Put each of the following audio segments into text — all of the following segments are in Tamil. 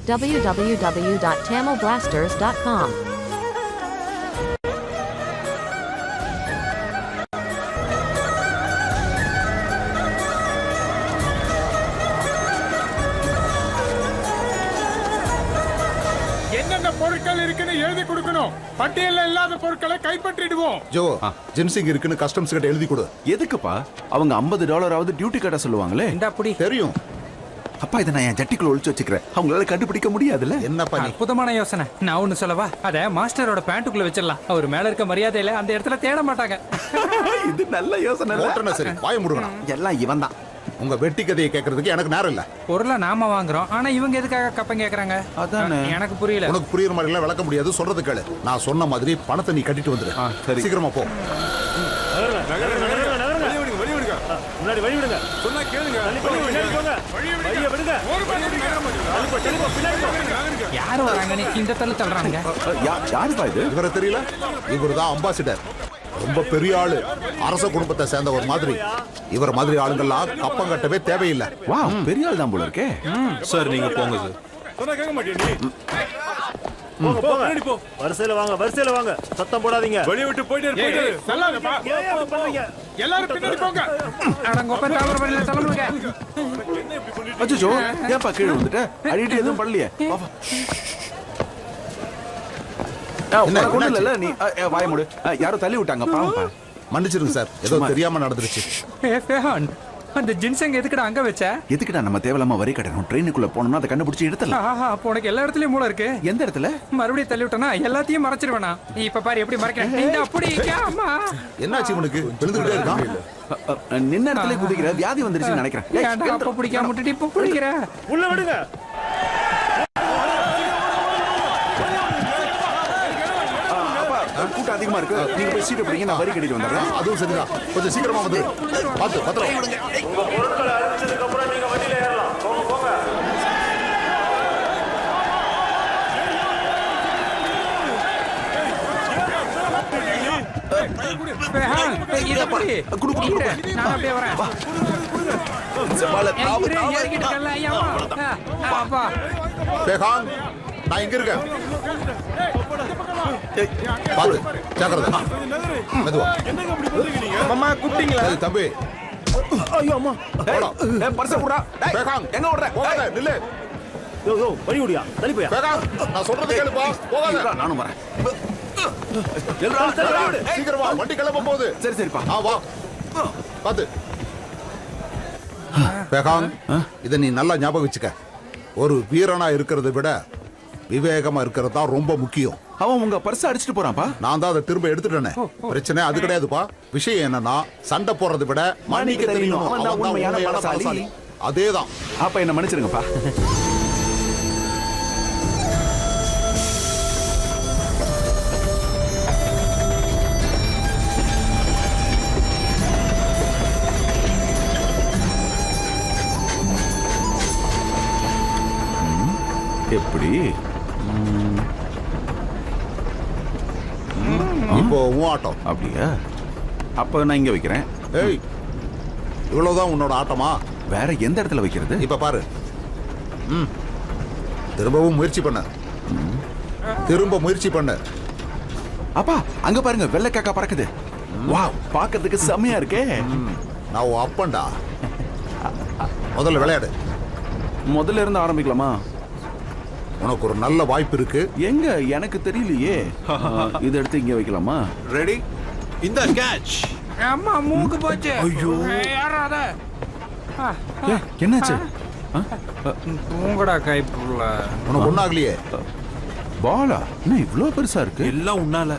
www.tamilblasters.com. என்னென்ன பொருட்கள் இருக்குன்னு எழுதி கொடுக்கணும். பட்டியல்ல இல்லாத பொருட்களை கைப்பற்றிடுவோம். ஜோ, ஜின்சிங் இருக்குன்னு கஸ்டம்ஸ் கிட்ட எழுதி கொடு. எதுக்குப்பா? அவங்க $50 டியூட்டி கட்ட சொல்லுவாங்களே. தெரியும். அப்பா, இதை நான் என் ஜட்டிக்குள்ள ஒளிச்சு வச்சுக்கிறேன். அவங்களால கண்டுபிடிக்க முடியாதுல்ல. என்னப்பா நீ? அற்புதமான யோசனை. நான் ஒண்ணு சொல்லவா? அத மாஸ்டரோட பேண்ட்டுக்குள்ள வச்சிடலாம். அவர் மேல இருக்க மரியாதையில அந்த இடத்துல தேட மாட்டாங்க. இது நல்ல யோசனை. சரி, வாய மூடுங்க. எல்லாம் இவன் தான். உங்க வெட்டி கதையை கேட்கறதுக்கு எனக்கு நேரம் இல்ல. பொருளை நாம வாங்குறோம், ஆனா இவங்க எதுக்காக கப்பம் கேக்குறாங்க? அதானே எனக்கு புரியல. உனக்கு புரியுற மாதிரி எல்லாம் விளக்க முடியாது. சொல்றது கேளு. நான் சொன்ன மாதிரி பணத்தை நீ கட்டிட்டு வந்துரு. சரி, சீக்கிரமா போ. முன்னாடி வழி விடுங்க. சொன்னா கேளுங்க. வழியை விடுங்க. யாரு வராங்க? இந்த தள்ளு தள்ளுறாங்க. யாருப்பா இது? இவரை தெரியல? இவர்தான் அம்பாசிடர். ரொம்ப பெரிய ஆளு. அரச குடும்பத்தை சேர்ந்த ஒரு மாதிரி. இவர் மாதிரி ஆளுங்கெல்லாம் கப்பம் கட்டவே தேவையில்லை. வா, பெரிய ஆள் தான் போல இருக்கே. சார் நீங்க போங்க சார். சொன்னா கேட்க மாட்டீங்க. போங்க. வரிசையில வாங்க. சத்தம் போடாதீங்க. வெளிய விட்டு போயிட்டே சொல்லாதப்பா. எல்லாரும் பின்னாடி போங்க. அடங்கொப்ப தாவர வழியில தள்ளுங்க. அச்சோ, ஏன்பா கீழே வந்துட்ட? அடிட்டு எதுவும் பண்ணலையே. நீ வாய மூடு. யாரோ தள்ளி விட்டாங்க. பாவம்பா. மன்னிச்சிருங்க சார், ஏதோ தெரியாம நடந்துருச்சு. அந்த ஜின்சங் எதுக்குடா அங்க வச்ச? எதுக்குடா நம்ம தேவலாம வரி கட்டணும்? ட்ரெயினுக்குள்ள போனோம்னா அதை கண்டுபிடிச்சு எடுத்துடலாம். அப்போ உனக்கு எல்லா இடத்துலயும் மூளை இருக்கு. எந்த இடத்துல? மறுபடியும் தள்ளி விட்டனா எல்லாத்தையும் மறைச்சிருவேனா? இப்ப பாரு எப்படி மறைக்கிறேன். அப்படி அம்மா. என்னாச்சு இவனுக்கு? விழுந்துகிட்டே இருக்கான். நின்ன இடத்துல குதிக்கிற. வியாதி வந்துருச்சுன்னு நினைக்கிறேன். அப்ப பிடிக்காம விட்டுட்டு இப்ப பிடிக்கிற. உள்ள விடுங்க. கூட்டம் அதிகமா இருக்கு. நீங்க போய் சீட்டை பிடிங்க, நான் வரி கட்டிட்டு வந்துடுறேன். அதுவும் சரிதான். கொஞ்சம் சீக்கிரமா வந்து பார்த்து பத்திரம். உங்க பொருட்களை அழிச்சதுக்கு அப்புறம் நீங்க வண்டியில ஏறலாம். போங்க. நான் அப்படியே வரேன். நான் இங்க இருக்கேன். பாத்து ஜாக்கிரதை. மெதுவா. அம்மா கூப்பிட்டீங்களா? தம்பி. ஐயோ அம்மா. பர்ஸ குடுடா. பேகாங் எங்க ஓடுற? போகாத, நில்லு. யோ வழி விடுயா. தள்ளி போயா. பேகாங், நான் சொல்றது கேளுப்பா. போகாத. நானும் வரேன். சீக்கிரமா, வண்டி கிளம்ப போகுது. சரி சரிப்பா. வா. பாத்து. பேகாங், இத நீ நல்லா ஞாபகம் வச்சுக்க. ஒரு வீரனா இருக்கிறத விட விவேகமா இருக்கிறது தான் ரொம்ப முக்கியம். அவன் உங்க பர்ஸ் அடிச்சிட்டு போறான்ப்பா. நான் தான் அதை திரும்ப எடுத்துட்டேனே. பிரச்சனை அது கிடையாதுப்பா. விஷயம் என்னன்னா, சண்டை போறதை விட மன்னிக்க தெரியணும். அவன் தான் உண்மையான பலசாலி. அதேதான். அப்ப என்ன மன்னிச்சிருங்கப்பா. எப்படி? இப்போ உன் ஆட்டம். அப்படியா? அப்ப நான் இங்க வைக்கிறேன். ஏய், இவ்வளவுதான் உன்னோட ஆட்டமா? வேற எந்த இடத்துல வைக்கிறது? இப்ப பாரு. திரும்பவும் முயற்சி பண்ண. திரும்ப முயற்சி பண்ண. அப்பா, அங்க பாருங்க, வெள்ளை காக்கா பறக்குது. வாவ், பார்க்கிறதுக்கு செமையா இருக்கே. நான் உன் அப்பன்டா. முதல்ல விளையாடு. முதல்ல இருந்து ஆரம்பிக்கலாமா? உனக்கு ஒரு நல்ல வாய்ப்பு இருக்கு. எங்க? எனக்கு தெரியலையே. இதை எடுத்து இங்க வைக்கலாமா? ரெடி? இந்த கேட்ச். அம்மா மூக்கு போச்சு. ஐயோ, யாராத? என்னாச்சு? தூங்கடா கைப்புள்ள. உனக்கு ஒண்ணாகலையே. பாலா என்ன இவ்ளோ பெருசா இருக்கு? எல்லாம் உன்னால.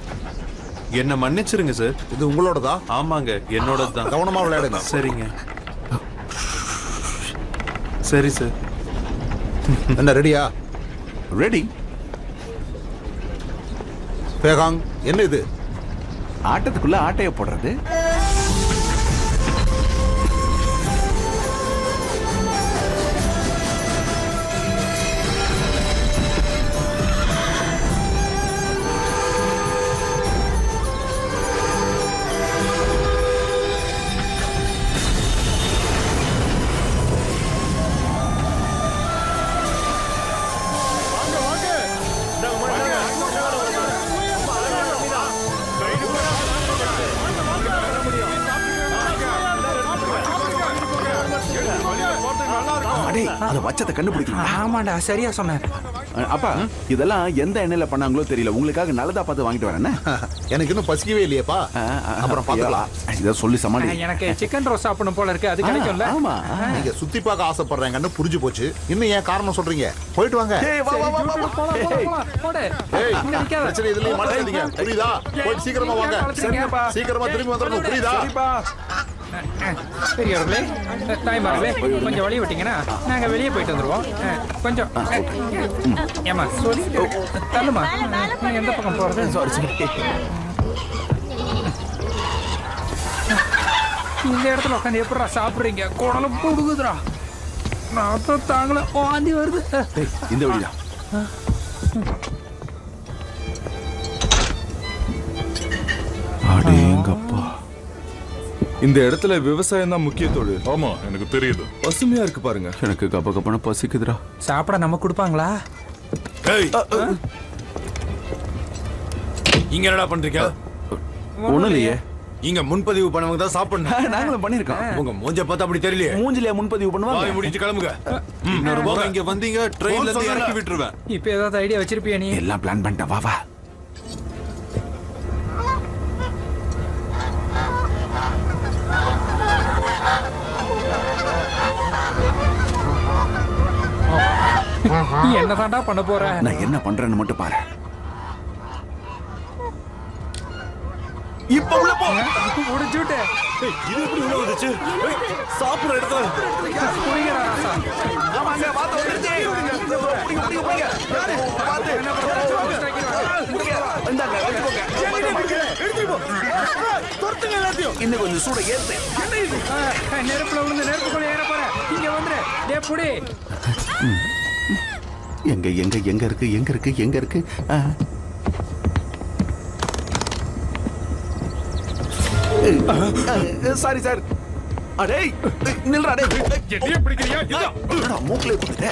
என்ன மன்னிச்சிருங்க சார். இது உங்களோடதா? ஆமாங்க, என்னோடதான். கவனமா விளையாடுங்க. சரிங்க. சரி சார். என்ன ரெடியா? ரெடி. பேகாங், என்ன இது? ஆட்டத்துக்குள்ள ஆட்டைய போடுறது. அடே அத வச்சத கண்டுபிடிக்கீங்களா? ஆமாண்டா சரியா சொன்னேன். அப்பா இதெல்லாம் எந்த எண்ணெயில பண்ணாங்களோ தெரியல. உங்களுக்காக நல்லதா பார்த்து வாங்கிட்டு வரேன். எனக்கு இன்னும் பசிக்கவே இல்லையேப்பா. அப்புறம் பாத்துக்கலாம். இத சொல்லி சமாளி. எனக்கு சிக்கன் ரோஸ்ட் சாப்பிடணும் போல இருக்கு. அது கிடைக்கும்ல? ஆமா. நீங்க சுத்தி பார்க்க ஆசைப்படுறீங்கன்னு புரிஞ்சு போச்சு. இன்னும் ஏன் காரணம் சொல்றீங்க? போயிட்டு வாங்க. ஏய் வா வா வா போடு. ஏய் இங்க நிக்காத. பிரச்சனை இதுலயே மாட்டாதீங்க. புரியுதா? போய் சீக்கிரமா வாங்க. சரிப்பா. சீக்கிரமா திரும்பி வந்துடணும். புரியுதா? சரிப்பா. பெரியவர்களே, தாய்மார்களே, கொஞ்சம் வழி விட்டீங்கன்னா நாங்க வெளியே போயிட்டு வந்துருவோம். கொஞ்சம் ஏமா சொல்லி தள்ளுமா. நீங்க எந்த பக்கம் போறது? Sorry sorry. இந்த இடத்துல உட்காந்து எப்படா சாப்பிடுறீங்க? குடலும் புடுகுதுடா. நான் தாங்கள வாந்தி வருது. இந்த வழிதான். அடேங்கப்பா. இந்த இடத்துல விவசாயம் தான் முக்கிய தொழில். ஆமா எனக்கு தெரியுது. பசுமையா இருக்கு பாருங்க. எனக்கு கப்ப கப்பன பசிக்குதுடா. சாப்பிட நம்ம கொடுப்பாங்களா? ஏய் இங்க என்னடா பண்றீங்க? ஒண்ணும் இல்லையே. இங்க முன்பதிவு பண்ணவங்க தான் சாப்பிடணும். நாங்களும் பண்ணிருக்கோம். உங்க மூஞ்ச பார்த்தா அப்படி தெரியலையே. மூஞ்சில முன்பதிவு பண்ணுவாங்க. வாய் முடிச்சு கிளம்புங்க. இன்னொரு முறை இங்க வந்தீங்க ட்ரெயின்ல இருந்து இறக்கி விட்டுருவேன். இப்ப ஏதாவது ஐடியா வச்சிருப்பியா நீ? எல்லாம் பிளான் பண்ணிட்டேன். வா வா. நீ என்னதான்டா பண்ண போற? நான் என்ன பண்றேன்னு மட்டும் பாரு. இப்ப உள்ள போ. முடிச்சுட்டு இது எப்படி உள்ள வந்துச்சு? சாப்பிடுற இடத்துல குடிக்கிறா ராசா. ஆமாங்க வாத்த வந்துருச்சு. புடிங்க புடிங்க புடிங்க. பாத்து. இந்தாங்க எடுத்துக்கோங்க. எடுத்துட்டு போ. தொர்த்துங்க எல்லாத்தையும். இன்னும் கொஞ்சம் சூட ஏத்து. நெருப்புல விழுந்து நெருப்புக்குள்ள ஏற போற. இங்க வந்துரு. டேய் புடி. எங்க எங்க எங்க இருக்கு எங்க இருக்கு எங்க இருக்கு? Sorry sir. அடே நில்றா. டேய் என்னைய பிடிக்கறியா? என்னடா மூக்குல குத்துற?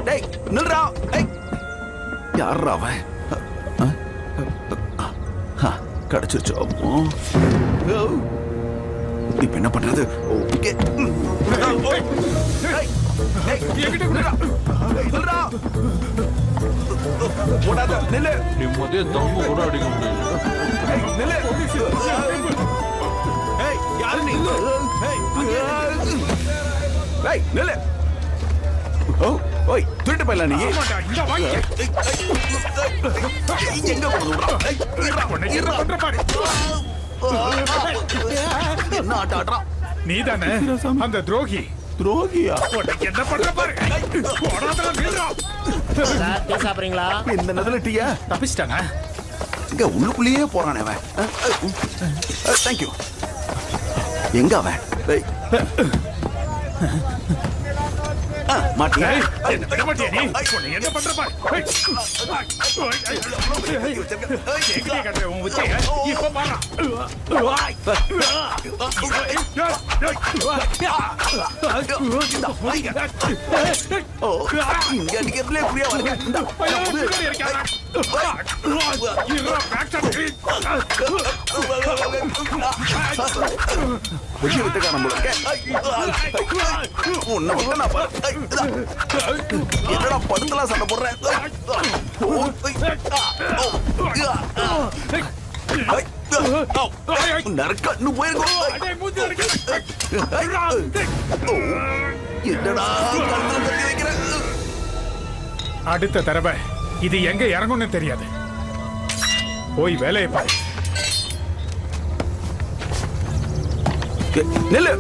டேய் நில்றா. டேய் யாரா அவன்? கடச்சிருச்சு. இப்ப என்ன பண்றது? ஓகே. ஓடாத நில்லு. நிம்மதியா தம்மு கூட அடிக்க முடியல. நில்லு. ஏய் யாரு நீ? ஏய் நில்லு. ஓ ஓய் திருட்டு போயிடலாம் நீ. இந்த வாங்க. எங்க போறா? என்ன பண்ற பாரு. என்ன ஆட்ட ஆடுறா? நீதானே அந்த துரோகி? துரோகியா? உனக்கு என்ன பண்ற பாரு. போடாதடா நில்றா. டீ சாப்பிடுறீங்களா? இந்த நேரத்துல டீயா? தப்பிச்சிட்டானா? இங்க உள்ளுக்குள்ளேயே போறானே அவன். தேங்க்யூ. எங்க அவன்? மாட்டியா? என்ன விட மாட்டியா நீ? உன்னை என்ன பண்ற பாரு. எங்கேயே கட்டுற உன் உச்சியை? இப்ப பாரு. இங்க அடிக்கிறதுலே புரியா வருங்க. வெட்டி விட்டுக்கா நம்மளுக்கு. உன்னை விட்டு நான் பாரு. என்னடா படுத்தலாம் சண்டை போடுறேன். நறுக்க இன்னும் போயிருக்கோம். என்னடா கழுத்துல கட்டி வைக்கிறேன். அடுத்த தடவை இது எங்க இறங்கும்னு தெரியாது. போய் வேலையை பாரு. நில்லு.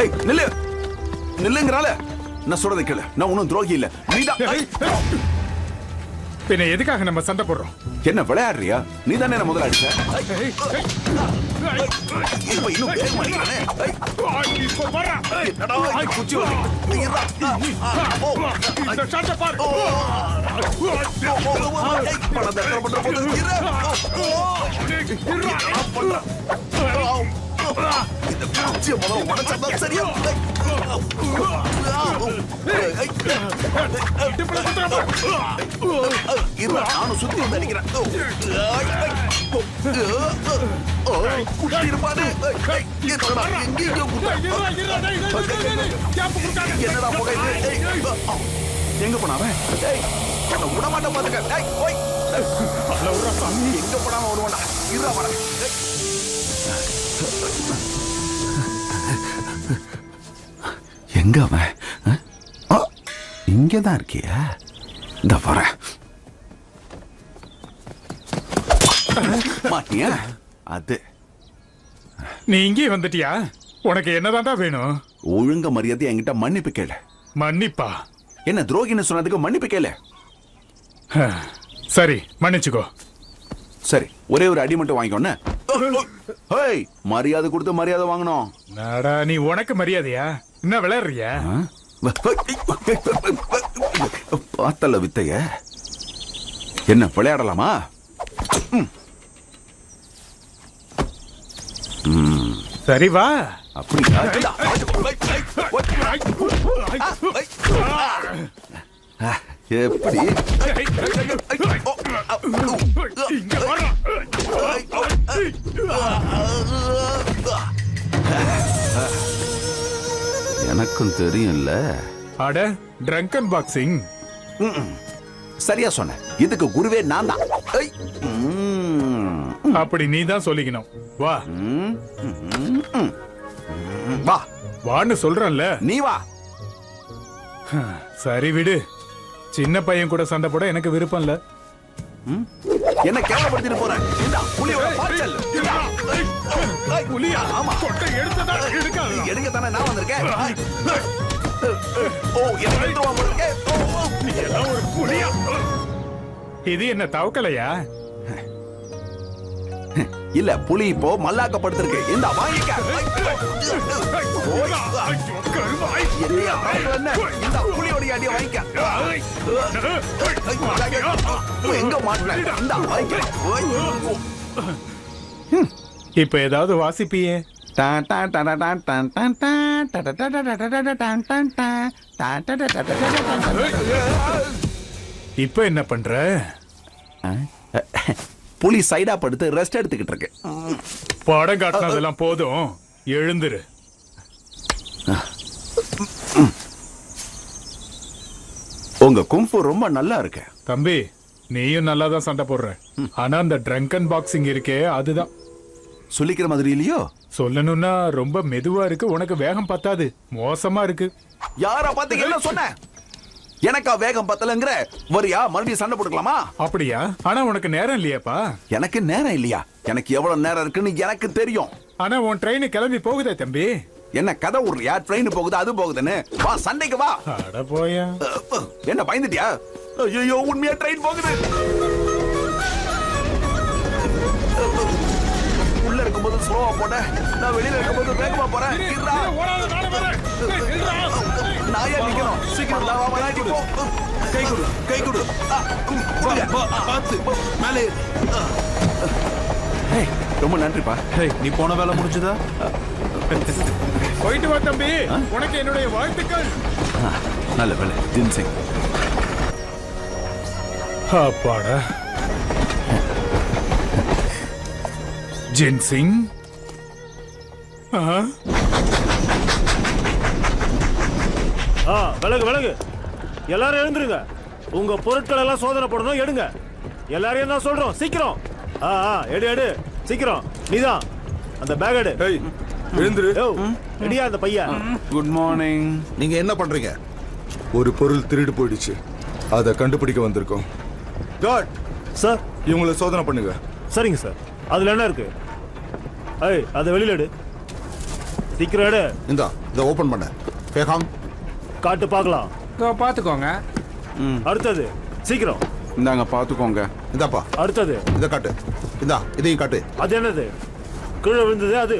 ஏய் நில்லு. நில்லுங்கறால. நான் சொல்றதை கேளு. நான் ஒன்னும் துரோகி இல்ல. நீதான். பின்ன எதுக்காக நம்ம சண்டை போடுறோம்? என்ன விளையாடுறியா? நீதானே என்ன முதல்ல அடிச்ச. இப்ப இன்னும் வேகமா அடிக்கிறானே. இப்ப வரா. என்னடா இது குச்சி வருது. இந்த சண்டை பாரு. பணத்தை பண்ற போது இந்த குச்சியை முதல்ல உடைச்சாதான் சரியா. இருடா, நானும் சுத்தி வந்து அடிக்கிறேன். குட்டி இருப்பானே. என்னடா எங்கேயோ குட்டா. என்னடா புகை இது? எங்க போனா அவன்? விட மாட்டேன் பாத்துக்க. எங்க போனாம வருவான்டா. இருடா வரேன். எங்க அவன்? இங்கதான் இருக்கியா? இந்த வரேன். மாட்டியா? அது நீ இங்கே வந்துட்டியா? உனக்கு என்னதான்டா வேணும்? ஒழுங்க மரியாதை என்கிட்ட மன்னிப்பு கேளு. மன்னிப்பா? என்ன துரோகின்னு சொன்னதுக்கு மன்னிப்பு கேளு. சரி, மன்னிச்சுக்கோ. சரி, ஒரே ஒரு அடி மட்டும் வாங்கிக்கோன்னு. மரியாதை கொடுத்து மரியாதை வாங்கணும். நாடா, நீ உனக்கு மரியாதையா? என்ன விளையாடுறியா? பார்த்தல வித்தைய. என்ன விளையாடலாமா? சரி வா. அப்படியா? எப்படி? எனக்கும் தெரியும்ல. அட, ட்ரங்கன் பாக்ஸிங். சரியா சொன்ன. இதுக்கு குருவே நான் தான். அப்படி நீ தான் சொல்லிக்கணும். வா வா வான்னு சொல்றேன்ல. நீ வா. சரி விடு. சின்ன பையன் கூட சண்டை போட எனக்கு விருப்பம் இல்ல. என்ன கேவலப்படுத்திட்டு போறேன். புலியோட பாய்ச்சல். புலியா? ஆமா. கொட்டை எடுத்ததா? எடுக்காதா? எடுக்கத்தானே நான் வந்திருக்கேன். ஓ, என்ன எடுத்து வா போறேன். நீ எல்லாம் ஒரு புலியா? இது என்ன தவக்கலையா? இல்ல, புலி இப்போ மல்லாக்கப்படுத்திருக்கு. இந்த வாங்கிக்க. இந்த புலியோட அடிய வாங்கிக்க. எங்க மாட்டேன். இந்த வாங்கிக்க. இப்ப ஏதாவது வாசிப்பியே? இப்ப என்ன பண்ற? புலி சைடா படுத்து ரெஸ்ட் எடுத்துக்கிட்டு இருக்கு. படம் காட்டினதெல்லாம் போதும், எழுந்துரு. உங்க கும்ஃபு ரொம்ப நல்லா இருக்கு தம்பி. நீயும் நல்லா தான் சண்டை போடுற. ஆனா அந்த ட்ரங்கன் பாக்ஸிங் இருக்கே, அதுதான். சொல்லிக்கிற மாதிரி இல்லையோ? சொல்லணும்னா ரொம்ப மெதுவா இருக்கு. உனக்கு வேகம் பத்தாது, மோசமா இருக்கு. யார பார்த்து என்ன சொன்ன? எனக்கா வேகம் பத்தலங்கிற? வரியா மறுபடியும் சண்டை போட்டுக்கலாமா? அப்படியா? ஆனா உனக்கு நேரம் இல்லையாப்பா? எனக்கு நேரம் இல்லையா? எனக்கு எவ்வளவு நேரம் இருக்குன்னு எனக்கு தெரியும். ஆனா உன் ட்ரெயின் கிளம்பி போகுதே தம்பி. என்ன கதை விடுறியா? ட்ரெயின் போகுது, அது போகுதுன்னு. வா சண்டைக்கு வா. அட போயா. என்ன பயந்துட்டியா? ஐயோ, உண்மையா ட்ரெயின் போகுது. உள்ள இருக்கும்போது ஸ்லோவா போட, நான் வெளியில இருக்கும்போது வேகமா போறேன். நான் ஏன் நிக்கணும்? சீக்கிரம் வா, வராட்டி போ. கை கொடு, கை கொடு. பார்த்து மேலே. ரொம்ப நன்றிப்பா. நீ போன வேலை முடிஞ்சதா? போயிட்டு வா தம்பி. உனக்கு என்னுடைய வாழ்த்துக்கள். நல்ல வேலை ஜின்சிங். அப்பாடா. ஜின்சிங். விலகு விலகு. எல்லாரும் எழுந்துருங்க. உங்க பொருட்கள் எல்லாம் சோதனை போடணும். எடுங்க. எல்லாரையும் தான் சொல்றோம். சீக்கிரம். எடு எடு சீக்கிரம். நீதான் அந்த பேக் எடு. எழுந்துரு. ரெடியா அந்த பையன்? Good morning. நீங்க என்ன பண்றீங்க? ஒரு பொருள் திருடு போயிடுச்சு, அதை கண்டுபிடிக்க வந்திருக்கோம். காட் சார், இவங்களை சோதனை பண்ணுங்க. சரிங்க சார். அதுல என்ன இருக்கு? அதை வெளியில எடு. சீக்கிரம் எடு. இதை ஓபன் பண்ண. பேகாங் காட்டு பார்க்கலாம். பாத்துக்கோங்க. அடுத்தது சீக்கிரம். இந்தாங்க பாத்துக்கோங்க. இந்தாப்பா. அடுத்தது இதை காட்டு. இதையும் காட்டு. அது என்னது? கீழே விழுந்தது அது.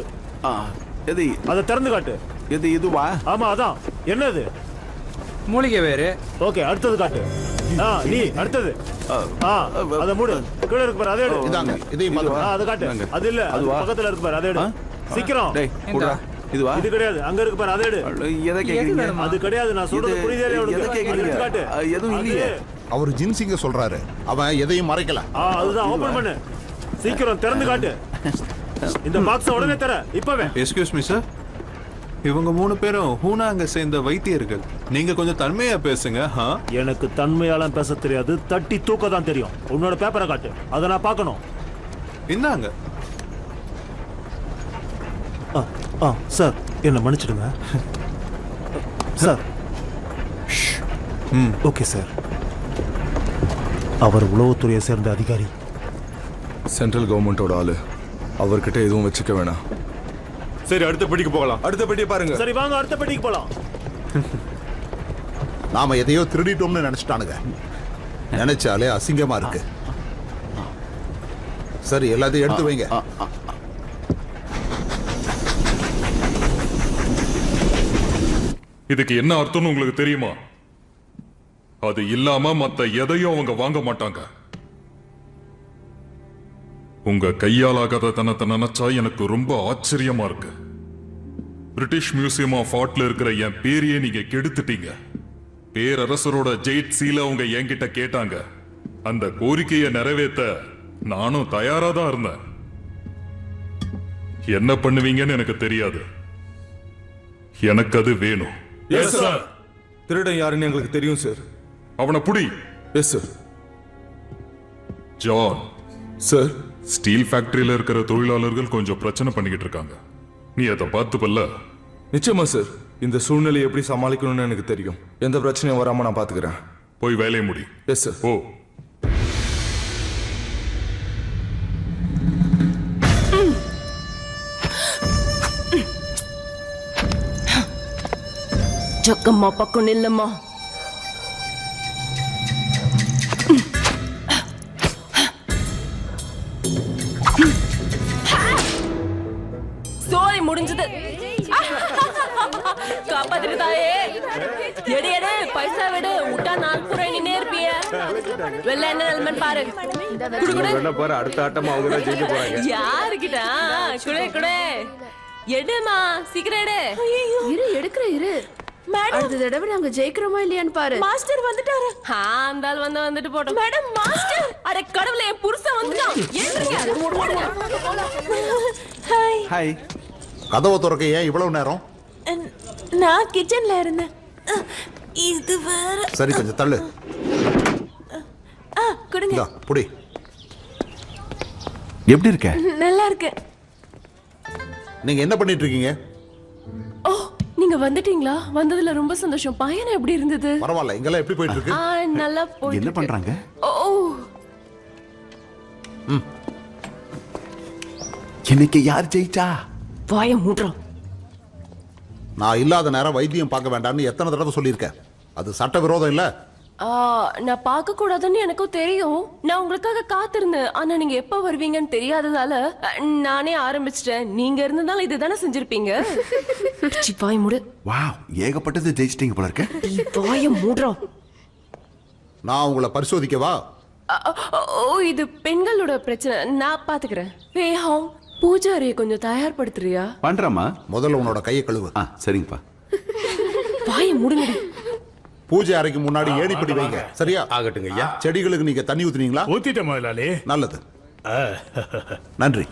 எது? அதை திறந்து காட்டு. எது? இதுவா? ஆமா அதான். என்னது? மூலிகை வேறு. ஓகே, அடுத்தது காட்டு. நீ அடுத்தது. அத மூடு. கீழ இருக்கு பாரு, அதை எடு. இதாங்க, இதையும் பாருங்க. அதை காட்டு. அது இல்ல, அது பக்கத்துல இருக்கு பாரு, அதை எடு. சீக்கிரம். டேய் போடா. இதுவா? இது கிடையாது. அங்க இருக்கு பாரு, அதை எடு. எதை கேக்குறீங்க? அது கிடையாது. நான் சொல்றது புரியுதே இல்லையா உனக்கு? எதை கேக்குறீங்க? காட்டு. எதுவும் இல்லையே. அவர் ஜின்சிங்க சொல்றாரு. அவன் எதையும் மறைக்கல. அதுதான் ஓபன் பண்ணு. சீக்கிரம் திறந்து காட்டு. இந்த பாக்ஸ் உடனே தர. இப்பவே. எக்ஸ்கியூஸ் மீ சார், இவங்க 3 பேரும் ஹூனாங்க சேர்ந்த வைத்தியர்கள். நீங்க கொஞ்சம் தன்மையா பேசுங்க. எனக்கு தன்மையாலாம் பேச தெரியாது, தட்டி தூக்க தான் தெரியும். உன்னோட பேப்பரை காட்டு, அதை நான் பார்க்கணும். இந்தாங்க. சார் என்ன மன்னிச்சிடுங்க சார். Okay sir. அவர் உளவுத்துறையை சேர்ந்த அதிகாரி. சென்ட்ரல் கவர்மெண்டோட ஆளு. அவர்கிட்ட எதுவும் வச்சுக்க வேணாம். சரி, அடுத்த பெட்டிக்கு போகலாம். அடுத்த பெட்டியை பாருங்க. சரி வாங்க, அடுத்த பெட்டிக்கு போலாம். நாம எதையோ திருடிட்டோம்னு நினைச்சிட்டானுங்க. நினைச்சாலே அசிங்கமா இருக்கு. சரி, எல்லாத்தையும் எடுத்து வைங்க. இதுக்கு என்ன அர்த்தம்னு உங்களுக்கு தெரியுமா? அது இல்லாம மத்த எதையும் அவங்க வாங்க மாட்டாங்க. உங்க கையாலாகாத தனத்தை நினைச்சா எனக்கு ரொம்ப ஆச்சரியமா இருக்கு. பிரிட்டிஷ் மியூசியம் ஆஃப் ஆர்ட்ல இருக்கிற என் பேரையே நீங்க கெடுத்துட்டீங்க. பேரரசரோட ஜெயிட் சீல அவங்க என்கிட்ட கேட்டாங்க. அந்த கோரிக்கையை நிறைவேற்ற நானும் தயாரா தான் இருந்தேன். என்ன பண்ணுவீங்கன்னு எனக்கு தெரியாது. எனக்கு அது வேணும். Yes sir. திருடன் யாருன்னு எங்களுக்கு தெரியும் சார். அவனை புடி. Yes sir. John sir, steel ஃபேக்டரியில இருக்கிற தொழிலாளர்கள் கொஞ்சம் பிரச்சனை பண்ணிக்கிட்டு இருக்காங்க. நீ அதை பார்த்துப்பல்ல? நிச்சயமா சார். இந்த சூழ்நிலையை எப்படி சமாளிக்கணும்னு எனக்கு தெரியும். எந்த பிரச்சனையும் வராம நான் பாத்துக்கிறேன். போய் வேலையை முடி. Yes sir. ஓ, ஜக்கம்மா பக்கம் நில்லம்மா. சோரி முடிஞ்சது. காப்பாத்திட்டு தாயே. எடு எடு, பைசா விடு. விட்டா நாள் பூரா நின்னே இருப்பிய. வெள்ள என்ன நிலைமைன்னு பாரு. குடு குடு. அடுத்த ஆட்டமா அவங்க தான் ஜெயிக்க போறாங்க. யாருக்கிட்ட? குடு குடு. எடுமா, சீக்கிரம் எடு. இரு, எடுக்கிற இரு. மேடம், அடுத்த தடவை நாங்க ஜெயிக்கிறோமா இல்லையான்னு பாரு. மாஸ்டர் வந்துட்டாரு. அந்த ஆள் வந்துட்டு போட்டோம். Madam, master. அட கடவுளே, என் புருஷன் வந்துட்டான். ஏறுங்க. ஹாய். ஹாய். கதவை திறக்க ஏன் இவ்வளவு நேரம்? நான் கிச்சன்ல இருந்தேன். இது வேற. சரி, கொஞ்சம் தள்ளு. கொடுங்க. இந்தா, புடி. எப்படி இருக்க? நல்லா இருக்கு. நீங்க என்ன பண்ணிட்டு இருக்கீங்க? ஓ, நீங்க வந்துட்டீங்களா? வந்ததுல ரொம்ப சந்தோஷம். பயணம் எப்படி இருந்தது? பரவாயில்ல. இங்கெல்லாம் எப்படி போயிட்டு இருக்கு? நல்லா போயிட்டு. என்ன பண்றாங்க? ஓ, இன்னைக்கு யார் ஜெயிச்சா? வாய மூடுறோம். நான் இல்லாத நேரம் வைத்தியம் பார்க்க வேண்டாம்னு எத்தனை தடவை சொல்லியிருக்கேன். அது சட்ட விரோதம் இல்ல. நான் பார்க்க கூடாதுன்னு எனக்கும் தெரியும். நான் உங்களுக்காக காத்திருந்தேன். ஆனா நீங்க எப்ப வருவீங்கன்னு தெரியாததால நானே ஆரம்பிச்சிட்டேன். நீங்க இருந்ததால இதுதானே செஞ்சிருப்பீங்க. வாய மூடு. வாவ், ஏகப்பட்டது ஜெயிச்சிட்டீங்க போல இருக்க. வாய மூடுறோம். நான் உங்களை பரிசோதிக்கவா? ஓ, இது பெண்களோட பிரச்சனை. நான் பாத்துக்கிறேன். வேகம், பூஜாரியை கொஞ்சம் தயார்படுத்துறியா? பண்றமா. முதல்ல உன்னோட கையை கழுவு. சரிங்கப்பா. வாய மூடுங்க. பூஜை அறைக்கு முன்னாடி ஏணிப்படி வைங்க. சரியா? ஆகட்டுங்க ஐயா. செடிகளுக்கு நீங்க தண்ணி ஊத்துனீங்களா? ஊத்திட்ட முதலாளி. நல்லது, நன்றி.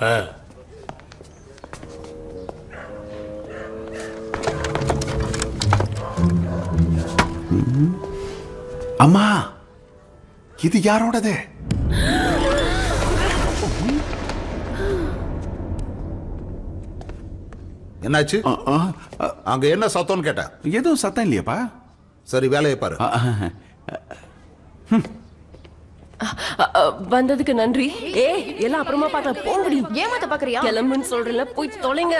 அம்மா, இது யாரோடது? என்னாச்சு? அங்க என்ன சத்தம்னு கேட்டேன். எதுவும் சத்தம் இல்லையாப்பா. சரி, வேலையை பாரு. வந்ததுக்கு நன்றி. எல்லாம் அப்புறமா பார்க்கலாம். போக முடியும். ஏமாத்த பாக்குறியா? கிளம்புன்னு சொல்றேன்ல, போய் தொலைங்க.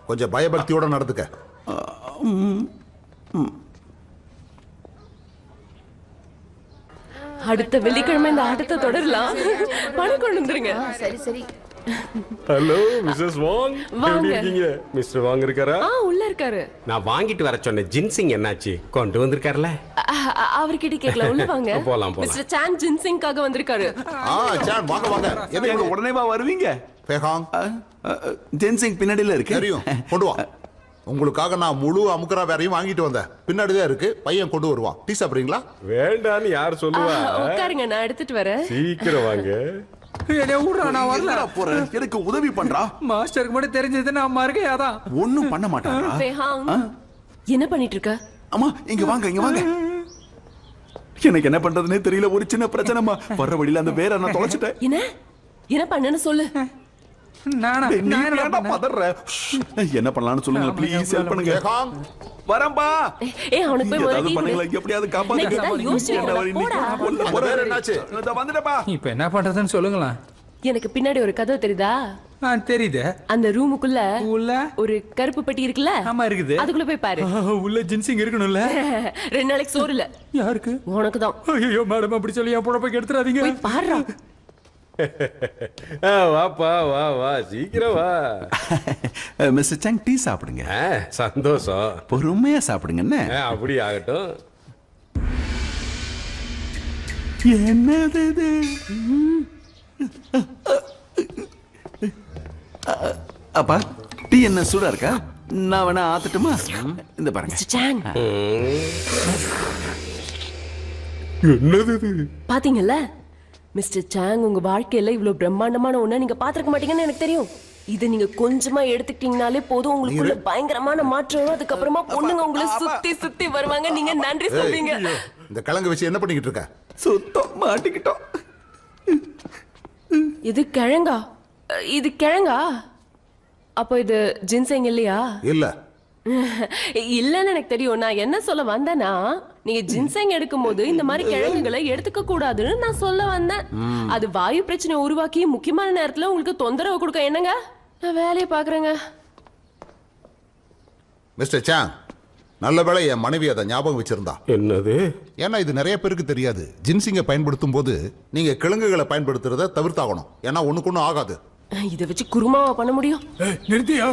கொஞ்சம் பயபக்தியோட நடந்துக்க. அடுத்த வெள்ளிக்கிழமை இந்த ஆட்டத்தை தொடரலாம். பணம் கொண்டு வந்துருங்க. சரி சரி. ஹலோ மிஸ்ஸஸ் வாங், எப்படி இருக்கீங்க? மிஸ்டர் வாங் இருக்காரா? உள்ள இருக்காரு. நான் வாங்கிட்டு வர சொன்ன ஜின்சிங் என்னாச்சு? கொண்டு வந்திருக்காருல? அவர்கிட்ட கேட்கல, உள்ள வாங்க. போலாம். மிஸ்டர் சான் ஜின்சிங்காக வந்திருக்காரு. சான் வாங்க வாங்க. என்ன உடனே வா வருவீங்க? பேகாங் ஜென்சிங் பின்னாடில இருக்கு. தெரியும், கொண்டு வா. உங்களுக்காக நான் முழு அமுக்கரா வேறையும் வாங்கிட்டு வந்தேன். பின்னாடிதான் இருக்கு, பையன் கொண்டு வருவான். டீ சாப்பிடுறீங்களா? வேண்டான்னு யார் சொல்லுவா? உட்காருங்க, நான் எடுத்துட்டு வரேன். சீக்கிரம் வாங்க. நான் வரல. எனக்கு உதவி பண்றா. மாஸ்டருக்கு மட்டும் தெரிஞ்சது நான் மறுகையாதான் ஒண்ணும் பண்ண மாட்டாரா? என்ன பண்ணிட்டு இருக்க? அம்மா இங்க வாங்க, இங்க வாங்க. எனக்கு என்ன பண்றதுன்னே தெரியல. ஒரு சின்ன பிரச்சனைமா. வர்ற வழியில அந்த வேற நான் தொலைச்சிட்டேன். என்ன பண்ணேன்னு சொல்லு. என்ன பண்ணலாம்னு சொல்லுங்க ப்ளீஸ், ஹெல்ப் பண்ணுங்க. வரம்பா. அவனுக்கு போய் ஏதாவது பண்ணுங்களா, எப்படியாவது காப்பாத்துங்க. வந்துட்டப்பா. இப்போ என்ன பண்றதுன்னு சொல்லுங்களா. எனக்கு பின்னாடி ஒரு கதவு தெரியுதா? தெரியுது. அந்த ரூமுக்குள்ள உள்ள ஒரு கருப்பு பெட்டி இருக்குல்ல? ஆமா இருக்குது. அதுக்குள்ள போய் பாரு. உள்ள ஜின்சிங் இருக்கணும்ல? 2 நாளைக்கு சோறு இல்ல. யாருக்கு? உனக்கு தான். ஐயோ மேடம், அப்படி சொல்லி என் பொழப்பை கெடுத்துறாதீங்க. போய் பாரு. வாப்பா, வா வா, சீக்கிரம் வா. மிஸ்டர் சாங், டீ சாப்பிடுங்க. சந்தோஷம். பொறுமையா சாப்பிடுங்க. என்ன அப்படி ஆகட்டும். என்னது இது? அப்பா, டீ என்ன சூடா இருக்கா? நான் வேணா ஆத்தட்டுமா? இந்த பாருங்க. என்னது இது? பாத்தீங்கல்ல மிஸ்டர் சாங், உங்க வாழ்க்கையில இவ்வளவு பிரம்மாண்டமான ஒண்ணு நீங்க பாத்திருக்க மாட்டீங்கன்னு எனக்கு தெரியும். இது நீங்க கொஞ்சமா எடுத்துக்கிட்டீங்கனாலே போதும், உங்களுக்குள்ள பயங்கரமான மாற்றம். அதுக்கப்புறமா பொண்ணுங்க உங்களை சுத்தி சுத்தி வருவாங்க, நீங்க நன்றி சொல்வீங்க. இந்த கிழங்கு வச்சு என்ன பண்ணிக்கிட்டு இருக்க? சுத்தம் மாட்டிக்கிட்டோம். இது கிழங்கா? இது கிழங்கா? அப்போ இது ஜின்செங் இல்லையா? இல்ல இல்லன்னு எனக்கு தெரியும். நான் என்ன சொல்ல வந்தேன்னா, நீங்க ஜின்செங் எடுக்கும் போது இந்த மாதிரி கிழங்குகளை எடுத்துக்க கூடாதுன்னு நான் சொல்ல வந்தேன். அது வாயு பிரச்சனை உருவாக்கி முக்கியமான நேரத்துல உங்களுக்கு தொந்தரவு கொடுக்க. என்னங்க, நான் வேலையை பாக்குறேங்க. மிஸ்டர் சாங், நல்ல வேளை என் மனைவி அதை ஞாபகம் வச்சிருந்தா. என்னது? ஏன்னா இது நிறைய பேருக்கு தெரியாது. ஜின்சிங்கை பயன்படுத்தும் போது நீங்க கிழங்குகளை பயன்படுத்துறத தவிர்த்தாகணும். ஏன்னா ஒண்ணுக்கு ஒண்ணு ஆகாது. இதை வச்சு குருமாவா பண்ண முடியும்? நிறுத்தியா?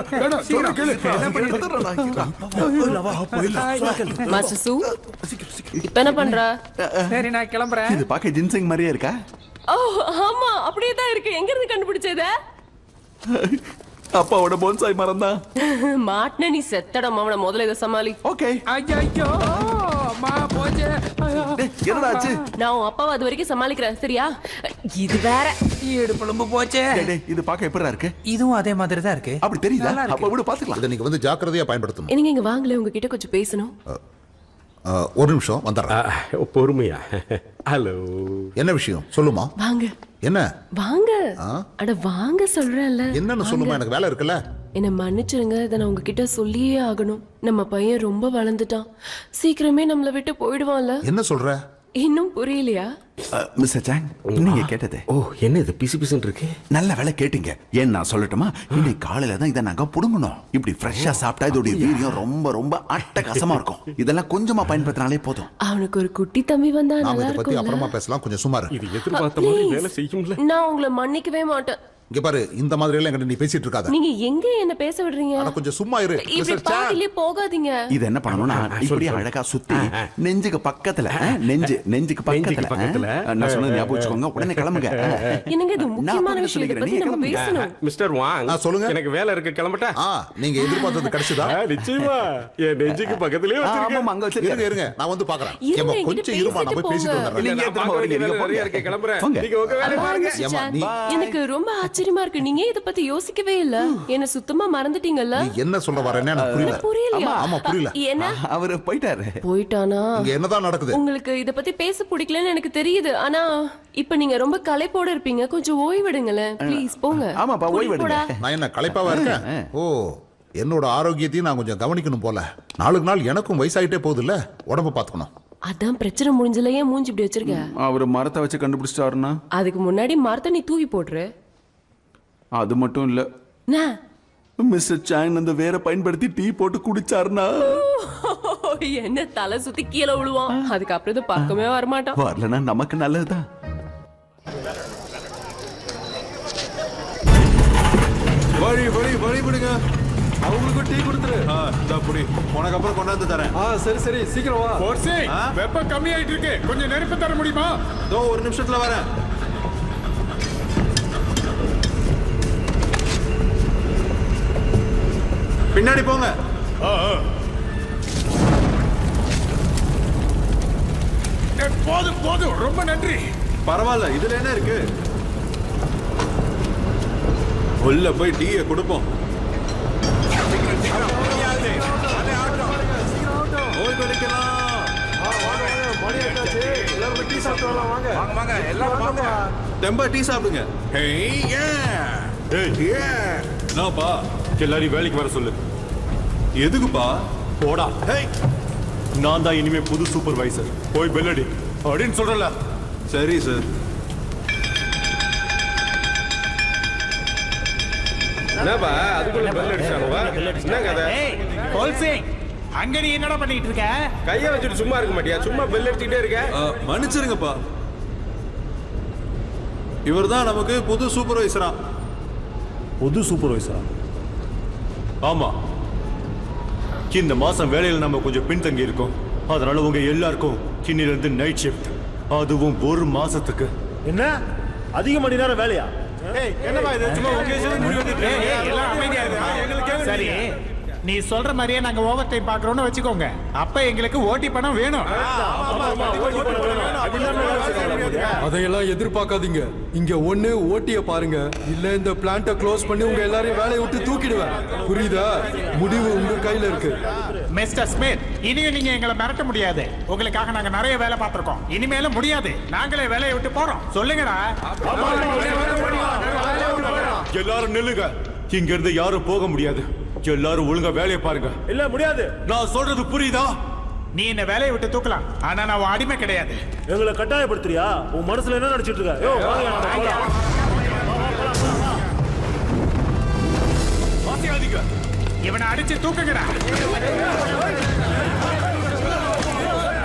மாஸ்டர் சூ, இப்ப என்ன பண்ற? சரி, நான் கிளம்புறேன். இது பார்க்க ஜின்சிங் மாதிரியே இருக்கா? ஆமா, அப்படியே தான் இருக்கு. எங்க இருந்து கண்டுபிடிச்சத? அப்பாவோட போன்சாய் மரம் தான். மாட்ன நீ செத்தடம். அவனை முதல்ல இதை சமாளி. ஓகே. ஐயோ அம்மா போச்சு. என்னடா ஆச்சு? நான் உன் அப்பாவை அது வரைக்கும் சமாளிக்கிறேன், சரியா? இது வேற. இடுப்புலம்பு போச்சே. இது பார்க்க எப்படிடா இருக்கு? இதுவும் அதே மாதிரி தான் இருக்கு. அப்படி தெரியுதா? அப்ப விட பாத்துக்கலாம். இதை நீங்க வந்து ஜாக்கிரதையா பயன்படுத்தணும். நீங்க இங்க வாங்கல, உங்ககிட்ட கொஞ்சம் பேசணும். ஒரு நிமிஷம் வந்துடுறேன். பொறுமையா. ஹலோ, என்ன விஷயம் சொல்லுமா? வாங்க. என்ன? வாங்க. அட வாங்க சொல்றேன்ல. என்னன்னு சொல்லுமா, எனக்கு வேலை இருக்குல்ல. என்ன மன்னிச்சிருங்க, இதை நான் உங்ககிட்ட சொல்லியே ஆகணும். நம்ம பையன் ரொம்ப வளர்ந்துட்டான். சீக்கிரமே நம்மளை விட்டு போயிடுவான்ல. என்ன சொல்ற? இன்னும் புரியலையா? மிஸ்டர் சாங், நீங்க கேட்டது. என்ன இது பிசு பிசுன்னு இருக்கு? நல்ல வேலை கேட்டீங்க. ஏன் நான் சொல்லட்டுமா, இன்னைக்கு காலையில தான் இதை நாங்க புடுங்கணும். இப்படி ஃப்ரெஷ்ஷா சாப்பிட்டா இதோட வீரியம் ரொம்ப ரொம்ப அட்டகாசமா இருக்கும். இதெல்லாம் கொஞ்சமா பயன்படுத்தினாலே போதும். அவனுக்கு ஒரு குட்டி தம்பி வந்தா நாம நல்லா இதை பத்தி இருக்கும். அப்புறமா பேசலாம், கொஞ்சம் சுமார். இது எதிர்பார்த்த மாதிரி வேலை செய்யும்ல. நான் உங்களை மன்னிக்கவே மாட்டேன். இங்க பாரு, இந்த மாதிரி எல்லாம் என்கிட்ட நீ பேசிட்டு இருக்காத. நீங்க எங்க என்ன பேச விடுறீங்க? ஆனா கொஞ்சம் சும்மா இரு. இப்படி பாதியிலே போகாதீங்க. இது என்ன பண்ணணும்னா, இப்படி அழகா சுத்தி நெஞ்சுக்கு பக்கத்துல, நெஞ்சுக்கு பக்கத்துல. நான் சொன்னது ஞாபகம் வச்சுக்கோங்க. உடனே கிளம்புங்க. என்னங்க, இது முக்கியமான விஷயம். இத பத்தி நம்ம பேசணும். மிஸ்டர் வாங், சொல்லுங்க. எனக்கு வேலை இருக்கு, கிளம்பட்டா? நீங்க எதிர்பார்த்தது கிடைச்சதா? நிச்சயமா. என் நெஞ்சுக்கு பக்கத்துலயே வச்சிருக்கேன். இருங்க, நான் வந்து பாக்குறேன். ஏமா கொஞ்சம் இருமா, நான் போய் பேசிட்டு வந்துறேன். நீங்க திரும்ப வரீங்க. நிறைய இருக்கு, கிளம்புறேன். நீங்க உங்க வேலைய பாருங்க. எனக்கு ரொம்ப ஆச்சரியமா இருக்கு. நீங்க இத பத்தி யோசிக்கவே இல்ல. என்ன சுத்தமா மறந்துட்டீங்கல்ல? நீ என்ன சொல்ல வரேன்னு எனக்கு புரியல. புரியலையா? ஆமா புரியல. என்ன? அவரு போயிட்டானா? இங்க என்னதான் நடக்குது? உங்களுக்கு இத பத்தி பேச பிடிக்கலன்னு எனக்கு தெரியுது. ஆனா இப்ப நீங்க ரொம்ப களைப்போட இருப்பீங்க. கொஞ்சம் ஓய்வெடுங்களேன் ப்ளீஸ். போங்க. ஆமாப்பா, ஓய்வெடுங்க. நான் என்ன களைப்பாவா இருக்கேன்? ஓ, என்னோட ஆரோக்கியத்தையும் நான் கொஞ்சம் கவனிக்கணும் போல. நாளுக்கு நாள் எனக்கும் வயசாயிட்டே போகுது இல்ல, உடம்ப பாத்துக்கணும். அதான் பிரச்சனை முடிஞ்சல. ஏன் மூஞ்சி இப்படி வச்சிருக்க? அவரு மரத்தை வச்சு கண்டுபிடிச்சிட்டாருன்னா அதுக்கு முன்னாடி மரத்தை நீ தூக்கி போட்டுரு. அது மட்டும் இல்ல, மிஸ்டர் சாங் அந்த வேற பயன்படுத்தி டீ போட்டு குடிச்சாருன்னா என்ன தலை சுத்தி கீழே விழுவான். அதுக்கப்புறம் இது பக்கமே வரமாட்டான். வரலன்னா நமக்கு நல்லதுதான். வழி வழி வழி விடுங்க. அவங்களுக்கு டீ கொடுத்துரு. இந்த புடி. உனக்கு அப்புறம் கொண்டாந்து தரேன். சரி சரி சீக்கிரம் வா. வெப்பம் கம்மி ஆயிட்டு இருக்கு. கொஞ்சம் நெருப்பு தர முடியுமா? ஒரு நிமிஷத்துல வரேன். பின்னாடி போங்க. போதும் போதும், ரொம்ப நன்றி. பரவாயில்ல, இதுல என்ன இருக்கு? உள்ள போய் டீயை கொடுப்போம். தெம்பா டீ சாப்பிடுங்க. என்னப்பா எல்லாரையும் வேலைக்கு வர சொல்லு. எதுக்குப்பா? போடா. நான் தான் இனிமே புது சூப்பர்வைசர். போய் பெல்லடி அப்படின்னு சொல்றல. சரி சார். என்னப்பா அதுக்குள்ள பெல் அடிச்சானுவா? என்ன கதை? கோல்சிங், அங்க நீ என்னடா பண்ணிட்டு இருக்க? கையை வச்சுட்டு சும்மா இருக்க மாட்டியா? சும்மா பெல் அடிச்சுட்டே இருக்க. மன்னிச்சிருங்கப்பா. இவர் தான் நமக்கு புது சூப்பர்வைசரா. புது சூப்பர்வைசரா? ஆமா. இந்த மாசம் வேலையில் நம்ம கொஞ்சம் பின்தங்கி இருக்கோம். அதனால உங்க எல்லாருக்கும் கிண்ணில இருந்து நைட் ஷிஃப்ட், அதுவும் ஒரு மாசத்துக்கு. என்ன அதிக மணி நேரம் வேலையா? என்னவா இது? சும்மா உங்க இஷ்டத்துக்கு முடிவு எடுத்துட்டு எல்லாம் அமைதியா இருங்க. சரி, நீ சொல்ற மாதிரியே நாங்க ஓவர் டைம் பாக்குறோம்னு வச்சுக்கோங்க. அப்ப எங்களுக்கு ஓட்டி பணம் வேணும். அதையெல்லாம் எதிர்பார்க்காதீங்க. இங்க ஒண்ணு ஓட்டிய பாருங்க, இல்ல இந்த பிளான்ட்ட க்ளோஸ் பண்ணி உங்க எல்லாரையும் வேலையை விட்டு தூக்கிடுவேன். புரியுதா? முடிவு உங்க கையில இருக்கு. மிஸ்டர் ஸ்மித், இனியும் நீங்க எங்களை மிரட்ட முடியாது. உங்களுக்காக நாங்க நிறைய வேலை பார்த்திருக்கோம். இனிமேலும் முடியாது. நாங்களே வேலையை விட்டு போறோம். சொல்லுங்கடா. எல்லாரும் நில்லுங்க. இங்க இருந்து யாரும் போக முடியாது. எல்லாரும் ஒழுங்கா வேலையை பாருங்க. இல்ல முடியாது. நான் சொல்றது புரியுதா? நீ என்ன வேலையை விட்டு தூக்கலாம், ஆனா நான் உன் அடிமை கிடையாது. எங்களை கட்டாயப்படுத்துறியா? உன் மனசுல என்ன நினைச்சிட்டு இருக்க? யோ இவனை அடிச்சு தூக்குங்கடா.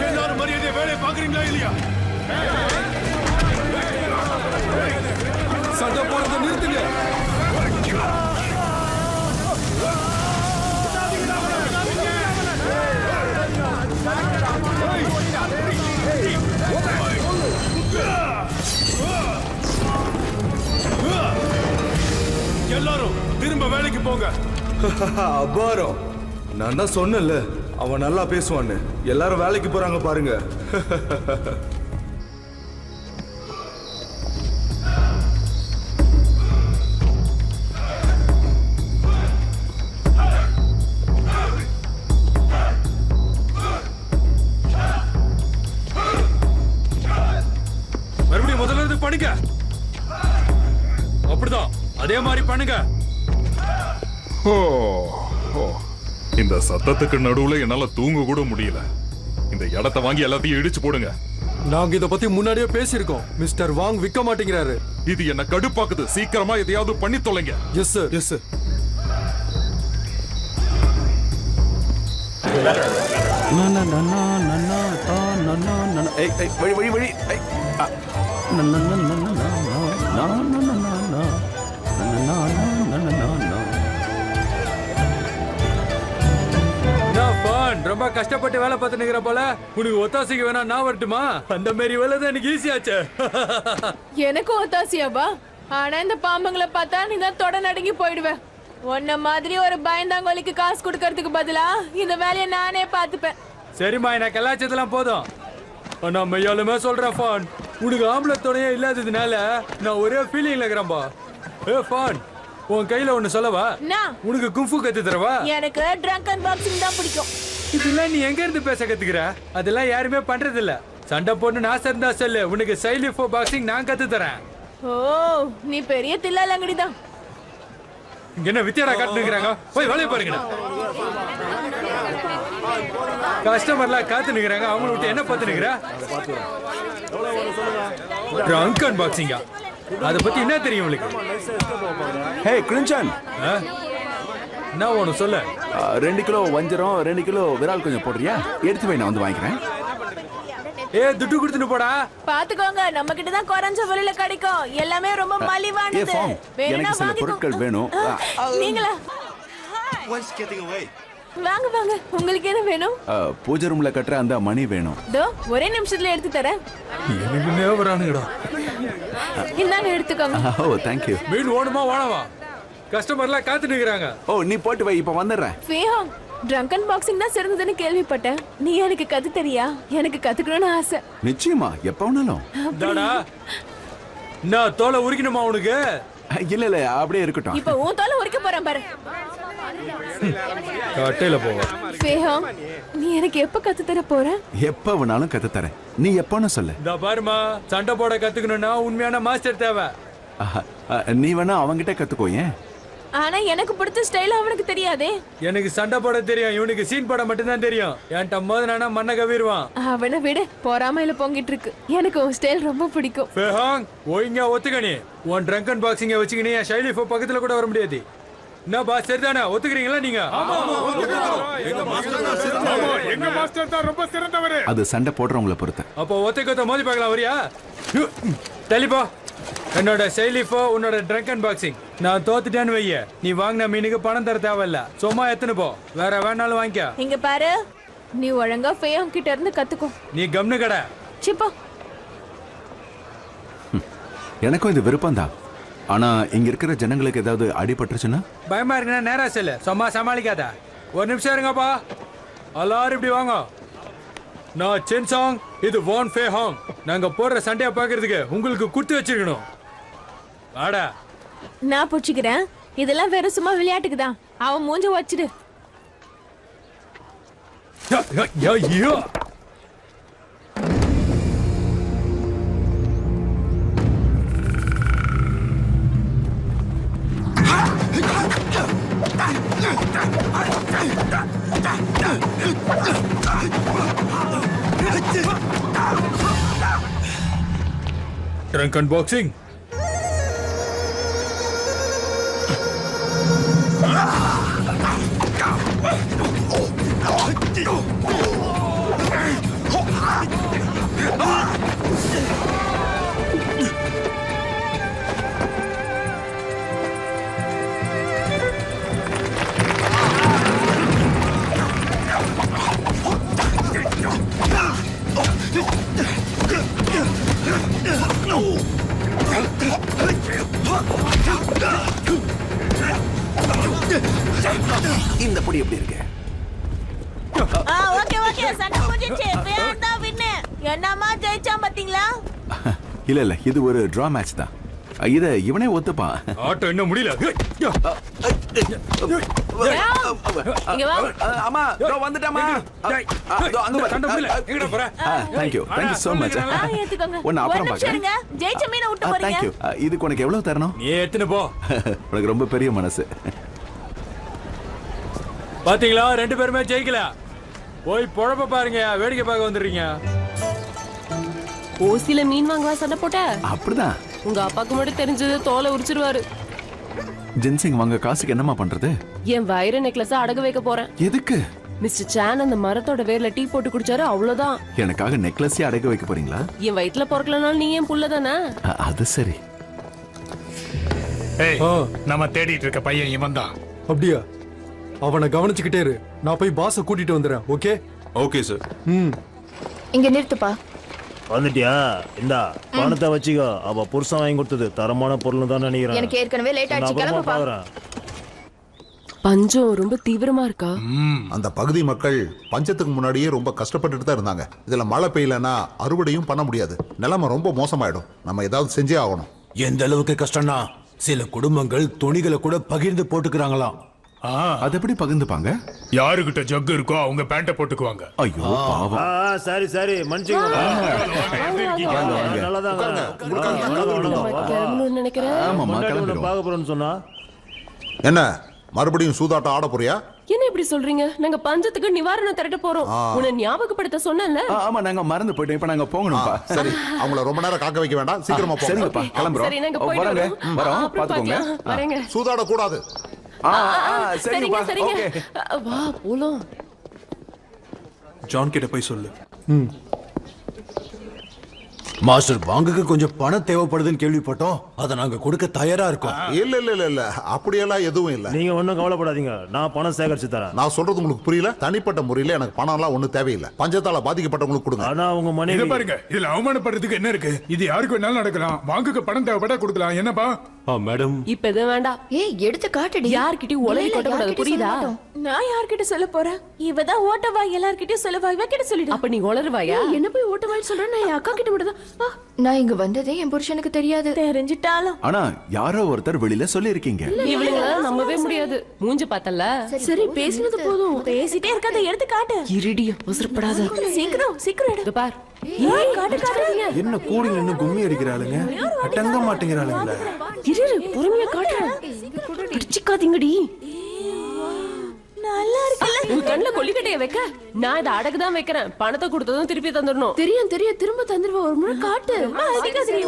எல்லாரும் மரியாதை வேலையை பாக்குறீங்களா இல்லையா? சண்டை போறதை நிறுத்துங்க. எல்லாரும் திரும்ப வேலைக்கு போங்க. அபாரம். நான் தான் சொன்னேன்ல, அவன் நல்லா பேசுவான்னு. எல்லாரும் வேலைக்கு போறாங்க பாருங்க. மறுபடியும் முதல்ல இருந்து பண்ணுங்க. அப்படிதான், அதே மாதிரி பண்ணுங்க. இந்த சத்தத்துக்கு நடுவுல என்னால தூங்க கூட முடியல. இந்த இடத்தை வாங்கி எல்லாத்தையும் இடிச்சு போடுங்க. நாங்க இத பத்தி முன்னாடியே பேசியிருக்கோம். மிஸ்டர் வாங் விற்க மாட்டேங்கிறாரு. இது என்ன கடுப்பாக்குது. சீக்கிரமா எதையாவது பண்ணி தொலைங்க. Yes sir. Yes sir. வழி வழி வழி. ரொம்ப கஷ்டப்பட்டு வேலை பார்த்து நிக்கிற போல. உனக்கு ஒத்தாசைக்கு வேணா நான் வரட்டுமா? அந்த மாதிரி வேலை தான் எனக்கு ஈஸியாச்சு. எனக்கு ஒத்தாசியாபா? ஆனா இந்த பாம்புங்களை பார்த்தா நீ தான் தொட நடுங்கி போயிடுவ. உன்ன மாதிரி ஒரு பயந்தாங்கோலிக்கு காசு கொடுக்கறதுக்கு பதிலா இந்த வேலையை நானே பார்த்துப்பேன். சரிம்மா, எனக்கு கலாச்சதெல்லாம் போதும். நான் மெய்யாலுமே சொல்றேன் ஃபான், உனக்கு ஆம்பளை துணையே இல்லாததுனால நான் ஒரே ஃபீலிங்ல இருக்கிறேன்பா. ஃபான், உன் கையில ஒண்ணு சொல்லவா? உனக்கு குங்ஃபு கத்து தரவா? எனக்கு ட்ரங்கன் பாக்ஸிங் தான் பிடிக்கும். இதெல்லாம் நீ எங்க இருந்து பேச கத்துக்கிற? அதெல்லாம் யாருமே பண்றது இல்ல. சண்டை போட்டு நான் இருந்தா சொல்லு, உனக்கு சைலிஃபோ பாக்ஸிங் நான் கத்து தரேன். ஓ, நீ பெரிய தில்லாலங்கடி தான். இங்க என்ன வித்தியாடா காட்டுங்கிறாங்க? போய் வேலையை பாருங்கடா. கஸ்டமர்லாம் காத்து நிக்கிறாங்க, அவங்க விட்டு என்ன பார்த்து நிக்கிற? ட்ரங்கன் பாக்ஸிங்கா? அத பத்தி என்ன தெரியும் உங்களுக்கு? ஹே கிரிஞ்சன், நான் ஒன்னு சொல்ல. 2 கிலோ வஞ்சரம், 2 கிலோ விரால் கொஞ்சம் போடுறியா? எடுத்து போய் நான் வந்து வாங்கிக்கிறேன். துட்டு கொடுத்துட்டு போடா. பாத்துக்கோங்க, நம்ம கிட்ட தான் குறைஞ்ச விலையில கிடைக்கும். எல்லாமே ரொம்ப மலிவானது. வேணும்னா எனக்கு சில பொருட்கள் வேணும். நீங்களா? வாங்க வாங்க, உங்களுக்கு என்ன வேணும்? பூஜை ரூம்ல கட்டுற அந்த மணி வேணும். தோ ஒரே நிமிஷத்துல எடுத்து தரேன். எனக்கு நேவரானுங்கடா. இந்தாங்க எடுத்துக்கோங்க. ஓ தேங்க் யூ. மீன் ஓடுமா வாடவா? கஸ்டமர்லாம் காத்து நிக்கறாங்க. ஓ நீ போட்டு வை, இப்ப வந்துடுறேன். ஃபேஹாங், ட்ரங்கன் பாக்ஸிங் தான் சிறந்ததுன்னு கேள்விப்பட்டேன். நீ எனக்கு கத்து தரியா? எனக்கு கத்துக்கணும்னு ஆசை. நிச்சயமா, எப்ப வேணாலும். டாடா, நான் தோலை உரிக்கணுமா உனக்கு? இல்ல இல்ல, அப்படியே இருக்கட்டும். இப்ப உன் தோலை உரிக்க போறேன் பாரு. கட்டையில போவா. ஃபேஹாங், நீ எனக்கு எப்ப கத்து தர போற? எப்ப வேணாலும் கத்து தரேன். நீ எப்பன்னு சொல்லு. இந்த பாருமா, சண்டை போட கத்துக்கணும்னா உண்மையான மாஸ்டர் தேவை. நீ வேணா அவங்கிட்ட கத்துக்கோ. ஏன்? ஆனா எனக்கு பிடிச்ச ஸ்டைல் அவனுக்கு தெரியாதே. எனக்கு சண்டை போட தெரியும், இவனுக்கு சீன் போட மட்டும் தான் தெரியும். என்கிட்ட மோதனானா மண்ணை கவிடுவான். அவனை விட பொறாமையில பொங்கிட்டு இருக்கு. எனக்கு உன் ஸ்டைல் ரொம்ப பிடிக்கும். ஃபேஹாங், ஒழுங்கா ஒத்துக்கணி. உன் ட்ரங்கன் பாக்ஸிங்க வச்சுக்கினி என் ஷைலி ஃபோ பக்கத்துல கூட வர முடியாது. என்ன பாஸ், சரிதானே? ஒத்துக்கிறீங்களா நீங்க? எங்க மாஸ்டர் தான் ரொம்ப சிறந்தவர். அது சண்டை போடுறவங்கள பொறுத்து. அப்போ ஒத்தைக்கொத்த மோதி பார்க்கலாம், வரியா? தெளிப்பா. என்னோட செயலிஃபோ, உன்னோட ட்ரங்கன் பாக்ஸிங். நான் தோத்துட்டேன்னு வைய, நீ வாங்கின மீனுக்கு பணம் தர தேவையில்ல. சும்மா எத்தனை போ, வேற வேணாலும் வாங்கிக்க. இங்க பாரு, நீ ஒழுங்கா ஃபேஹாங் கிட்ட இருந்து கத்துக்கோ. நீ கம்னு கடை. சிப்பா. எனக்கும் இது விருப்பம் தான். ஆனா இங்க இருக்கிற ஜனங்களுக்கு ஏதாவது அடிபட்டுருச்சுன்னா? பயமா இருக்குன்னா நேரா செல்லு, சும்மா சமாளிக்காத. ஒரு நிமிஷம் இருங்கப்பா, எல்லாரும் இப்படி வாங்க. நான் சென்சாங், இது வான் ஃபேஹாங். நாங்க போடுற சண்டையை பாக்குறதுக்கு உங்களுக்கு குடுத்து வச்சிருக்கணும். வாடா. நான் புடிச்சுக்கிறேன். இதெல்லாம் வேற சும்மா விளையாட்டுக்கு தான். அவன் மூஞ்ச வச்சிடு. Drunken boxing. இந்த பொடி எப்படி இருக்கு? ஓகே ஓகே, சண்டை முடிஞ்சிச்சு. ஃபேஹாங் தான் வின்னு. என்னமா ஜெயிச்சான் பாத்தீங்களா? இல்ல இல்ல, இது ஒரு டிரா மேட்ச் தான். இத இவனே ஒத்துப்பான். ஆட்டம் என்ன முடியல. இங்க வா. அம்மா, இதோ வந்துட்டேம்மா. இதோ அங்க வா. சண்டை முடியல. எங்கடா போற? Thank you so much. ஏத்துக்கோங்க. ஒன்னு அப்புறம் ஒரு நிமிஷம் பார்க்கறேன். இருங்க. ஜெயிச்ச மீனை விட்டு போறீங்க. Thank you. இதுக்கு உனக்கு எவ்வளவு தரணும்? நீ எத்தனை போ. உனக்கு ரொம்ப பெரிய மனசு. பாத்தீங்களா, ரெண்டு பேருமே ஜெயிக்கல. போய் பொழப்ப பாருங்க, வேடிக்கை பார்க்க வந்துடுறீங்க. ஓசில மீன் வாங்கவா சண்டை போட்ட? அப்படிதான். உங்க அப்பாக்கு மட்டும் தெரிஞ்சது தோலை உரிச்சிருவாரு. ஜின்சிங் வாங்க காசுக்கு என்னமா பண்றது? என் வைர நெக்லஸ் அடகு வைக்க போறேன். எதுக்கு? மிஸ்டர் சான் அந்த மரத்தோட வேர்ல டீ போட்டு குடிச்சாரு, அவ்வளவுதான். எனக்காக நெக்லஸே அடகு வைக்க போறீங்களா? என் வயிற்றுல பிறக்கலனாலும் நீ ஏன் புள்ள தானே? அது சரி. நம்ம தேடிட்டு இருக்க பையன் இவன் தான். அப்படியா? அவனை கவனிச்சுக்கிட்டே இரு. நான் போய் பாஸை கூட்டிட்டு வந்துடுறேன். Okay okay sir. இங்க நிறுத்துப்பா. வந்துட்டியா? இந்தா பணத்தை வச்சுக்கோ. அவ புருஷன் வாங்கி கொடுத்தது தரமான பொருள் தான் நினைக்கிறேன். எனக்கு ஏற்கனவே லேட் ஆச்சு. கிளம்புப்பா. பஞ்சம் ரொம்ப தீவிரமா இருக்கா? அந்த பகுதி மக்கள் பஞ்சத்துக்கு முன்னாடியே ரொம்ப கஷ்டப்பட்டுட்டு தான் இருந்தாங்க. இதுல மழை பெய்யலன்னா அறுவடையும் பண்ண முடியாது. நிலைமை ரொம்ப மோசமாயிடும். நம்ம ஏதாவது செஞ்சே ஆகணும். எந்த அளவுக்கு கஷ்டம்னா சில குடும்பங்கள் துணிகளை கூட பகிர்ந்து போட்டுக்கிறாங்களாம். அது எப்படி பகிர்ந்துப்பாங்க? யாருகிட்ட ஜக்கு இருக்கோ அவங்க பேண்ட போட்டுக்குவாங்க. ஐயோ பாவம். சரி சரி, மன்னிச்சுக்கோங்க. கிளம்பணும்னு நினைக்கிறேன். ஆமாமா, கிளம்பிடுவோம். பார்க்க போறேன்னு சொன்னா என்ன மறுபடியும் சூதாட்டம் ஆட போறியா? என்ன இப்படி சொல்றீங்க? நாங்க பஞ்சத்துக்கு நிவாரணம் திரட்ட போறோம். உன்னை ஞாபகப்படுத்த சொன்னேன்ல. ஆமா, நாங்க மறந்து போயிட்டோம். இப்ப நாங்க போகணும்பா. சரி, அவங்கள ரொம்ப நேரம் காக்க வைக்க வேண்டாம். சீக்கிரமா போங்க. சரிங்கப்பா, கிளம்புறோம். சரி, நாங்க போயிட்டு வரோங்க. வரோம், அப்புறம் பாத்துக்கோங்க. பார்க்கலாம். வரேங்க. சூதாட கூடாது. சரிங்க சரிங்க. வா போலாம். ஜான் கிட்ட போய் சொல்லு. மாஸ்டர் வாங்குக்கு கொஞ்சம் பணம் தேவைப்படுதுன்னு கேள்விப்பட்டோம் அதை நாங்க கொடுக்க தயாரா இருக்கோம். இல்ல அப்படியெல்லாம் எதுவும் இல்ல. நீங்க ஒண்ணும் கவலைப்படாதீங்க, நான் பணம் சேகரிச்சு தரேன். நான் சொல்றது உங்களுக்கு புரியல? தனிப்பட்ட முறையில எனக்கு பணம் எல்லாம் ஒண்ணு தேவையில்லை. பஞ்சத்தால பாதிக்கப்பட்டவங்களுக்கு கொடுங்க. ஆனா உங்க மனைவி இத பாருங்க, இதுல அவமானப்படுறதுக்கு என்ன இருக்கு? இது யாருக்கு வேணாலும் நடக்கலாம். வாங்குக்கு பணம் தேவைப்பட்டா கொடுக்கலாம். என்னப்பா? மேடம் இப்ப எதுவும் வேண்டாம். ஏய் எடுத்து காட்டுடி. யார்கிட்டயும் உலகி கொட்ட கூடாது, புரியுதா? நான் யார்கிட்ட சொல்ல போறேன்? இவதான் ஓட்டவா, எல்லார்கிட்டயும் சொல்லவா? இவ கிட்ட சொல்லிடு. அப்ப நீ உளறுவாயா? என்ன போய் ஓட்டவான்னு சொல்றேன்? நான் என் அக்கா கிட்ட விடுதா. நான் இங்க வந்ததே என் புருஷனுக்கு தெரியாது. தெரிஞ்சிட்டாலும் ஆனா யாரோ ஒருத்தர் வெளியில சொல்லி இருக்கீங்க. இவளுங்கள நம்பவே முடியாது. மூஞ்ச பார்த்தல. சரி பேசினது போதும். பேசிட்டே இருக்காத, எடுத்து காட்டு. இருடி, அவசரப்படாத. சீக்கிரம் எடு. பார். ஏய் காட்டு காட்டு. என்ன கூடி நின்னு கும்மி அடிக்கிறாளுங்க, அடங்க மாட்டேங்கிறாளுங்களே. இரு பொறுமையா காட்டுறேன். பிடிச்சிக்காதீங்கடி. நல்லா இருக்குல்ல? உன் கண்ணுல கொல்லிக்கட்டைய வைக்க நான் இதை அடகுதான் வைக்கிறேன். பணத்தை கொடுத்ததும் திருப்பி தந்துடணும். தெரியும் திரும்ப தந்துருவா. ஒரு முறை காட்டு.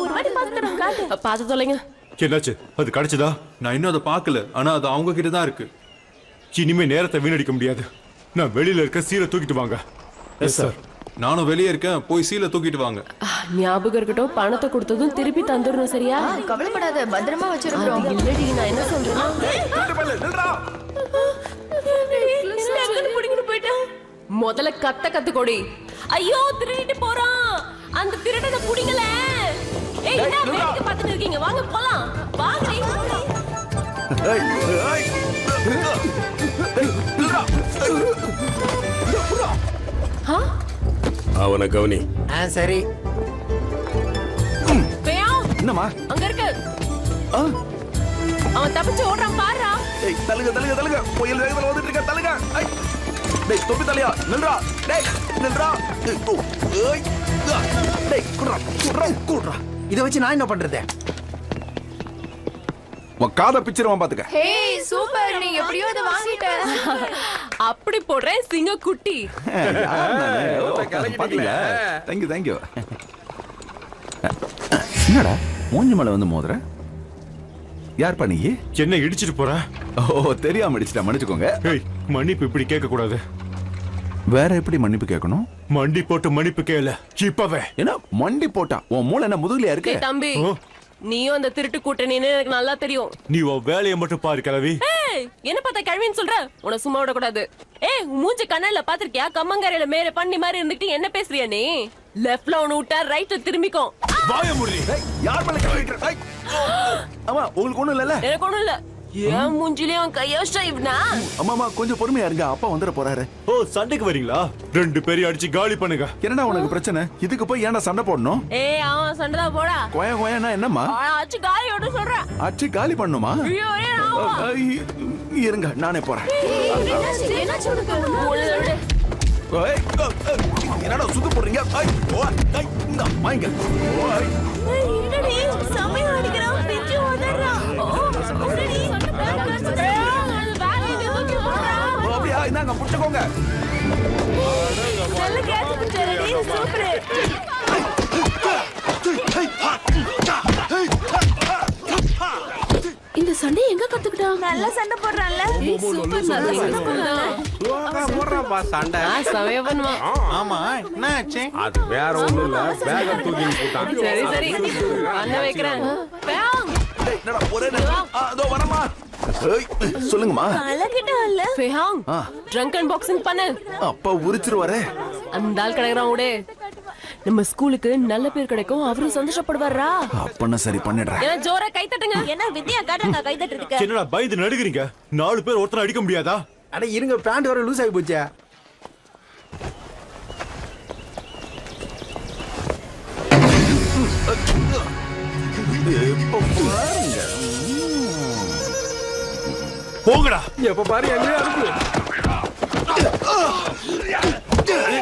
ஒரு வாட்டி பாத்துறேன், காட்டு. பார்த்து தொலைங்க. என்னாச்சு? அது கிடைச்சதா? நான் இன்னும் அதை பார்க்கல, ஆனா அது அவங்க கிட்ட தான் இருக்கு. இனிமே நேரத்தை வீணடிக்க முடியாது. நான் வெளியில இருக்க சீலை தூக்கிட்டு வாங்க. Yes sir. நானும் வெளியே இருக்கேன், போய் சீலை தூக்கிட்டு வாங்க. ஞாபகம் இருக்கட்டும், பணத்தை கொடுத்ததும் திருப்பி தந்துடணும், சரியா? கவலைப்படாத, பத்திரமா வச்சிருக்கோம். இல்லடி, நான் என்ன சொல்றேன்னா முதல்ல கத்துக்கொடி. ஐயோ திருடிட்டு போறான். அந்த திருடனை புடிங்கல. ஏய் என்ன வேடிக்கை பார்த்துட்டு இருக்கீங்க? வாங்க போலாம். வாங்கடி. அவனை கவனி. சரி. என்னம்மா அங்க இருக்கு. அவன் தப்பிச்சு ஓடுறான் பாருடா. ஏய் தள்ளுங்க புயல் வேகத்துல வந்துட்டு இருக்க. தள்ளுங்க. டேய் தொப்பி தலையா, நில்றா. டேய் நில்றா. ஏய் டேய் குட்றா. இத வச்சு நான் என்ன பண்றது? உன் காதை பிச்சிருவான் பாத்துக்க. ஹேய் சூப்பர், நீ எப்படியோ அதை வாங்கிட்ட. அப்படி போடுறேன் சிங்க குட்டி. பாத்தீங்களா? தேங்க்யூ. என்னடா மூஞ்சி மேல வந்து மோதுற? யார் பண்ணி? என்ன இடிச்சிட்டு போற? ஓ தெரியாம அடிச்சிட்டா, மன்னிச்சுக்கோங்க. ஏய் மன்னிப்பு இப்படி கேட்க கூடாது. வேற எப்படி மன்னிப்பு கேட்கணும்? மண்டி போட்டு மன்னிப்பு கேளு இப்பவே. என்ன மண்டி போட்டா? உன் மூளை என்ன முதுகுலையா இருக்கு? ஏய் தம்பி, நீயும் அந்த திருட்டு கூட்டணின்னு எனக்கு நல்லா தெரியும். நீ உன் வேலையை மட்டும் பாரு கிழவி. ஏய் என்ன பார்த்தா கிழவின்னு சொல்ற? உன சும்மா விட கூடாது. ஏய் மூஞ்சி கண்ணால பாத்திருக்கியா? கம்மங்கரையில மேல பண்ணி மாதிரி இருந்துட்டு என்ன பேசுறியா நீ? லெஃப்ட்ல ஒன்னு விட்டா ரைட்ல திரும்பிக்கும். வாய முடி. யார் மேல கை வைக்கிற? ஆமா உங்களுக்கு ஒண்ணும் இல்லல? எனக்கு ஒண்ணும் இல்ல. ஏன் மூஞ்சிலே அவன் கையோஷ்டா இவனா? அம்மா கொஞ்சம் பொறுமையா இருங்க, அப்பா வந்துட போறாரு. ஓ சண்டைக்கு வரீங்களா? ரெண்டு பேரும் அடிச்சு காலி பண்ணுங்க. என்னடா உனக்கு பிரச்சனை? இதுக்கு போய் ஏன்டா சண்டை போடணும்? ஏய் அவன் சண்டை தான் போடா. கோயனா என்னம்மா? அச்சு காலியோட சொல்றேன். அச்சு காலி பண்ணுமா? ஐயோ இருங்க நானே போறேன். என்னாச்சு உனக்கு? என்னடா சுத்து போடுறீங்க? இந்த வாங்க. என்னடி சமயம் அடிக்கிறான், பிச்சு ஓடுறான். அப்படியா? இந்தாங்க புடிச்சுக்கோங்க. நல்ல கேட்ச் பிடிச்சடி, சூப்பர். இந்த சண்டை எங்க கத்துக்கிட்டான்? நல்ல சண்டை போடுறான்ல. சூப்பர் போடுறாப்பா சண்டை. சமயம் பண்ணுவான். ஆமா என்னாச்சு? அது வேற ஒண்ணும் இல்ல, பேக தூக்கி போட்டான். சரி பண்ண வைக்கிறேன். என்னடா ஒரே அதோ வரமா. சொல்லுங்கம்மா. கலக்கிட்டான்ல. ஃபேஹாங் ட்ரங்க் அண்ட் பாக்ஸிங் பண்ணு. அப்பா உரிச்சிருவாரே. அந்த ஆள் கிடைக்கிறான் உடே. நம்ம ஸ்கூலுக்கு நல்ல பேர் கிடைக்கும், அவரும் சந்தோஷப்படுவாரா? அப்பனா சரி பண்ணிடுறேன். ஏன்னா ஜோரா கை தட்டுங்க. என்ன வித்யா காட்டுங்க, கை தட்டுறதுக்கு. என்னடா பயந்து நடுக்குறீங்க? 4 பேர் ஒருத்தர அடிக்க முடியாதா? அட இருங்க, பேண்ட் வர லூஸ் ஆகி போச்சே. போங்கடா. எப்ப பாரு எங்க இருக்கு?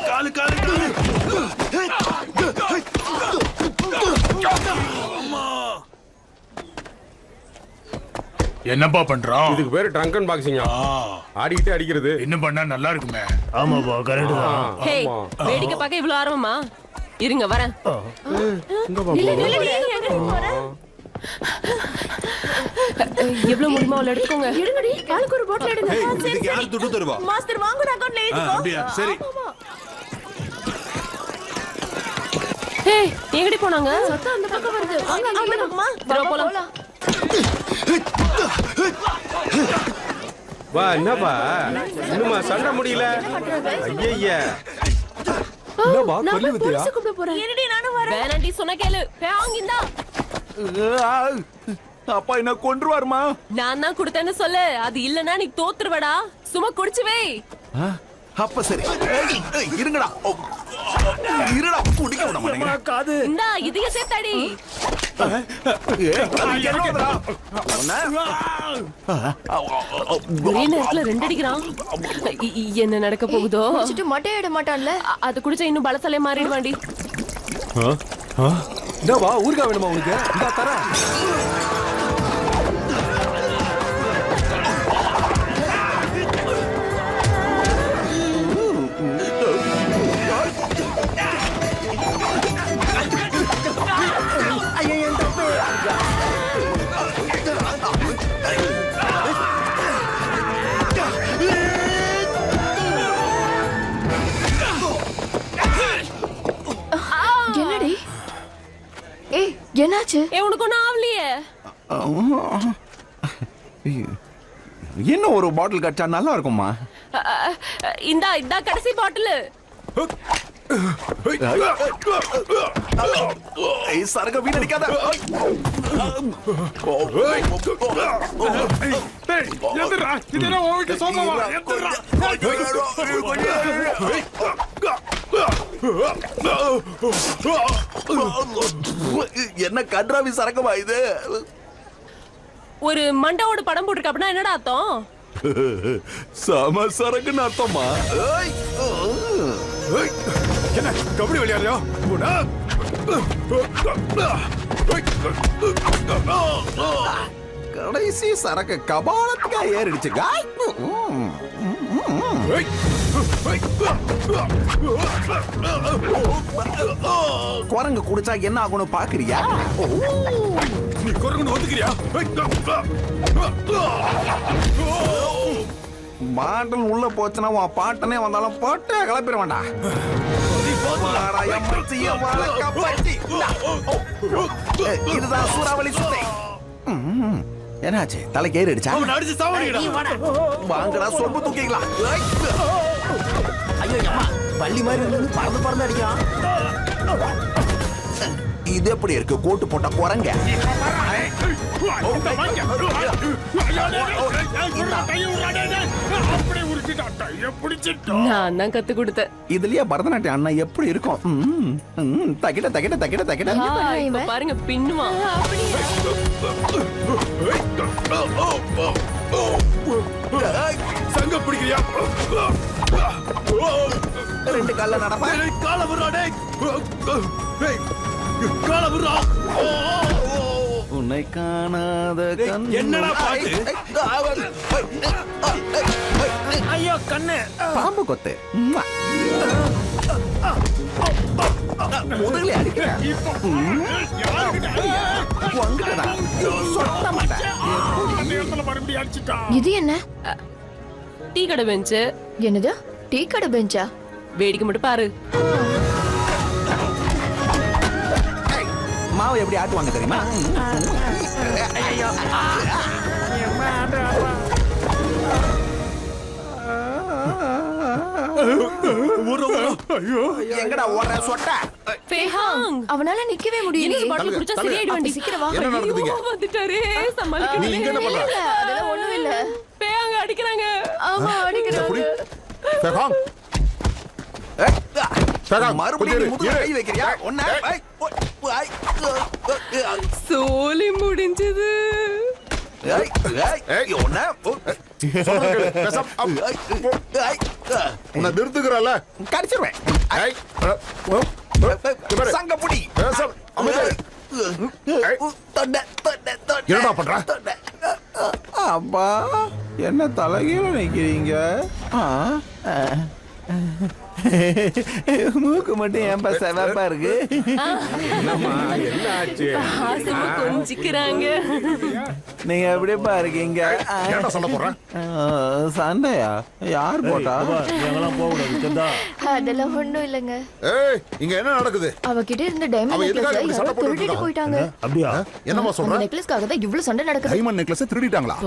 காலு காலு காலு. என்னப்பா பண்றான்? இதுக்கு பேரு ட்ரங்க் அண்ட் பாக்ஸிங்கா? ஆடிக்கிட்டே அடிக்கிறது. என்ன பண்ணா நல்லா இருக்குமே. ஆமாப்பா கரெக்ட் தான். ஹே வேடிக்கை பார்க்க இவ்வளவு ஆர்வமா? இருங்க வரேன். எவ்வளவு முடியுமா அவ்வளவு எடுத்துக்கோங்க. எடுங்கடி, ஆளுக்கு ஒரு பாட்டில் எடுங்க. இதுக்கு யார் துட்டு தருவா? மாஸ்டர் வாங்குற அக்கவுண்ட்ல எழுதிக்கோ. அப்படியா? சரி. ஏய் எங்கடி போனாங்க சத்தம் அந்த பக்கம் வருது வாங்க அந்த பக்கமா வா போலாம் வா என்னப்பா இன்னுமா சண்டை முடியல ஐயய்யா என்னப்பா கொல்லி வித்தியா கூப்பிட போறேன் என்னடி நானும் வரேன் வேணாண்டி சொன்ன கேளு வாங்கிந்தா அப்பா என்ன கொன்றுவாருமா நான் தான் கொடுத்தேன்னு சொல்லு அது இல்லனா நீ தோத்துருவடா சும்மா குடிச்சு வை அப்ப சரி இருங்கடா இருடா குடிக்க விட மாட்டேங்க காது இந்தா இதைய சேர்த்தாடி ஒரே நேரத்துல ரெண்டு அடிக்கிறான் என்ன நடக்க போகுதோ மட்டையிட மாட்டான்ல அது குடிச்சா இன்னும் பலசாலே மாறிடுவாண்டி என்னவா ஊர்கா வேணுமா உனக்கு இந்தா தரேன் என்னடி ஏய் என்னாச்சு உனக்கு ஒன்னும் ஆவலையே என்ன ஒரு பாட்டில் கட்டா நல்லா இருக்குமா இந்தா கடைசி பாட்டில் சரக வீணடிக்காத என்ன கன்றாவி சரக்கமா இது ஒரு மண்டவோட படம் போட்டிருக்க அப்படின்னா என்னடா அர்த்தம் சம சரக்குன்னு அர்த்தமா என்ன கபடி விளையாடுறியா கடைசி சரக்கு கபாலத்துக்கா ஏறிடுச்சு குரங்கு குடிச்சா என்ன ஆகணும் பாக்குறியா நீ குரங்கு ஒதுக்குறியா பாட்டில் உள்ள போச்சுன்னா உன் பாட்டனே வந்தாலும் போட்டே கிளப்பிட வேண்டாம் இதுதான் சூறாவளி சுத்தை என்னாச்சு தலைக்கு ஏறி அடிச்சா வாங்கடா சொம்பு தூக்கிக்கலாம் ஐயோ அம்மா பள்ளி மாதிரி இருந்து பறந்து பறந்து அடிக்கிறான் இது எப்படி இருக்கு கோட்டு போட்ட குரங்க நான் தான் கத்து கொடுத்தேன் இதுலயே பரதநாட்டியம் அண்ணா எப்படி இருக்கும் தகிட தகிட தகிட தகிட இப்ப பாருங்க பின்னுமா சங்க பிடிக்கிறியா ரெண்டு கால நடப்பா கால விடுறாடே கால விடுறா உன்னை காணாத என்னடா பாட்டு ஐயோ கண்ணு பாம்பு கொத்து முதல்ல அடிக்கிறேன் இது என்ன டீ கடை பெஞ்சு என்னது டீ கடை பெஞ்சா வேடிக்கை மட்டும் பாரு மாவு எப்படி ஆட்டுவாங்க தெரியுமா எங்கடா ஓடுற சொட்ட அவனால நிக்கவே முடியல சீக்கிரம் வந்துட்டாரே நீ இங்க என்ன பண்ற அதெல்லாம் ஒண்ணும் இல்ல பேங்க அடிக்கிறாங்க ஆமா அடிக்கிறாங்க மறுபடியும் கை வைக்கிறியா சோலி முடிஞ்சது உன்னை நிறுத்துக்கிறல்ல கடிச்சிருவேன் சங்கப்புடி என்னடா பண்ற அப்பா என்ன தலைகீழ நிக்கிறீங்க மூக்கு மட்டும் ஏன்பா செவப்பா இருக்கு? என்ன ஆச்சு? கொஞ்சிக்கிறாங்க. நீங்க எப்படிப்பா இருக்கீங்க? ஏன்டா சண்டை போடுற? சண்டையா? யார் போட்டா? எங்கெல்லாம் போக கூடாது. அதெல்லாம் ஒண்ணும் இல்லைங்க. ஏய், இங்க என்ன நடக்குது? அவகிட்ட இருந்த அவ டைமண்ட் எதுக்காக நெக்லஸ் இப்படி சண்டை யாரோ திருடிட்டு போட்டுட்டு போயிட்டாங்க. அப்படியா? என்னம்மா அந்த சொல்ற? நெக்லஸ்க்காக தான் இவ்ளோ சண்டை நடக்குது. Diamond necklace திருடிட்டாங்களா?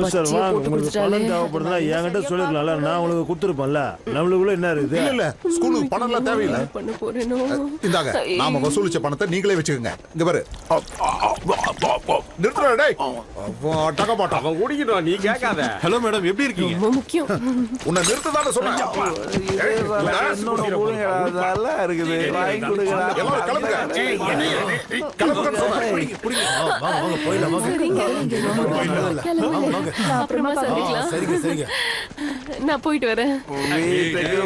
மிஸ்டர் வாங்க, உங்களுக்கு பணம் தேவைப்படுதுன்னா என்கிட்ட சொல்லிருக்கலாம்ல, நான் உங்களுக்கு கொடுத்துருப்பேன்ல. நம்மளுக்குள்ள என்ன இருக்குது? இல்ல இல்ல, ஸ்கூலுக்கு பணம் எல்லாம் தேவையில்லை. பண்ண போறேனோ? இந்தாங்க, நாம வசூலிச்ச பணத்தை நீங்களே வச்சுக்கோங்க. இங்க பாரு. நிறுத்துறா டேய். டக மாட்டா. அவன் குடிக்கணும், நீ கேட்காத. ஹலோ மேடம், எப்படி இருக்கீங்க? ரொம்ப முக்கியம். உன்னை நிறுத்துதானே சொன்னேன். நல்லா இருக்குது. வாங்கி கொடுங்கடா. எல்லாரும் கிளம்புங்க. கிளம்புங்கன்னு சொன்னேன். வாங்க போயிடலாம் வாங்க. சரிங்க. கிளம்புங்க. நான் அப்புறமா சந்திக்கலாம். சரிங்க சரிங்க. நான் போயிட்டு வரேன். வீட்டுக்கு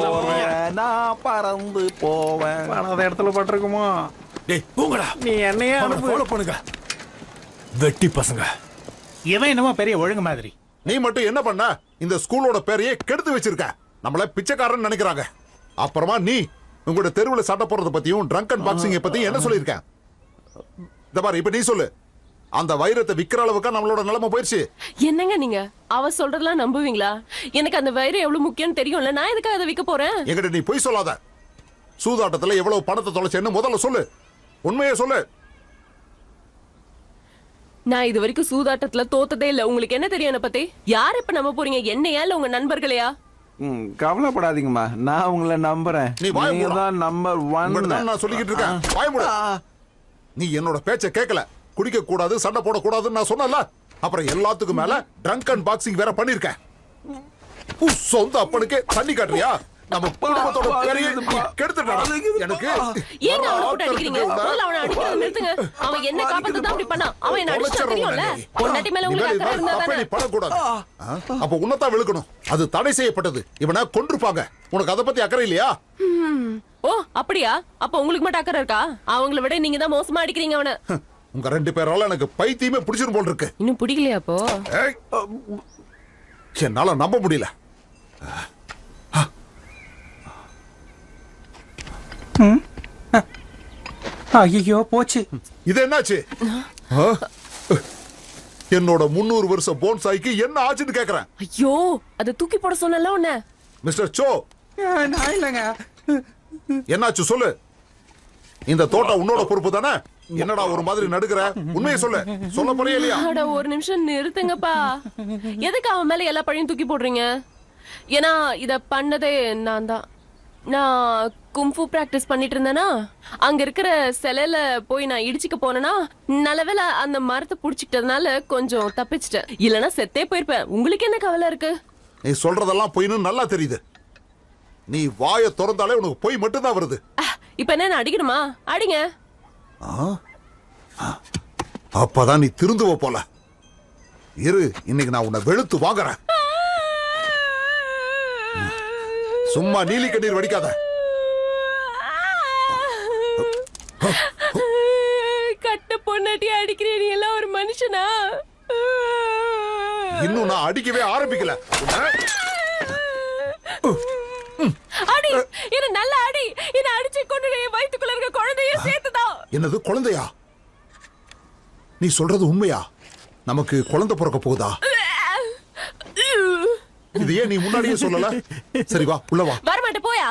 போவேன், நான் பறந்து போவேன். பணத இடத்துல பட்டிருக்குமா? டேய் போங்கடா. நீ என்னையே ஃபாலோ பண்ணுங்க. வெட்டி பசங்க. இவன் என்னமோ பெரிய ஒழுங்கு மாதிரி. நீ மட்டும் என்ன பண்ண? இந்த ஸ்கூலோட பேரையே கெடுத்து வச்சிருக்க. நம்மள பிச்சைக்காரன் நினைக்கிறாங்க. அப்புறமா நீ உங்களோட தெருவுல சண்டை போடுறத பத்தியும் ட்ரங்க் அண்ட் பாக்ஸிங் பத்தியும் என்ன சொல்லிருக்க? இந்த பாரு, இப்ப நீ சொல்லு. அந்த வைரத்தை விக்கிற அளவுக்கு நம்மளோட நிலைமை போயிடுச்சு. என்னங்க நீங்க அவ சொல்றதெல்லாம் நம்புவீங்களா? எனக்கு அந்த வைரம் எவ்வளவு முக்கியம்னு தெரியும்ல. நான் எதுக்காக அதை விற்க போறேன்? என்கிட்ட நீ பொய் சொல்லாத. சூதாட்டத்துல எவ்வளவு பணத்தை தொலைச்சேன்னு முதல்ல சொல்லு. உண்மையே சொல்லு. நான் இது வரைக்கும் சூதாட்டத்துல தோத்ததே இல்ல. உங்களுக்கு என்ன தெரியும் என்ன பத்தி? யார் இப்ப நம்ப போறீங்க? என்னையா இல்ல உங்க நண்பர்களையா? கவலைப்படாதீங்கம்மா, நான் உங்களை நம்புறேன். நீ வாய் மூடு. தான் நம்பர் 1. நான் சொல்லிக்கிட்டு இருக்கேன். வாய் மூடு. நீ என்னோட பேச்ச கேட்கல. குடிக்க கூடாது, சண்டை போட கூடாதுன்னு நான் சொன்னல. அப்புறம் எல்லாத்துக்கும் மேல ட்ரங்க் அண்ட் பாக்ஸிங் வேற பண்ணிருக்கேன். சொந்த அப்பனுக்கே தண்ணி காட்டுறியா? நம்ம குடும்பத்தோட பெரிய கெடுத்துட்டா. எனக்கு ஏங்க அவனை போட்டு அடிக்கிறீங்க? முதல்ல அவனை அடிக்கிறத நிறுத்துங்க. அவன் என்ன காப்பாத்த தான் அப்படி பண்ணான். அவன் என்ன அடிச்சா தெரியும்ல. பொண்டாட்டி மேல உங்களுக்கு அக்கறை இருந்தா தானே. பண்ண கூடாது. அப்ப உன்னதான் விழுக்கணும். அது தடை செய்யப்பட்டது. இவனை கொன்றுப்பாங்க. உனக்கு அத பத்தி அக்கறை இல்லையா? ஓ அப்படியா? அப்ப உங்களுக்கு மட்டும் அக்கறை இருக்கா? அவங்கள விட நீங்க தான் மோசமா அடிக்கிறீங்க அவனை. உங்க ரெண்டு பேரால எனக்கு பைத்தியமே பிடிச்சிரும் போல் இருக்கு. இன்னும் பிடிக்கலையா அப்போ? என்னால நம்ப முடியல. ஐயோ போச்சு. இது என்னாச்சு? என்னோட 300 வருஷம் போன்சாய்க்கு என்ன ஆச்சுன்னு கேக்குறேன். ஐயோ அத தூக்கி போட சொன்னல உன்ன. மிஸ்டர் சோ, நான் இல்லங்க. என்னாச்சு சொல்லு. இந்த தோட்டம் உன்னோட பொறுப்பு தானே? என்னடா ஒரு மாதிரி நடுக்குற? உண்மையை சொல்லு. சொல்ல போறியா இல்லையா? அட ஒரு நிமிஷம் நிறுத்துங்கப்பா. எதுக்கு அவன் மேல எல்லா பழியும் தூக்கி போடுறீங்க? ஏன்னா இத பண்ணதே நான் தான். நான் கும்ஃபு பிராக்டிஸ் பண்ணிட்டு இருந்தேனா, அங்க இருக்கிற சிலையில போய் நான் இடிச்சுக்க போனேனா, நல்லவேளை அந்த மரத்தை புடிச்சுக்கிட்டதுனால கொஞ்சம் தப்பிச்சிட்டேன். இல்லனா செத்தே போயிருப்பேன். உங்களுக்கு என்ன கவலை இருக்கு? நீ சொல்றதெல்லாம் பொய்ன்னு நல்லா தெரியுது. நீ வாயை திறந்தாலே உனக்கு பொய் மட்டும் தான் வருது. இப்ப என்ன அடிக்கணுமா? அடிங்க. அப்பதான் நீ திருந்துவ போல. இரு, இன்னைக்கு நான் உன்னை வெளுத்து வாங்குறேன். சும்மா நீலி கண்ணீர் வடிக்காத. கட்ட பொண்டாட்டி அடிக்கிறீ, நீ எல்லாம் ஒரு மனுஷனா? இன்னும் நான் அடிக்கவே ஆரம்பிக்கல. அடி, என்ன நல்ல அடி. என்ன அடிச்சு கொண்டு என் வயித்துக்குள்ள இருக்க குழந்தைய சேர்த்துதான். என்னது குழந்தையா? நீ சொல்றது உண்மையா? நமக்கு குழந்தை பிறக்க போகுதா? இது ஏன் நீ முன்னாடியே சொல்லல? சரி வா, உள்ள வா. வரமாட்டே போயா.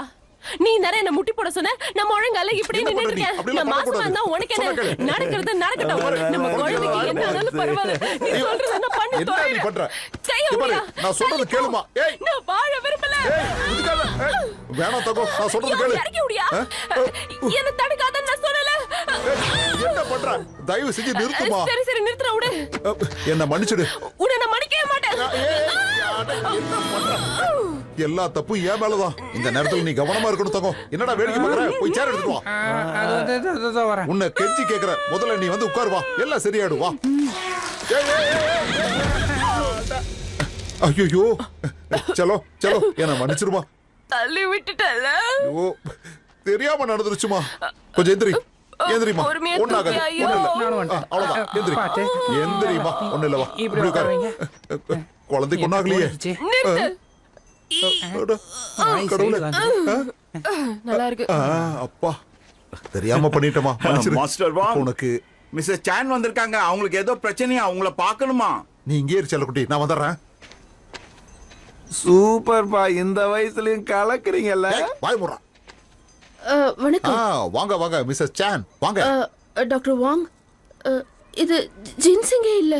நீ தானே என்ன முட்டி போட சொன்ன. நம்ம ஒழுங்கால இப்படியே நின்னுட்டு இருக்கேன். நான் மாசமா இருந்தா உனக்கு என்ன? நடக்கிறது நடக்கட்டும். நம்ம குழந்தைக்கு என்ன ஆனாலும் பரவாயில்ல. நீ சொல்றது என்ன பண்ணு தோற. என்ன நீ பண்ற? கைய விடு. நான் சொல்றது கேளுமா. ஏய், நான் வாழ விரும்பல. இதுக்காக வேணாம் தங்கோ, நான் சொல்றது கேளு. இறக்கி விடியா? என்ன தடுக்காத நான் சொல்லல. என்ன பண்ற? தயவு செஞ்சு நிறுத்துமா. சரி சரி நிறுத்துற விடு. என்ன மன்னிச்சிடு. உன்னை நான் மன்னிக்கவே மாட்டேன். எல்லா தப்பு ஏன் மேலதான். இந்த நேரத்துல நீ கவனமா இருக்கணும் தங்கோ. என்னடா வேடிக்கை பாக்குற? போய் சேர் எடுத்து வா. உன்னை கெஞ்சி கேக்குற. முதல்ல நீ வந்து உட்காரு வா. எல்லாம் சரியாயிடும் வா. ஐயோ, சலோ சலோ, என்ன மன்னிச்சிருமா. தள்ளி விட்டுட்டல. ஐயோ, தெரியாம நடந்துருச்சுமா. கொஞ்சம் எந்திரி. எந்திரிமா. ஒண்ணாகாது. அவ்வளவுதான். எந்திரி. எந்திரிமா. ஒண்ணு இல்லவா. இப்படி உட்காரு. குழந்தைக்கு ஒண்ணாகலையே. நல்லா இருக்கு. அப்பா தெரியாம பண்ணிட்டோமா மாஸ்டர் வா. உனக்கு மிஸ்டர் சான் வந்திருக்காங்க. அவங்களுக்கு ஏதோ பிரச்சனையா, அவங்கள பார்க்கணுமா? நீ இங்கே இரு செல்லக்குட்டி, நான் வந்துடுறேன். சூப்பர்ப்பா, இந்த வயசுலயும் கலக்குறீங்கல்ல. வாய் முறா. வணக்கம். வாங்க வாங்க மிஸ்ஸஸ் சான் வாங்க. டாக்டர் வாங், இது ஜின்சிங்கே இல்ல.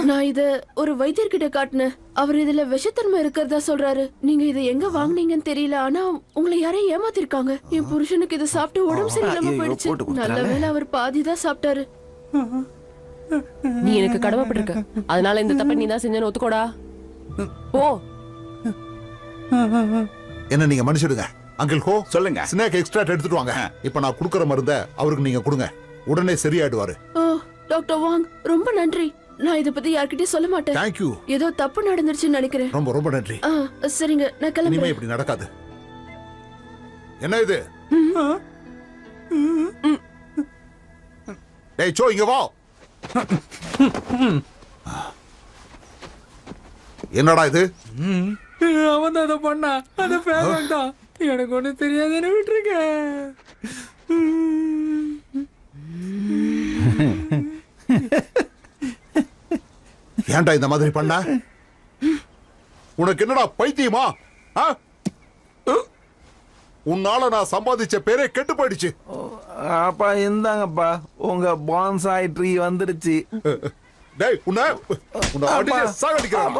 நான் இத ஒரு வைத்தியர்கிட்ட காட்டினேன். அவர் இதுல விஷத்தன்மை இருக்கிறதா சொல்றாரு. நீங்க இதை எங்க வாங்குனீங்கன்னு தெரியல, ஆனா உங்களை யாரையும் ஏமாத்திருக்காங்க. என் புருஷனுக்கு இதை சாப்பிட்டு உடம்பு சரியில்லாம போயிடுச்சு. நல்ல வேளை அவர் பாதி தான் சாப்பிட்டாரு. நீ எனக்கு கடமைப்பட்டிருக்க, அதனால இந்த தப்பை நீ தான் செஞ்சேன்னு ஒத்துக்கோடா. போ. என்ன நீங்க மன்னிச்சிடுங்க. அங்கிள் ஹோ சொல்லுங்க. ஸ்நாக் எக்ஸ்ட்ரா எடுத்துட்டு வாங்க. இப்ப நான் குடுக்கற மருந்த அவருக்கு நீங்க கொடுங்க, உடனே சரியாயிடுவாரு. டாக்டர் வாங் ரொம்ப நன்றி. நான் இத பத்தி யார்கிட்டயும் சொல்ல மாட்டேன். Thank you. ஏதோ தப்பு நடந்துருச்சுன்னு நினைக்கிறேன். ரொம்ப ரொம்ப நன்றி. சரிங்க, நான் இனிமே கிளம்புறேன். இப்படி நடக்காது. என்ன இது? டேய் சோ, இங்க வா. என்னடா இது? அவன் தான் அதை பண்ணா. அது ஃபேவன் தான். எனக்கு ஒன்றும் தெரியாதுன்னு விட்டுருக்க. ஏன்டா இந்த மாதிரி பண்ண? உனக்கு என்னடா பைத்தியமா? உன்னால நான் சம்பாதிச்ச பேரே கெட்டு போயிடுச்சு. அப்பா இந்தாங்கப்பா, உங்க பான்சாய் ட்ரீ வந்துருச்சு. டேய் உன்னை அடிச்சு சாகடிக்கிறேன்.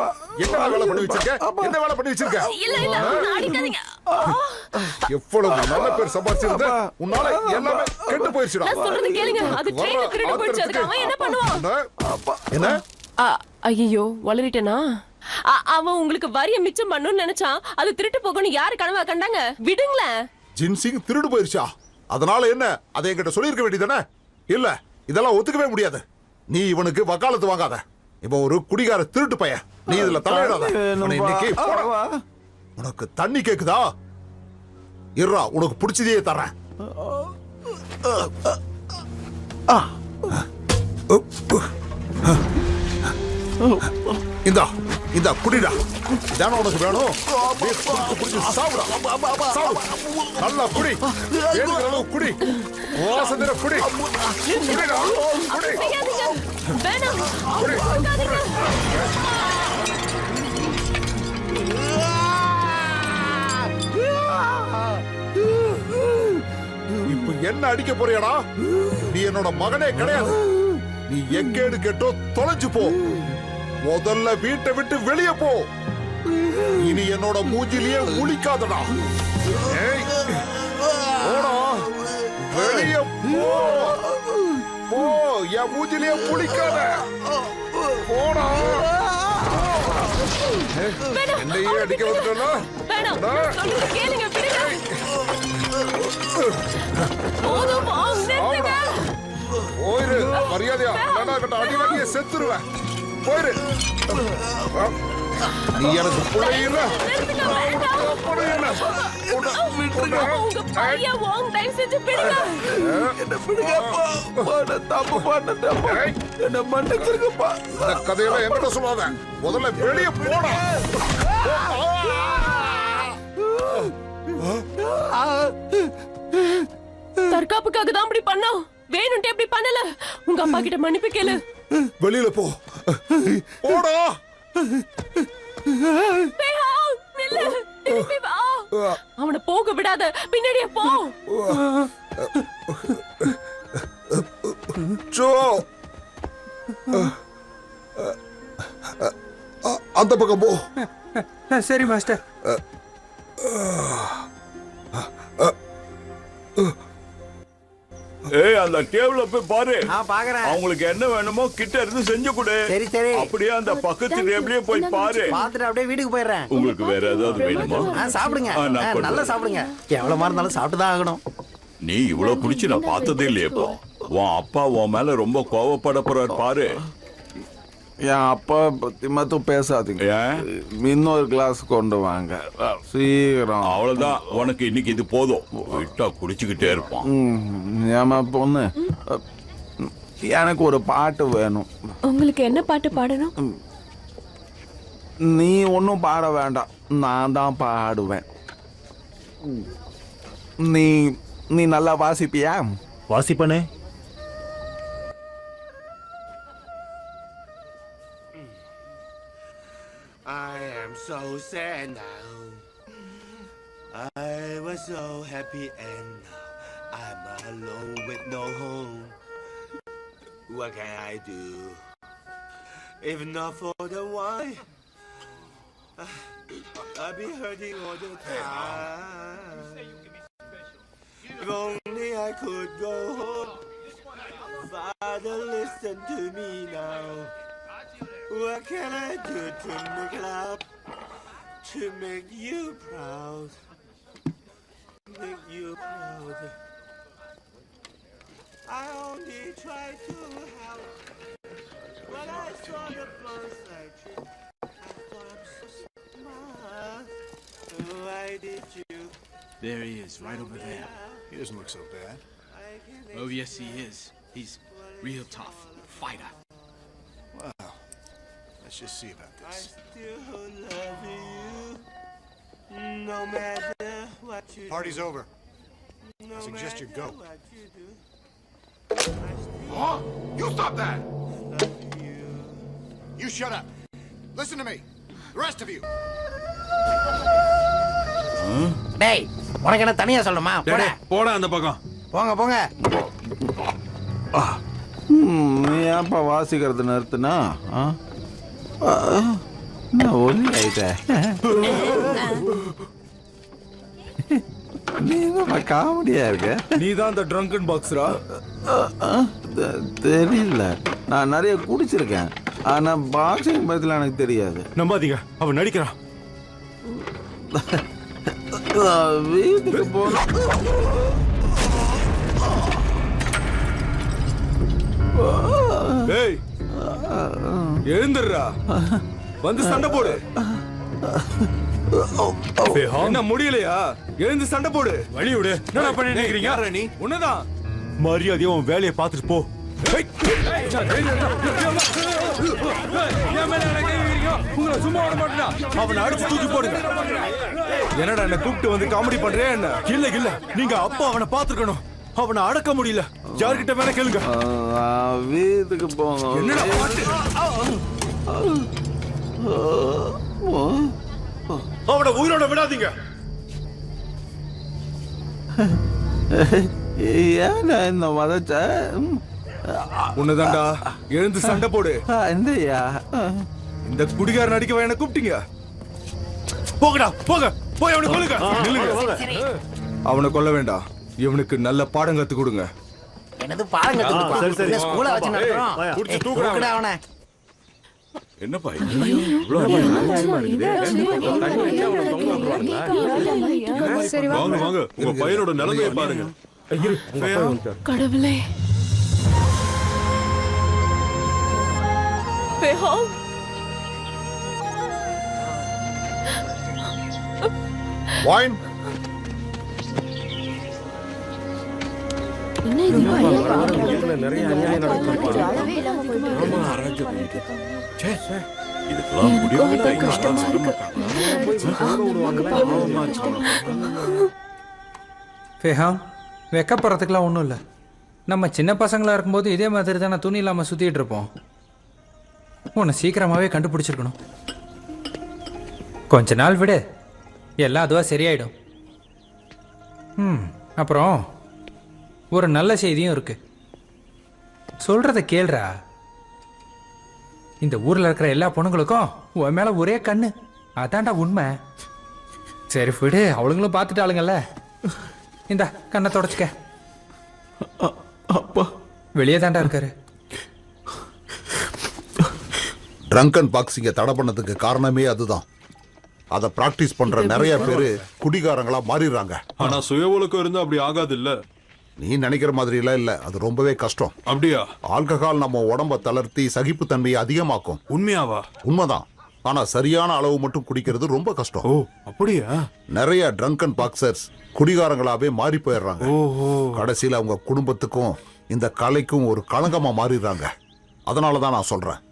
என்ன வேலை பண்ணி வச்சிருக்க? என்ன வேலை பண்ணி வச்சிருக்க? இல்ல இல்ல, அடிக்காதீங்க. எவ்வளவு நல்ல பேர் சம்பாதிச்சிருந்த, உன்னால எல்லாமே கெட்டு போயிடுச்சுடா. நான் சொல்றது கேளுங்க. அது ட்ரெயின் திருடு போயிடுச்சு. அதுக்கு அவன் என்ன பண்ணுவான்? என்ன? ஐயோ, வளரிட்டேனா? அவன் உங்களுக்கு வரிய மிச்சம் பண்ணணும்னு நினைச்சான். அது திருட்டு போகணும் யாரு கனவா கண்டாங்க? விடுங்களேன். ஜின்சிங் திருடு போயிருச்சா? அதனால என்ன? அதை என்கிட்ட சொல்லியிருக்க வேண்டியதானே? இல்ல, இதெல்லாம் ஒத்துக்கவே முடியாது. நீ இவனுக்கு வக்காலத்து வாங்காத. இவன் ஒரு குடிகார திருட்டு பையன். நீ இதுல தலையிடாத. இன்னைக்கு உனக்கு தண்ணி கேக்குதா? இருடா, உனக்கு பிடிச்சதையே தரேன். இந்தா இந்தா குடிடா. இதான உனக்கு வேணும். சாப்பிடா, நல்லா குடி. வேணுங்கிற அளவு குடி. வாசந்திர குடி. குடிடா, குடி. இப்ப என்ன அடிக்க போறியாடா? நீ என்னோட மகனே கிடையாது. நீ எங்கேடு கேட்டோ தொலைஞ்சு போ. முதல்ல வீட்டை விட்டு வெளியே போ. இனி என்னோட மூஞ்சிலேயே முழிக்காதடா. போடா, வெளியே போ. போ, என் மூஞ்சிலேயே முழிக்காத. போடா. என்னையே அடிக்க வந்துட்டா? போயிரு, மரியாதையா. அடி வாங்கிய செத்துருவேன். போயிரு. நீ எனக்கு புள்ளையில கதையெல்லாம் என்கிட்ட சொல்லாத. முதல்ல வெளியே போடா. தற்காப்புக்காக தான் அப்படி பண்ணோம். வேணும்ட்டே அப்படி பண்ணல. உங்க அப்பா கிட்ட மன்னிப்பு கேளு. வெளியில போ. போடா. அவனை போக விடாத. பின்னாடியே போ. அந்த பக்கம் போ. சரி மாஸ்டர். ஏய், அந்த டேபிள்ல போய் பாரு. பாக்குறேன். அவங்களுக்கு என்ன வேணுமோ கிட்ட இருந்து செஞ்சு கொடு. சரி சரி. அப்படியே அந்த பக்கத்து டேபிளே போய் பாரு. பாத்துட்டு அப்படியே வீட்டுக்கு போயிடுறேன். உங்களுக்கு வேற ஏதாவது வேணுமா? சாப்பிடுங்க, நல்லா சாப்பிடுங்க. எவ்வளவு மாதிரி இருந்தாலும் சாப்பிட்டுதான் ஆகணும். நீ இவ்வளவு குடிச்சு நான் பார்த்ததே இல்லையப்போ. உன் அப்பா உன் மேல ரொம்ப கோவப்பட போறாரு பாரு. என் அப்பா பத்தி மட்டும் பேசாதீங்க. இன்னொரு கிளாஸ் கொண்டு வாங்க சீக்கிரம். அவ்வளவுதான், உனக்கு இன்னைக்கு இது போதும். விட்டா குடிச்சுக்கிட்டே இருப்பான். ஏமா பொண்ணு, எனக்கு ஒரு பாட்டு வேணும். உங்களுக்கு என்ன பாட்டு பாடணும்? நீ ஒன்றும் பாட வேண்டாம், நான் தான் பாடுவேன். நீ நீ நல்லா வாசிப்பியா? வாசிப்பனே. I am so sad now. I was so happy and now I'm alone with no home. What can I do? If not for the wine, I'd be hurting all the time. If only I could go home. Father, listen to me now. What can I do to make love, to make you proud, make you proud? I only try to help. When I saw the first I tripped, I thought I'm so smart. Why did you? There he is, right over there. He doesn't look so bad. Oh, yes, he is. He's real tough. Fighter. Well, let's just see about I this. still love you, no matter what you do. Party's over. No I suggest you go. matter what you do. Huh? You stop that! You shut up. Listen to me. The rest of you. டேய், உனக்கு என்ன தனியா சொல்லணுமா? போடா. போடா அந்த பக்கம். போங்க போங்க. நீ ஏன்ப்பா வாசிக்கிறது நிறுத்துனா? நான் ஒல்லி ஆயிட்டேன். நீங்க காமெடியா இருக்க. நீ தான் அந்த ட்ரங்கன் பாக்ஸரா? தெரியல, நான் நிறைய குடிச்சிருக்கேன், ஆனா பாக்ஸிங் பத்தில எனக்கு தெரியாது. நம்பாதீங்க, அவன் நடிக்கிறான். வீட்டுக்கு போன டேய், எழுந்துடுறா, வந்து சண்டை போடு. என்ன முடியலையா? எழுந்து சண்டை போடு. வழி விடு. என்ன பண்ணிட்டு இருக்கீங்க? நீ உன்னதான் மரியாதையா உன் வேலையை பார்த்துட்டு போ. உங்களை சும்மா விட மாட்டேனா? அவனை அடிச்சு தூக்கி போடுங்க. என்னடா என்ன கூப்பிட்டு வந்து காமெடி பண்றியா என்ன? இல்ல இல்ல, நீங்க அப்பா அவனை பார்த்துக்கணும். அவனை அடக்க முடியல. யார்கிட்ட வேணா கேளுங்க. வீட்டுக்கு போங்க. என்னடா பாட்டு? அவனை உயிரோட விடாதீங்க. ஏன்டா இந்த மதச்ச? உன்னதான்டா, எழுந்து சண்டை போடு. இந்தயா, இந்த குடிகாரன் அடிக்க என்ன கூப்பிட்டீங்க? போங்கடா, போங்க. போய் அவனை கொல்லுங்க. நில்லுங்க. அவனை கொல்ல வேண்டாம், இவனுக்கு நல்ல பாடம் கத்து கொடுங்க. என்னது பாடம் கத்து கொடுப்பா? சரி, சரி. இந்த ஸ்கூல்ல வச்சு நடத்துறோம். புடிச்சு தூக்குடா அவனை. என்னப்பா வாங்க வாங்க, உங்க பையனோட நிலைமையை பாருங்க. கடவுளே. பெஹாங், Wine. என்ன இது நிறைய அநியாயம் நடக்குது. இதுக்கெல்லாம் முடிவு கஷ்டமா இருக்கு. ஃபேஹாம், வெக்கப்படுறதுக்குலாம் ஒன்றும் இல்லை. நம்ம சின்ன பசங்களாக இருக்கும்போது இதே மாதிரி தான் துணி இல்லாமல் சுற்றிட்டு இருப்போம். உன்னை சீக்கிரமாகவே கண்டுபிடிச்சிருக்கணும். கொஞ்ச நாள் விடு, எல்லாம் அதுவாக சரியாயிடும். அப்புறம் ஒரு நல்ல செய்தியும் இருக்கு. சொல்கிறத கேள்றா. இந்த ஊரில் இருக்கிற எல்லா பொண்ணுங்களுக்கும் உன் மேலே ஒரே கண்ணு. அதான்டா உண்மை. சரி விடு, அவளுங்களும் பார்த்துட்டாளுங்கல்ல. இந்த கண்ணை தொடச்சிக்க. அப்பா வெளியே தாண்டா இருக்காரு. ட்ரங்கன் பாக்ஸிங்க தடை பண்ணதுக்கு காரணமே அதுதான். அதை பிராக்டிஸ் பண்ற நிறைய பேரு குடிகாரங்களா மாறிடுறாங்க. ஆனா சுய ஒழுக்கம் இருந்தா அப்படி ஆகாது இல்ல. நீ நினைக்கிற மாதிரி எல்லாம் இல்ல, அது ரொம்பவே கஷ்டம். அப்படியா? ஆல்கஹால் நம்ம உடம்ப தளர்த்தி சகிப்புத்தன்மையை அதிகமாக்கும். உண்மையாவா? உண்மைதான். ஆனா சரியான அளவு மட்டும் குடிக்கிறது ரொம்ப கஷ்டம். ஓ அப்படியா? நிறைய ட்ரங்கன் பாக்ஸர்ஸ் குடிகாரங்களாவே மாறி போயிடுறாங்க. கடைசியில அவங்க குடும்பத்துக்கும் இந்த கலைக்கும் ஒரு களங்கமா மாறிடுறாங்க. அதனாலதான் நான் சொல்றேன்.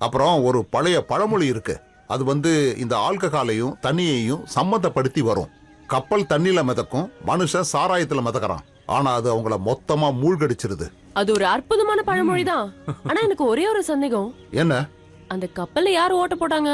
அப்புறம் ஒரு பழைய பழமொழி இருக்கு, அது வந்து இந்த ஆல்கஹாலையும் தண்ணியையும் சம்மந்தப்படுத்தி வரும். கப்பல் தண்ணியில மிதக்கும், மனுஷன் சாராயத்துல மிதக்கிறான். ஆனா அது அவங்கள மொத்தமா மூழ்கடிச்சிருது. அது ஒரு அற்புதமான பழமொழிதான். ஆனா எனக்கு ஒரே ஒரு சந்தேகம். என்ன? அந்த கப்பல்ல யார் ஓட்ட போட்டாங்க?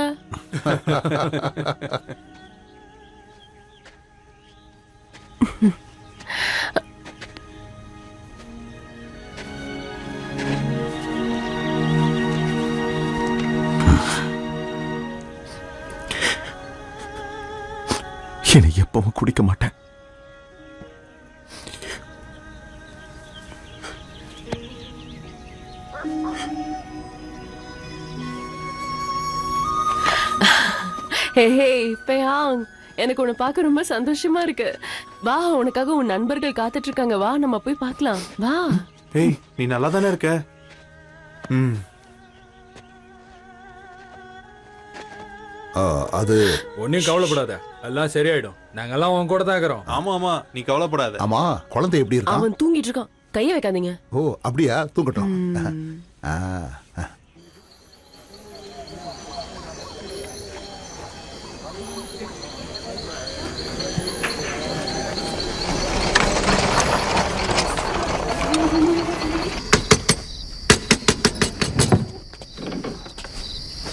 என்னை எப்பவும் குடிக்க மாட்டேன். பேயாங், எனக்கு உன்னை பார்க்க ரொம்ப சந்தோஷமா இருக்கு. வா, உனக்காக உன் நண்பர்கள் காத்துட்டு இருக்காங்க. வா, நம்ம போய் பார்க்கலாம். வா. ஏய், நீ நல்லா தானே இருக்க? அது ஒன்னும் கவலைப்படாத, எல்லாம் சரியாயிடும். நாங்கெல்லாம் உன் கூட தான் இருக்கிறோம். ஆமா ஆமா, நீ கவலைப்படாத. ஆமா, குழந்தை எப்படி இருக்கான்? அவன் தூங்கிட்டு இருக்கான். கைய வைக்காதீங்க. ஓ அப்படியா? தூங்கட்டும்.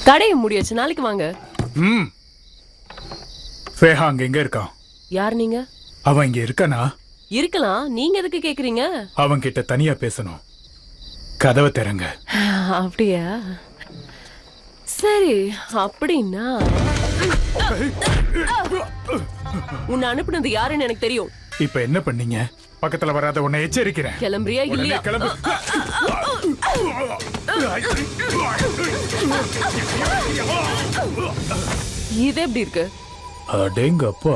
கடையை முடியாச்சு, நாளைக்கு வாங்க. ஃபேஹாங் எங்க இருக்கான்? யார் நீங்க? அவன் இங்க இருக்கானா? இருக்கலாம், நீங்க எதுக்கு கேக்குறீங்க? அவன் கிட்ட தனியா பேசணும். கதவை திறங்க. அப்படியா? சரி, அப்படின்னா உன்னை அனுப்புனது யாருன்னு எனக்கு தெரியும். இப்ப என்ன பண்ணீங்க? பக்கத்துல வராத உன்னை எச்சரிக்கிறேன். கிளம்புறியா இல்லையா? கிளம்பு. இது எப்படி இருக்கு? அடேங்கப்பா,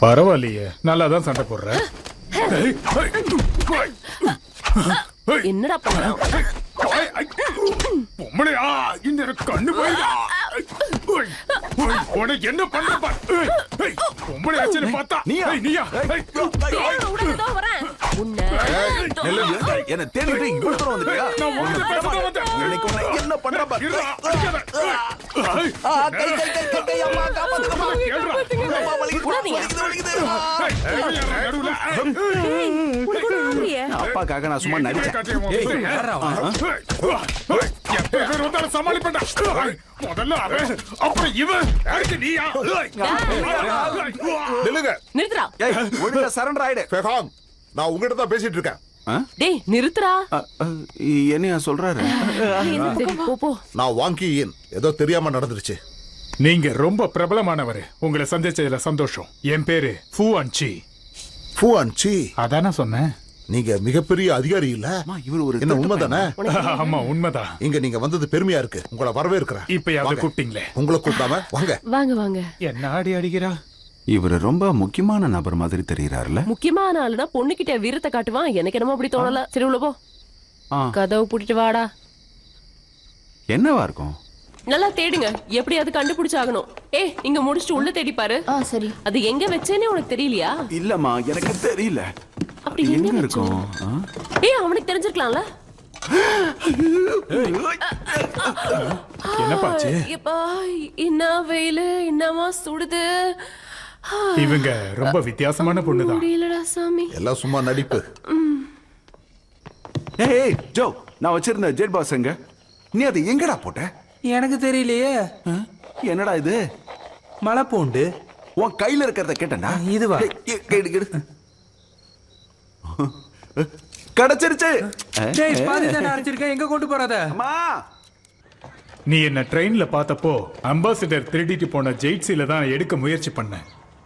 பரவாயில்லையே, நல்லாதான் சண்டை போடுற. என்னடா பண்ண? கண்ணு போயிருக்கா. உனக்கு என்ன பண்ற பார்த்தா நீயா? என்ன தேடிட்டு இங்க வந்துட்டியா? என்ன பண்ற? அப்பாக்காக நான் சும்மா நடிச்சேன். நான் உங்ககிட்ட தான் பேசிட்டு இருக்கேன். நிறுத்துறா. என்னையா சொல்றாரு? நான் வாங்கி ஏதோ தெரியாம நடந்துருச்சு. நீங்க ரொம்ப பிரபலமானவர். உங்களை சந்திச்சதுல சந்தோஷம். என் பேரு ஃபுவான்சி. ஃபுவான்சி? அதானே சொன்னேன். நீங்க மிகப்பெரிய அதிகாரி இல்ல? இவர் ஒரு என்ன உண்மைதானே? ஆமா, உண்மைதான். இங்க நீங்க வந்தது பெருமையா இருக்கு. உங்களை வரவேற்கிறேன். இப்ப யாரை கூப்பிட்டீங்களே? உங்களை கூப்பிடாம வாங்க. வாங்க வாங்க. என்ன அடி அடிக்கிறா? இவர் ரொம்ப முக்கியமான நபர் மாதிரி தெரிகிறாருல. முக்கியமான ஆளுனா பொண்ணுகிட்ட வீரத்தை காட்டுவான். எனக்கு என்னமோ அப்படி தோணல. சரி, உள்ள போ. கதவு பூட்டிட்டு வாடா. என்னவா இருக்கும்? நல்லா தேடுங்க, எப்படியாவது கண்டுபிடிச்சாகணும். இங்க முடிச்சுட்டு உள்ள தேடி பாரு. சரி. அது எங்க வச்சேனே உனக்கு தெரியலையா? இல்லம்மா, எனக்கு தெரியல. அப்படி எங்க இருக்கும்? அவனுக்கு தெரிஞ்சிருக்கலாம்ல. என்ன பாச்சு? என்ன வெயிலு, என்னமா சுடுது. இவங்க ரொம்ப வித்தியாசமான பொண்ணுதான். முடியலடா சாமி. எல்லாம் சும்மா நடிப்பு. ஏய் ஜோ, நான் வச்சிருந்த ஜெட் பாஸ் எங்க? நீ அதை எங்கடா போட்ட? எனக்கு தெரியலையே. என்னடா இது? மலை பூண்டு. உன் கையில இருக்கிறத கேட்டா? இதுவா? கிடைச்சிருச்சு. எங்க கொண்டு போறத? நீ என்ன ட்ரெயின்ல பார்த்தப்போ அம்பாசிடர் திருடிட்டு போன ஜெயிட்ஸில தான் எடுக்க முயற்சி பண்ண.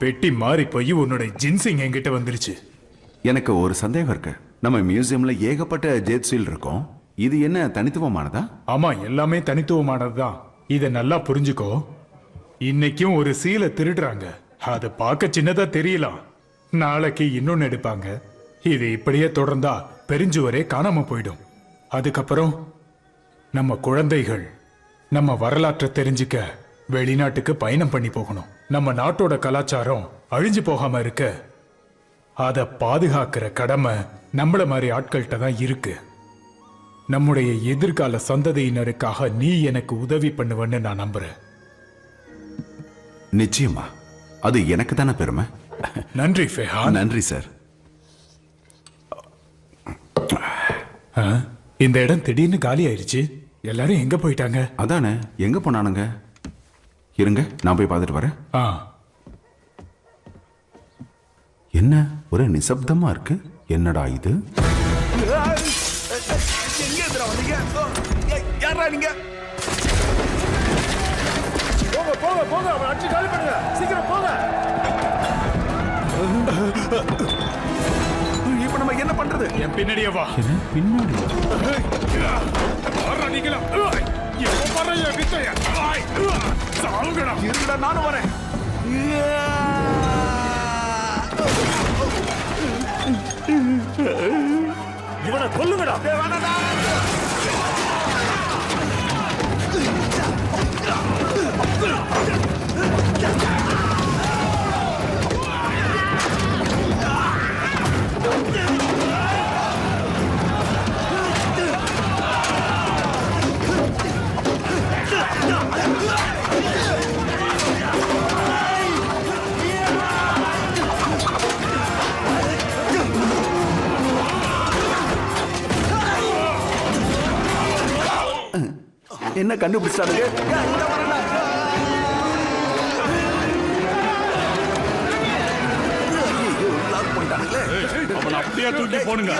பெட்டி மாறி போய் உன்னோட ஜின்சிங் என்கிட்ட வந்துருச்சு. எனக்கு ஒரு சந்தேகம் இருக்கு. நம்ம மியூசியம்ல ஏகப்பட்ட ஜெட் சீல் இருக்கும். இது என்ன தனித்துவமானதா? ஆமா, எல்லாமே தனித்துவமானதுதான். இத நல்லா புரிஞ்சுக்கோ. இன்னைக்கும் ஒரு சீலை திருடுறாங்க. அது பார்க்க சின்னதா தெரியலாம், நாளைக்கு இன்னொன்னு எடுப்பாங்க. இது இப்படியே தொடர்ந்தா பெருஞ்சுவரே காணாம போயிடும். அதுக்கப்புறம் நம்ம குழந்தைகள் நம்ம வரலாற்றை தெரிஞ்சுக்க வெளிநாட்டுக்கு பயணம் பண்ணி போகணும். நம்ம நாட்டோட கலாச்சாரம் அழிஞ்சு போகாம இருக்க அதை பாதுகாக்கிற கடமை நம்மள மாதிரி ஆட்கள்கிட்ட தான் இருக்கு. நம்முடைய எதிர்கால சந்ததியினருக்காக நீ எனக்கு உதவி பண்ணுவன்னு நான் நம்புறேன். நிச்சயமா, அது எனக்கு தானே பெருமை. நன்றி ஃபெஹான். நன்றி சார். இந்த இடம் திடீர்னு காலி ஆயிடுச்சு. எல்லாரும் எங்க போயிட்டாங்க? அதானே, எங்க போனானுங்க? இருங்க, நான் போய் பார்த்துட்டு வரேன். என்ன ஒரு நிசப்தமா இருக்கு? என்னடா இது? எங்க எதிரா வந்தீங்க? யாரா நீங்க? போங்க போங்க போங்க, அவன் அடிச்சு காலி பண்ணுங்க, சீக்கிரம் போங்க. இப்ப நம்ம என்ன பண்றது? என் பின்னாடியே வா. பின்னாடி நீங்களா எப்ப பாரு வித்தைய சாவுங்கடா. இருடா, நானும் வரேன். இவனை கொல்லுங்கடா. என்ன கண்டுபிடிச்சானுங்க? அவனை அப்படியே தூக்கி போடுங்க.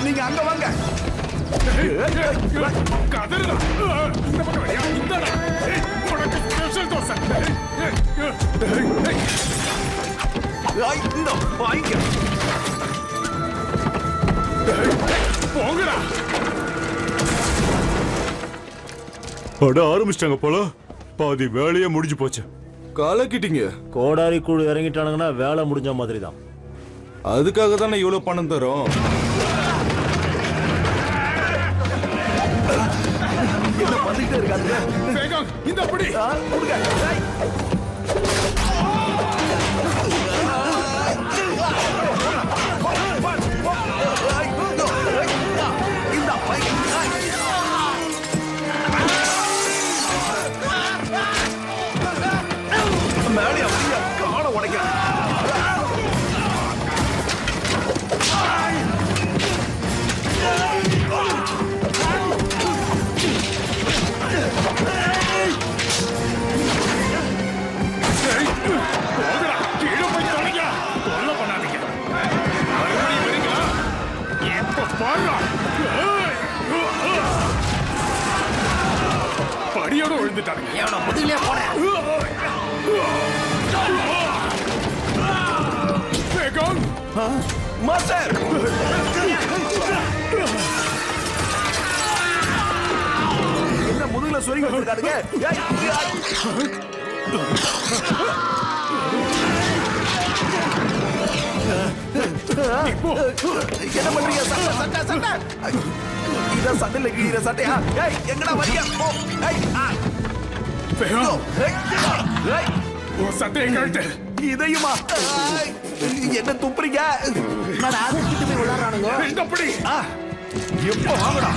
நீங்க அங்க வாங்க. ஆரம்பிச்சிட்டாங்க போல. பாதி வேலையே முடிஞ்சு போச்சு. கலக்கிட்டீங்க. கோடாரி கூடு இறங்கிட்டானுங்கன்னா வேலை முடிஞ்ச மாதிரி தான். அதுக்காக தானே இவ்வளவு பணம் தரும். என்ன பண்ணிட்டு இருக்காங்க? இந்த அப்படி மேலே அப்படியே காண உடைக்கிறேன். படியோட விழுந்துட்டாங்க. முதுகிலே போனேன். மாஸ்டர், என்ன முதுகுல சொருகி வச்சிருக்காருங்க? என்ன பண்றீங்க? சட்டை சட்டை சட்டை. இதான் சட்டையில கிழிகிற சட்டையா? எங்கடா வரியா? சட்டையை கழட்டு. இதையுமா? என்ன துப்புறீங்க? நான் ஆரம்பிச்சுட்டு போய் விளையாடுறானுங்க. அப்படி எப்ப வாங்கடா?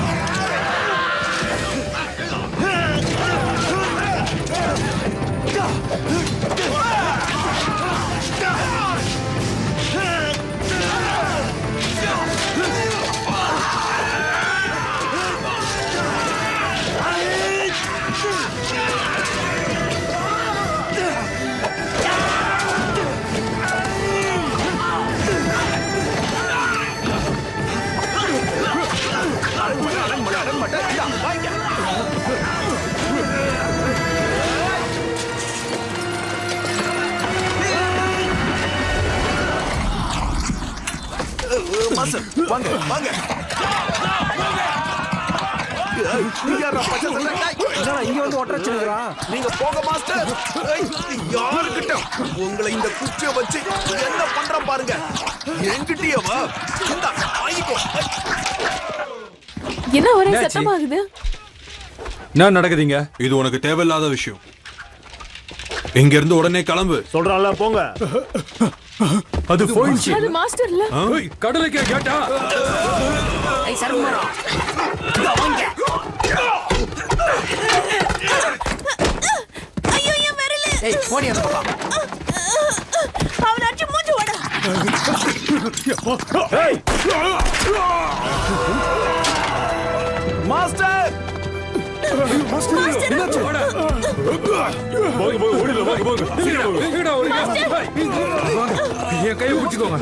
வாங்க வாங்க. இங்க வந்து ஒட்டச்சிருக்கான். நீங்க போங்க மாஸ்டர். யாருக்கிட்ட உங்களை இந்த குச்சியை வச்சு என்ன பண்ற பாருங்க. என்கிட்டயே வா. என்ன ஒரே சத்தமாகுது? என்ன நடக்குதுங்க? இது உனக்கு தேவையில்லாத விஷயம். இங்க இருந்து உடனே கிளம்பு. சொல்றான்ல போங்க. அது போயிடுச்சு. அது மாஸ்டர் இல்ல. கடலுக்கே கேட்டா. ஐ சர்மரா. வாங்க. ஐயோ என் விரல். ஏய் போடி அந்த பக்கம். அவன அடிச்சு மூஞ்சி ஓட. ஏய் மாஸ்டர் என்னாச்சு? என் கையை பிடிச்சுக்கோங்க.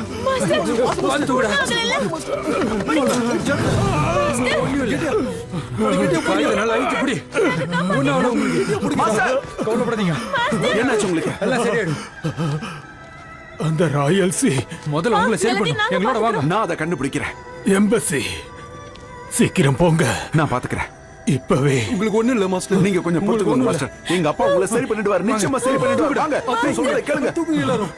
கவலைப்படாதீங்க. என்னாச்சு உங்களுக்கு? எல்லாம் சரியாயிடும். அந்த ராயல்சி முதல்ல உங்களை சேவ் பண்ணு. எங்களோட வாங்க. நான் அதை கண்டுபிடிக்கிறேன். எம்பசி சீக்கிரம் போங்க, நான் பாத்துக்கிறேன். இப்பவே. உங்களுக்கு ஒண்ணு இல்ல மாஸ்டர். நீங்க கொஞ்சம் பொறுத்துக்கோங்க மாஸ்டர். எங்க அப்பா உங்களை சரி பண்ணிடுவார். நிச்சயமா சரி பண்ணிடுவார். வாங்க சொல்றதை கேளுங்க. தூக்குங்க எல்லாரும்.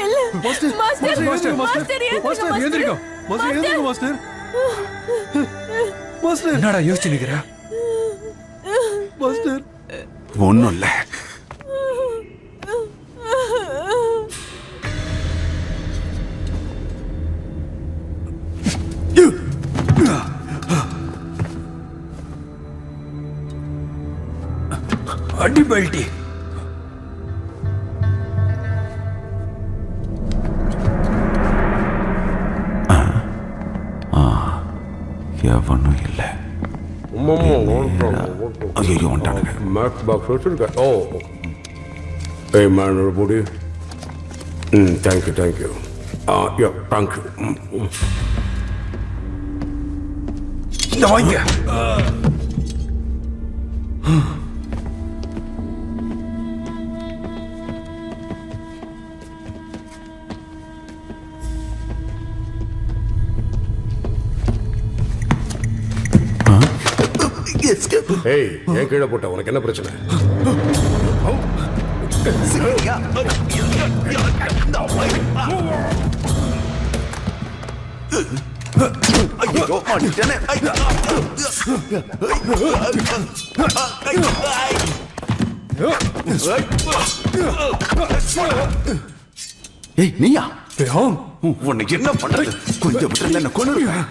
இல்ல master master master master master எந்திரிங்க. மாஸ்டர் எந்திரிங்க மாஸ்டர். மாஸ்டர் என்னடா யோசிச்சு நிக்கிற? மாஸ்டர் ஒண்ணும் இல்ல. அடி பல்டி. எவனும் இல்ல. ஐயோ வந்துட்டானுங்க. மேக்ஸ் பாக்ஸ் வச்சிருக்க. ஓ ஏய் man everybody. Thank you thank you. Yeah thank you. இந்த வாங்க. ஏய் ஏன் கீழே போட்ட? உனக்கு என்ன பிரச்சனை? ஐயோ மாட்டிட்டேனே. ஏய் நீயா? உன்னை என்ன பண்றது? கொஞ்சம் விட்டு என்ன கொன்னுடுவேன்.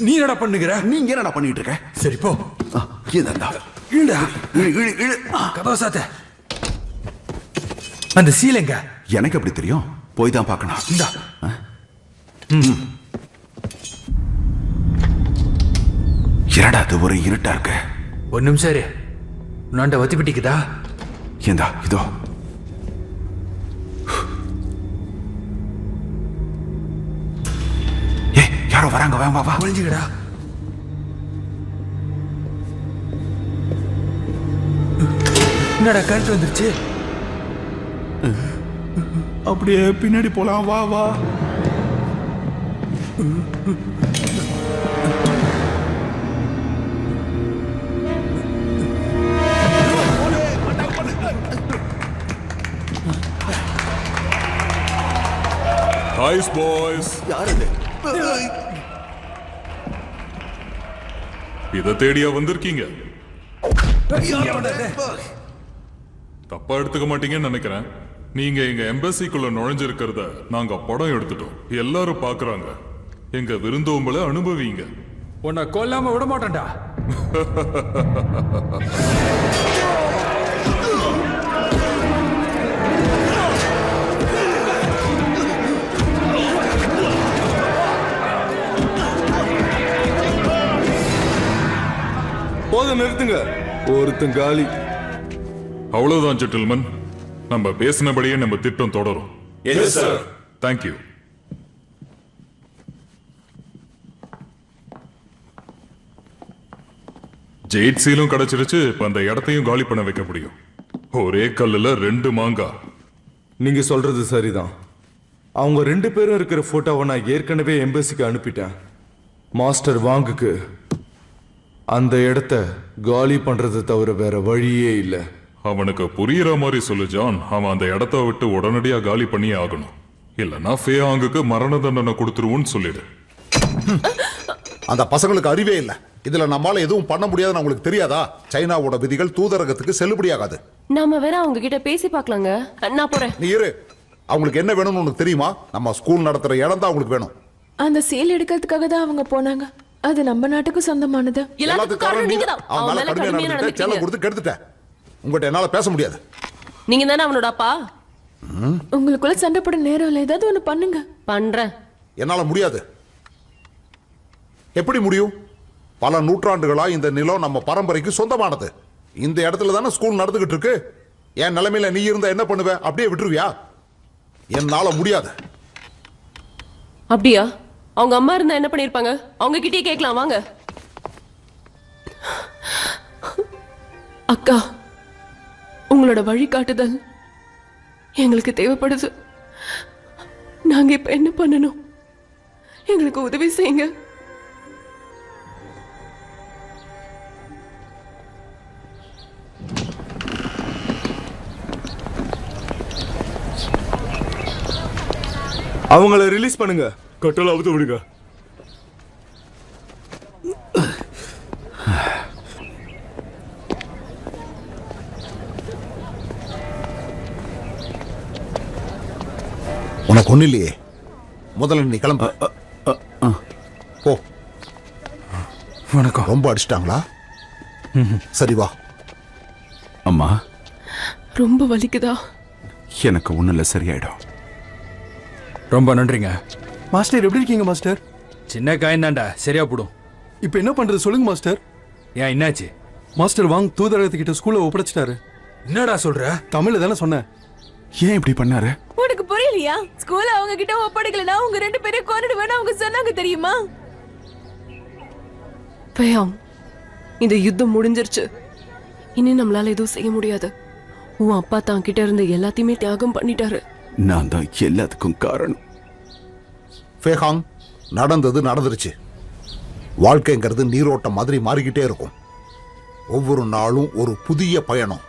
நீ என்னடா பண்ணுகிற? நீங்க என்னடா பண்ணிட்டு இருக்க? சரி போ. இதா இழுடா. இழு இழு. கதவை சாத்த. அந்த சீலைங்க எனக்கு எப்படி தெரியும்? போய் தான் பார்க்கணும். இந்தா. என்னடா அது ஒரு இருட்டா இருக்கு. ஒரு நிமிஷம் இரு. உன்னாண்ட வத்தி பிட்டிக்குதா? ஏண்டா இதோ. ஏய் யாரோ வராங்க. வா வா. ஒளிஞ்சுக்கடா. என்னடா கரண்ட் வந்துருச்சு? அப்படியே பின்னாடி போலாம். வா வா. Nice boys. யார் இது? இத தேடியா வந்திருக்கீங்க? தப்பா எடுத்துக்க மாட்டீங்கன்னு நினைக்கிறேன். நீங்க எங்க எம்பசிக்குள்ள நுழைஞ்சிருக்கிறத நாங்க படம் எடுத்துட்டோம். எல்லாரும் பாக்குறாங்க. எங்க விருந்தோம்பலை அனுபவிங்க. உன்னை கொல்லாம விட மாட்டேன்டா. போதும் நிறுத்துங்க. ஒருத்தன் காலி. அவ்வளவுதான் ஜென்டில்மேன். நம்ம பேசினபடியே நம்ம திட்டம் தொடரும். Yes, sir. தேங்க்யூ. ஜெயிட் சீலும் கிடைச்சிருச்சு. இப்ப அந்த இடத்தையும் காலி பண்ண வைக்க முடியும். ஒரே கல்லுல 2 மாங்காய். நீங்க சொல்றது சரிதான். அவங்க 2 பேரும் இருக்கிற போட்டோவை நான் ஏற்கனவே எம்பசிக்கு அனுப்பிட்டேன். மாஸ்டர் வாங்குக்கு அந்த இடத்த காலி பண்றதை தவிர வேற வழியே இல்லை. அவனுக்கு புரியுற மாதிரி சொல்லு ஜான். அவன் அந்த இடத்த விட்டு உடனடியா காலி பண்ணி ஆகணும். இல்லனா ஃபேயாங்குக்கு மரண தண்டனை கொடுத்துருவோன்னு சொல்லிடு. அந்த பசங்களுக்கு அறிவே இல்லை. இதுல நம்மால எதுவும் பண்ண முடியாதுன்னு உங்களுக்கு தெரியாதா? சைனாவோட விதிகள் தூதரகத்துக்கு செல்லுபடியாகாது. நாம வேற அவங்க கிட்ட பேசி பார்க்கலாங்க. நான் போறேன். நீ இரு. அவங்களுக்கு என்ன வேணும்னு உனக்கு தெரியுமா? நம்ம ஸ்கூல் நடத்துற இடம் தான் அவங்களுக்கு வேணும். அந்த சேல் எடுக்கிறதுக்காக தான் அவங்க போனாங்க. அது நம்ம நாட்டுக்கு சொந்தமானது. எல்லாத்துக்கும் காரணம் நீங்க தான். அவன் மேல கடுமையா நடந்துட்ட, சேலை கொடுத்து கெடுத்துட்டேன். உங்ககிட்ட என்னால பேச முடியாது. நீங்க தானே அவனோட அப்பா. உங்களுக்குள்ள சண்டை போட நேரம் இல்லை. ஏதாவது ஒண்ணு பண்ணுங்க. பண்றேன். என்னால முடியாது. எப்படி முடியும்? பல நூற்றாண்டுகளா இந்த நிலம் நம்ம பரம்பரைக்கு சொந்தமானது. இந்த இடத்துல தானே ஸ்கூல் நடந்துகிட்டு இருக்கு. என் நிலைமையில நீ இருந்தா என்ன பண்ணுவ? அப்படியே விட்டுருவியா? என்னால முடியாது. அப்படியா? அவங்க அம்மா இருந்தா என்ன பண்ணிருப்பாங்க? அவங்க கிட்டே கேட்கலாம் வாங்க. அக்கா, உங்களோட வழிகாட்டுதல் எங்களுக்கு தேவைப்படுது. நாங்க இப்ப என்ன பண்ணணும்? எங்களுக்கு உதவி செய்யுங்க. அவங்கள ரிலீஸ் பண்ணுங்க. கட்டளை அவுத்து விடுங்க. உனக்கு ஒண்ணு இல்லையே. முதல்ல நீ கிளம்பு. போ. வணக்கம். ரொம்ப அடிச்சிட்டாங்களா? சரி வா. அம்மா, ரொம்ப வலிக்குதா? எனக்கு ஒண்ணும் இல்ல, சரியாயிடும். ரொம்ப நன்றிங்க. மாஸ்டர் எப்படி இருக்கீங்க மாஸ்டர்? சின்ன காயம் தான்டா, சரியா போடும். இப்போ என்ன பண்றது சொல்லுங்க மாஸ்டர். ஏன் என்னாச்சு? மாஸ்டர் வாங் தூதரகத்துக்கிட்ட ஸ்கூல்ல ஒப்படைச்சிட்டாரு. என்னடா சொல்ற? தமிழ்ல தானே சொன்னேன். ஏன் இப்படி பண்ணாரு? உனக்கு புரியலையா? ஸ்கூல்ல அவங்க கிட்ட ஒப்படைக்கலனா அவங்க ரெண்டு பேரும் கொன்னுடுவேன்னு அவங்க சொன்னாங்க தெரியுமா? பயம், இந்த யுத்தம் முடிஞ்சிருச்சு. இனி நம்மளால எதுவும் செய்ய முடியாது. உன் அப்பா தான் கிட்ட இருந்து எல்லாத்தையுமே தியாகம் பண்ணிட்டாரு. நான் தான் எல்லாத்துக்கும் காரணம். ஃபேஹாங், நடந்தது நடந்துருச்சு. வாழ்க்கைங்கிறது நீரோட்டம் மாதிரி மாறிக்கிட்டே இருக்கும். ஒவ்வொரு நாளும் ஒரு புதிய பயணம்.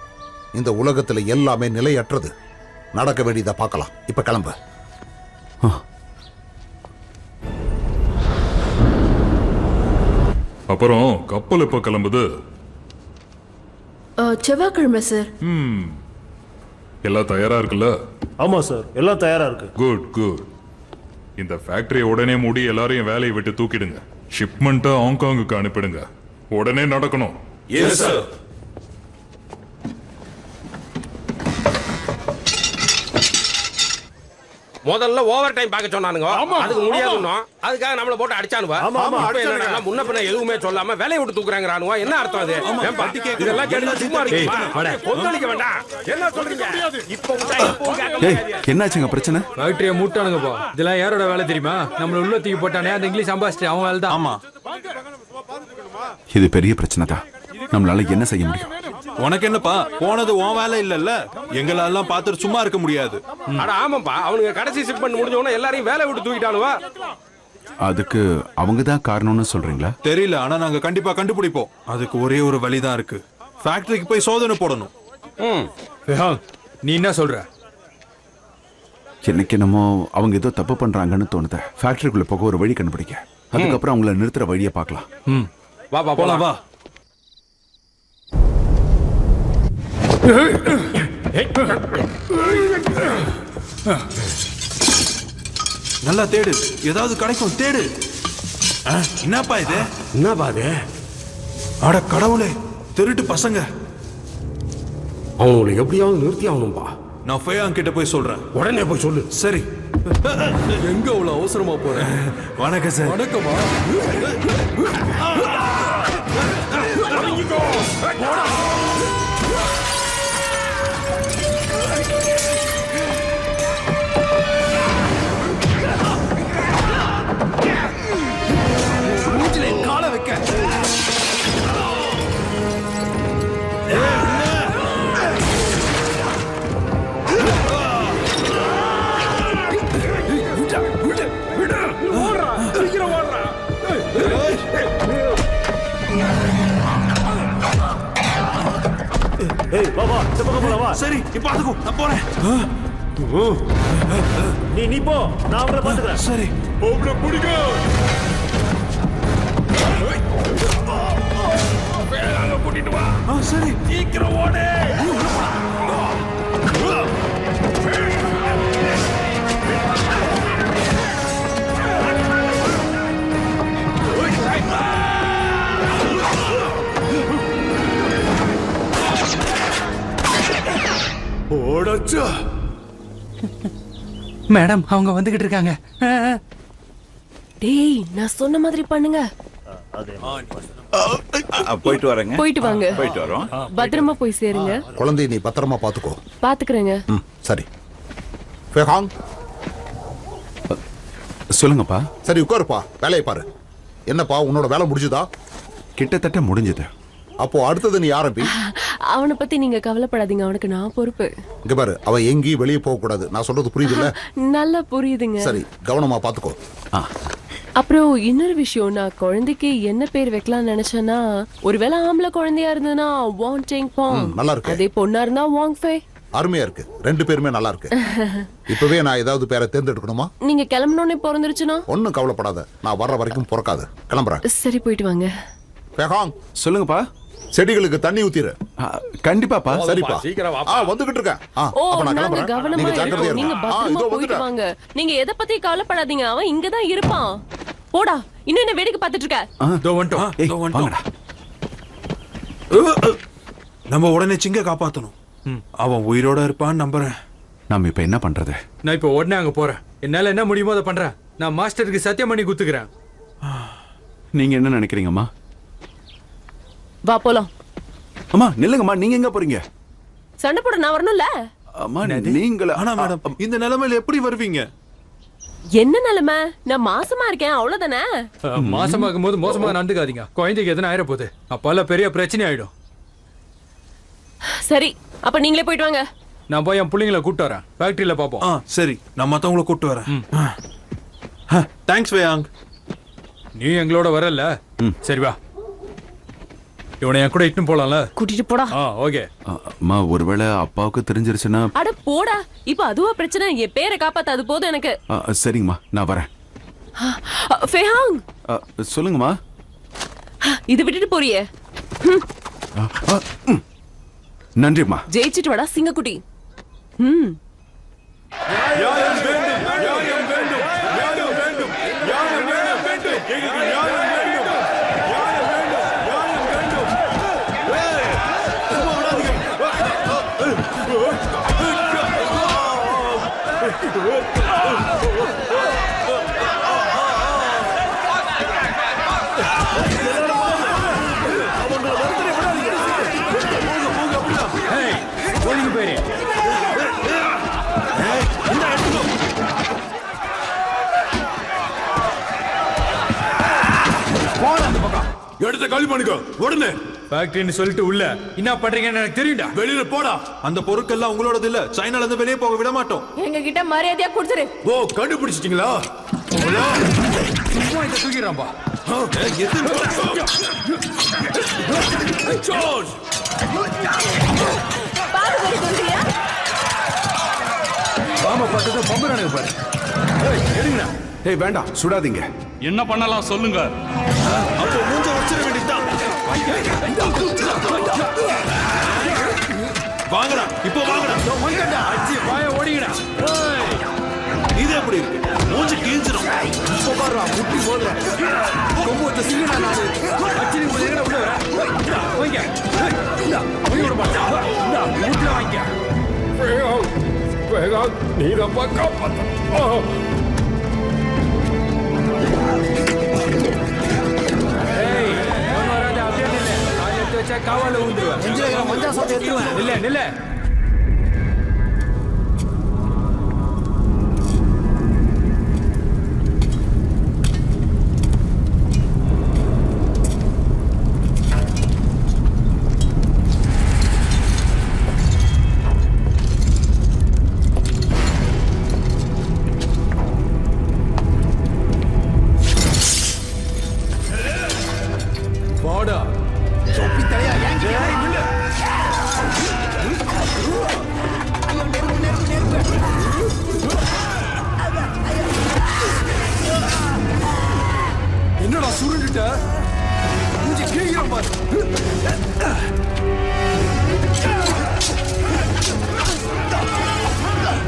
இந்த உலகத்துல எல்லாமே நிலையற்றது. நடக்க வேண்டியதை பார்க்கலாம். இப்ப கிளம்பு. அப்புறம் கப்பல் எப்ப கிளம்புது? செவ்வாய்க்கிழமை சார். எல்லாம் தயாரா இருக்குல்ல? ஆமா சார், எல்லாம் தயாரா இருக்கு. Good good. இந்த ஃபேக்டரியை உடனே மூடி எல்லாரையும் வேலையை விட்டு தூக்கிடுங்க. ஷிப்மெண்ட்டை ஹாங்காங்குக்கு அனுப்பிடுங்க. உடனே நடக்கணும். Yes sir. முதல்ல ஓவர் டைம் பார்க்க சொன்னானுங்க. அதுக்கு முடியாதுன்னு அதுக்காக நம்மள போட்டு அடிச்சானுவா. முன்ன பின்ன எதுவுமே சொல்லாம வேலையை விட்டு தூக்குறாங்க. என்ன அர்த்தம் அது? இதெல்லாம் கேட்டு சும்மா கொந்தளிக்க வேண்டாம். என்ன சொல்றீங்க? என்னாச்சுங்க பிரச்சனை? ஃபேக்டரியை மூட்டானுங்கப்பா. இதெல்லாம் யாரோட வேலை தெரியுமா? நம்மள உள்ள தூக்கி போட்டானே அந்த இங்கிலீஷ் அம்பாசிடர், அவன் வேலை தான். ஆமா, இது பெரிய பிரச்சனை தான். நம்மளால என்ன செய்ய முடியும்? உனக்கு என்னப்பா, போனது உன் வேலை இல்லல்ல. எங்களெல்லாம் பார்த்துட்டு சும்மா இருக்க முடியாது. அட ஆமாப்பா, அவனுங்க கடைசி ஷிப்மெண்ட் முடிஞ்ச உடனே எல்லாரையும் வேலை விட்டு தூக்கிட்டானுவா. அதுக்கு அவங்க தான் காரணம்னு சொல்றீங்களா? தெரியல, ஆனா நாங்க கண்டிப்பா கண்டுபிடிப்போம். அதுக்கு ஒரே ஒரு வழிதான் இருக்கு. ஃபேக்டரிக்கு போய் சோதனை போடணும். நீ என்ன சொல்ற? எனக்கு என்னமோ அவங்க ஏதோ தப்பு பண்றாங்கன்னு தோணுது. ஃபேக்டரிக்குள்ள போக ஒரு வழி கண்டுபிடிக்க, அதுக்கப்புறம் அவங்கள நிறுத்துற வழியை பார்க்கலாம். வா வா போலாம் வா. நல்லா தேடு, ஏதாவது கிடைக்கும். தேடு. என்னப்பா இது? என்னப்பா இது? அட கடவுளே, திருட்டு பசங்க. அவங்களை எப்படியாவது நிறுத்தி ஆகணும்பா. நான் ஃபேயாங் கிட்ட போய் சொல்றேன். உடனே போய் சொல்லு. சரி. எங்க அவ்வளவு அவசரமா போறேன்? வணக்கம் சார். வணக்கமா? கால வைக்க ஏய் வா வா, இந்த பக்கம் போலாம் வா. சரி, இப்போ அதுக்கு நான் போறேன். நீ போ, நான் அவங்கள பாத்துக்கிறேன். சரி. அவங்கள பிடிங்க. கூட்டிட்டு வா. சரி. சீக்கிரம் ஓடு. ஓடச்சா. மேடம் அவங்க வந்துகிட்டு இருக்காங்க. டேய் நான் சொன்ன மாதிரி பண்ணுங்க. போயிட்டு வரேங்க. போயிட்டு வாங்க. போயிட்டு வரோம். பத்திரமா போய் சேருங்க. குழந்தைய நீ பத்திரமா பாத்துக்கோ. பாத்துக்கிறேங்க. சரி. ஃபேஹாங் சொல்லுங்கப்பா. சரி உட்காருப்பா, வேலையை பாரு. என்னப்பா உன்னோட வேலை முடிஞ்சுதா? கிட்டத்தட்ட முடிஞ்சது. அப்போ அடுத்தது நீ ஆரம்பி. அவனை பத்தி நீங்க கவலைப்படாதீங்க, அவனுக்கு நான் பொறுப்பு. இங்க பாரு, அவன் எங்கேயும் வெளியே போக கூடாது. நான் சொல்றது புரியுதுல்ல? நல்லா புரியுதுங்க. சரி, கவனமா பாத்துக்கோ. அப்புறம் இன்னொரு விஷயம், நான் குழந்தைக்கு என்ன பேர் வைக்கலாம்னு நினைச்சேன்னா, ஒருவேளை ஆம்பளை குழந்தையா இருந்ததுன்னா வாங் டெங் பாங், நல்லா இருக்கு. அதே பொண்ணா இருந்தா வாங் ஃபே. அருமையா இருக்கு, ரெண்டு பேருமே நல்லா இருக்கு. இப்பவே நான் ஏதாவது பேரை தேர்ந்தெடுக்கணுமா? நீங்க கிளம்பணும்னே பிறந்துருச்சுன்னா ஒன்னும் கவலைப்படாத, நான் வர்ற வரைக்கும் பிறக்காது. கிளம்புறேன். சரி போயிட்டு வாங்க. ஃபேஹாங் சொல்லுங்கப்பா. செடிகளுக்கு தண்ணி ஊத்திரு. கண்டிப்பாப்பா. சரிப்பா, சீக்கிரம் வா. வந்துகிட்டு இருக்கேன். ஓ அப்ப நான் நாங்க கிளம்புறேன். கவனமா நீங்க ஜாக்கிரதையா இருக்கோம், நீங்க இருங்க. பத்திரமா இதோ போயிட்டு வந்துட்டேன். வாங்க. நீங்க எதை பத்தி கவலைப்படாதீங்க, அவன் இங்கதான் இருப்பான். போடா, இன்னும் என்ன வேடிக்கை பார்த்துட்டு இருக்க? நம்ம உடனே சிங்க காப்பாத்தணும். அவன் உயிரோட இருப்பான்னு நம்புறேன். நாம இப்ப என்ன பண்றது? நான் இப்போ உடனே அங்க போறேன். என்னால என்ன முடியுமோ அதை பண்றேன். நான் மாஸ்டருக்கு சத்தியம் பண்ணி குத்துக்கிறேன். நீங்க என்ன நினைக்கிறீங்கம்மா? வா போலாம். அம்மா நில்லுங்கம்மா, நீங்க எங்க போறீங்க? சண்டை போட நான் வரணும்ல. அம்மா நீங்கள. ஆனா மேடம், இந்த நிலைமையில எப்படி வருவீங்க? என்ன நிலைமை? நான் மாசமா இருக்கேன், அவ்வளவுதானே. மாசமாகும் போது மோசமா நடந்துக்காதீங்க. குழந்தைக்கு எதனா ஆயிர போகுது, அப்பல பெரிய பிரச்சனை ஆயிடும். சரி, அப்ப நீங்களே போயிட்டு வாங்க. நான் போய் என் பிள்ளைங்களை கூப்பிட்டு வரேன். ஃபேக்டரியில பாப்போம். சரி, நான் மத்தவங்கள கூப்பிட்டு வரேன். தேங்க்ஸ் வேயாங். நீ எங்களோட வரல. சரி வா, இவனை என் கூட இட்டுன்னு போலாம்ல. கூட்டிட்டு போடா. ஓகே. அம்மா ஒருவேளை அப்பாவுக்கு தெரிஞ்சிருச்சுன்னா? அட போடா, இப்ப அதுவா பிரச்சனை? என் பேரை காப்பாத்த அது போதும் எனக்கு. சரிங்கம்மா, நான் வரேன். ஃபேஹாங் சொல்லுங்கம்மா. இது விட்டுட்டு போறியே. நன்றிம்மா. ஜெயிச்சிட்டு வாடா சிங்கக்குட்டி. எடுத்த காலி பண்ணுங்க உடனே. ஃபேக்டரின்னு சொல்லிட்டு உள்ள என்ன பண்றீங்கன்னு எனக்கு தெரியும்டா. வெளியில போடா. அந்த பொருட்கள்லாம் உங்களோடது இல்ல. சைனால இருந்து வெளியே போக விட மாட்டோம். எங்க கிட்ட மரியாதையா கொடுத்துரு. ஓ கண்டுபிடிச்சிட்டீங்களா? சும்மா இத தூக்கிடுறான்பா. பாம பார்த்தது பம்பரானுக்கு பாரு. எடுங்கடா. ஏய் வேண்டாம், சுடாதீங்க. என்ன பண்ணலாம் சொல்லுங்க. அப்போ மூஞ்ச வச்சிர வேண்டியதுதான். வாங்கடா, இப்போ வாங்கடா. வாங்கடா, அச்சி வாய ஓடிங்கடா. இது எப்படி இருக்கு? மூஞ்சி கிழிஞ்சிரும். இப்போ பாருடா, முட்டி போடுற. கொம்பு வச்ச சிங்கடா நானு. அச்சி நீ எங்கடா உள்ள வர? வாங்க. அவன் ஓட மாட்டா. இந்த மூட்ல வாங்க. வேகம் நீ ரொம்ப காப்பாத்த. ஏய், வராத அப்படியே நில்ல. காயத்தை வச்சா காவால ஊந்துருவா. நெஞ்சில மஞ்சா சாப்பிட்டு எடுத்துருவேன். நில்ல நில்ல. வாடா. தொப்பி தலையா என்னடா சுருண்டுட்ட? மூஞ்சி கிழிக்கிறோம் பாரு.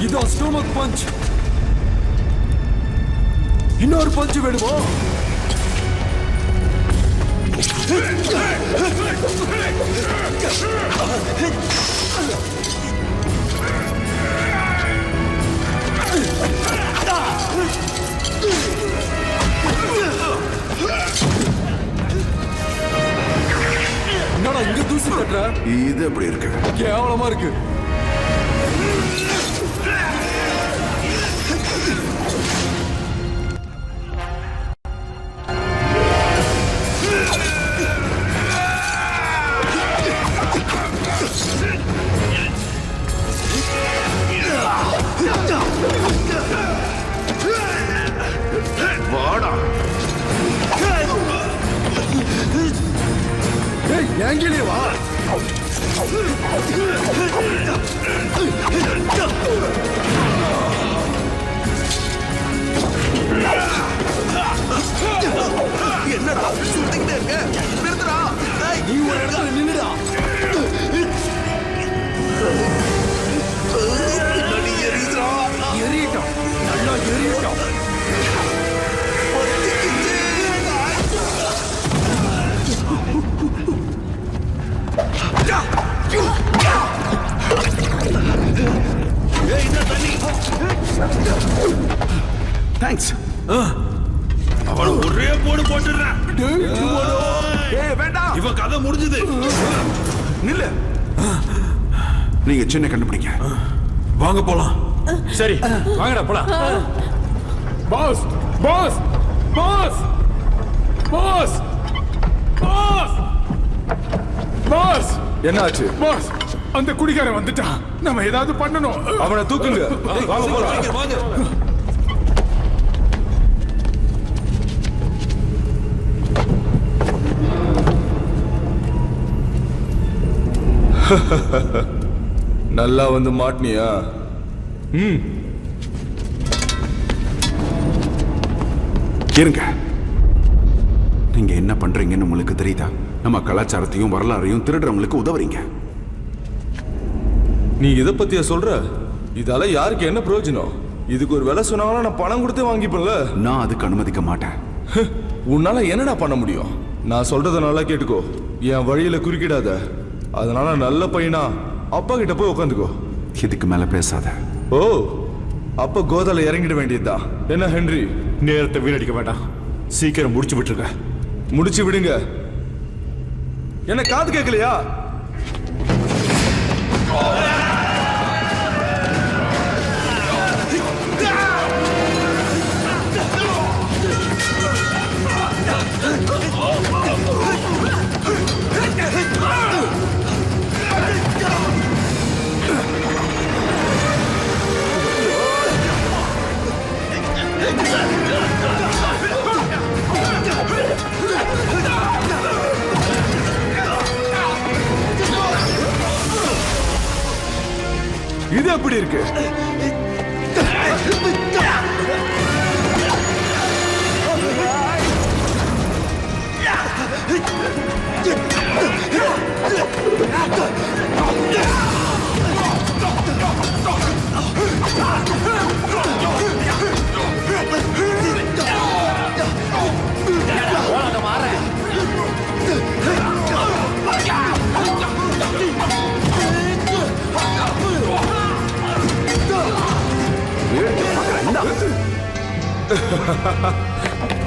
இதான் ஸ்டோமக் பஞ்ச். இன்னொரு பஞ்ச் வேணுமோ? என்னடா இங்க தூசி தட்டுற? இது எப்படி இருக்கு? கேவலமா இருக்கு. வாடா. ஏங்கிலே வா. என்னடா சுத்திக்கிட்டே இருக்க? நிறுத்துடா. நீ ஒரு இடத்துல நின்னுடா. எரியட்டும், நல்லா எரியட்டும். தேங்க்ஸ். அவன் ஒரே போடு போட்டுறான். வேண்டாம். இவன் கதை முடிஞ்சது. நில்லு. நீங்க சின்ன கண்டுபிடிங்க. வாங்க போலாம். சரி வாங்கடா போலாம். Boss boss boss boss boss boss என்னாச்சு? பாஸ் அந்த குடிகாரன் வந்துட்டான். நம்ம ஏதாவது பண்ணணும். அவனை தூக்குங்க. வாங்க போலாம். வாங்க. நல்லா வந்து மாட்டினியா? இருங்க. நீங்க என்ன பண்றீங்கன்னு உங்களுக்கு தெரியுதா? நம்ம கலாச்சாரத்தையும் வரலாறையும் திருடுறவங்களுக்கு உதவுறீங்க. நீ இதை பத்தியா சொல்ற? இதால யாருக்கு என்ன பிரயோஜனம்? இதுக்கு ஒரு விலை சொன்னாங்கன்னா நான் பணம் கொடுத்து வாங்கிப்பேன்ல. நான் அதுக்கு அனுமதிக்க மாட்டேன். உன்னால என்னடா பண்ண முடியும்? நான் சொல்றத நல்லா கேட்டுக்கோ. என் வழியில குறுக்கிடாத. அதனால நல்ல பையனா அப்பா கிட்ட போய் உட்காந்துக்கோ. இதுக்கு மேல பேசாத. ஓ, அப்ப கோதால இறங்கிட வேண்டியதுதான். என்ன ஹென்றி? நேரத்தை வீணடிக்க வேண்டாம். சீக்கிரம் முடிச்சு விட்டுருங்க. முடிச்சு விடுங்க. என்ன காது கேட்கலையா? இது எப்படி இருக்கு?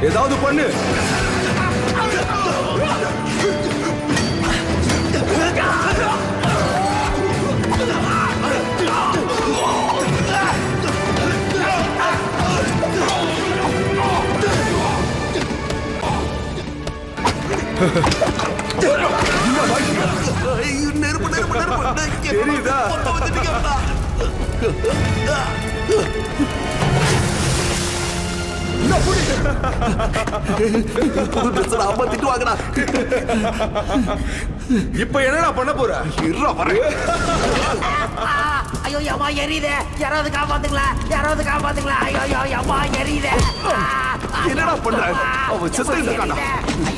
ஏதாவது பண்ணு. தெரியுதா? இப்ப என்னடா பண்ண போற? ஐயோ அம்மா எரியுதே. யாராவது காப்பாத்துங்களா, யாராவது காப்பாத்துங்களா. ஐயோ அம்மா எரியுதே. என்னடா பண்ற? அவன் செத்து இருக்கானா?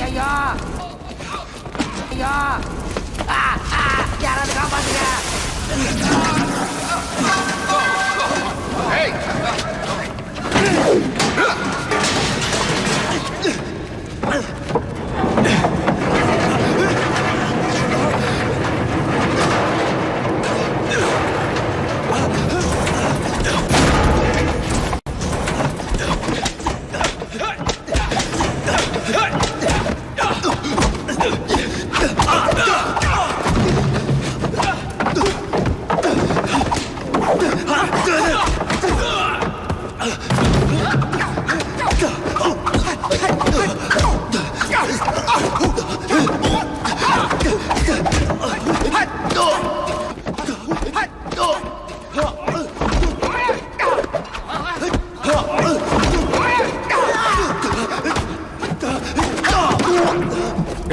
ஐயோ ஐயோ யாராவது காப்பாத்துங்க.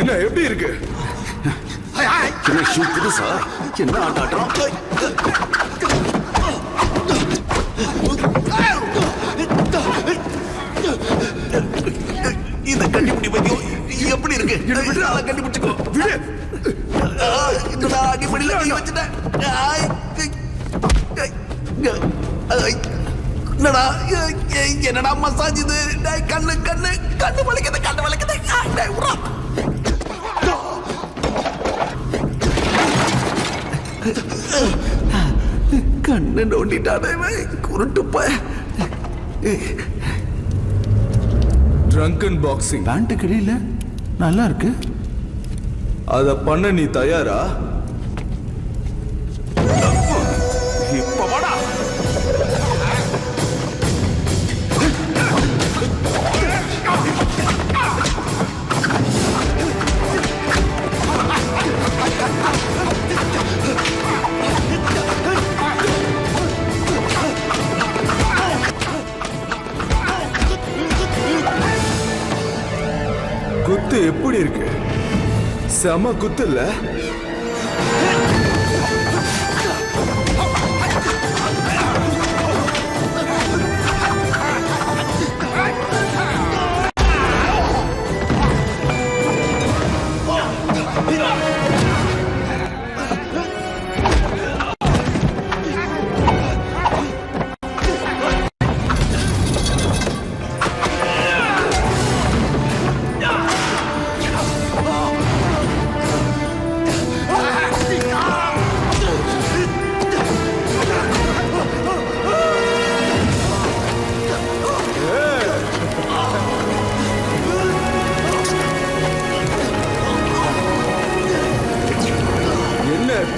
என்ன எப்படி இருக்கு? என்ன ஷூ புதுசா? என்ன ஆட்டாட்டம்? இத கண்டுபிடி பத்தியோ எப்படி இருக்கு? கண்டுபிடிச்சுக்கோ. விடு. என்னடா அடிப்படையில கை வச்சுட்டேன். என்னடா என்னடா மசாஜ் இது? கண்ணு கண்ணு கண்ணு வலிக்குது, கண்ணு வலிக்குது. கண்ணு நோண்டிட்டானே குருட்டுப்ப. ட்ரங்கன் பாக்ஸிங் பேண்ட் கிடையில நல்லா இருக்கு. அத பண்ண நீ தயாரா? இப்ப வாடா. குத்து எப்படி இருக்கு? செம குத்து இல்ல?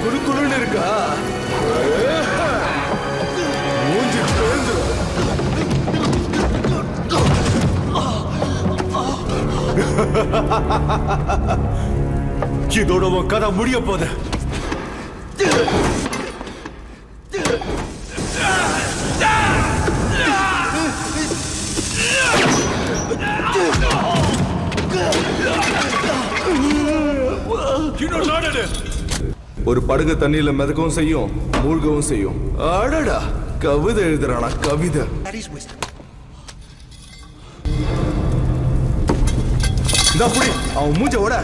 குடுக்குன்னு இருக்கா? மூஞ்சி பேந்துரும். இதோட உன் கதை முடிய போத. ஒரு படகு தண்ணியில மிதக்கவும் செய்யும், மூழ்கவும் செய்யும். அடடா, கவிதை எழுதுறானா கவிதை. இந்த புடி அவன் மூஞ்ச ஓட.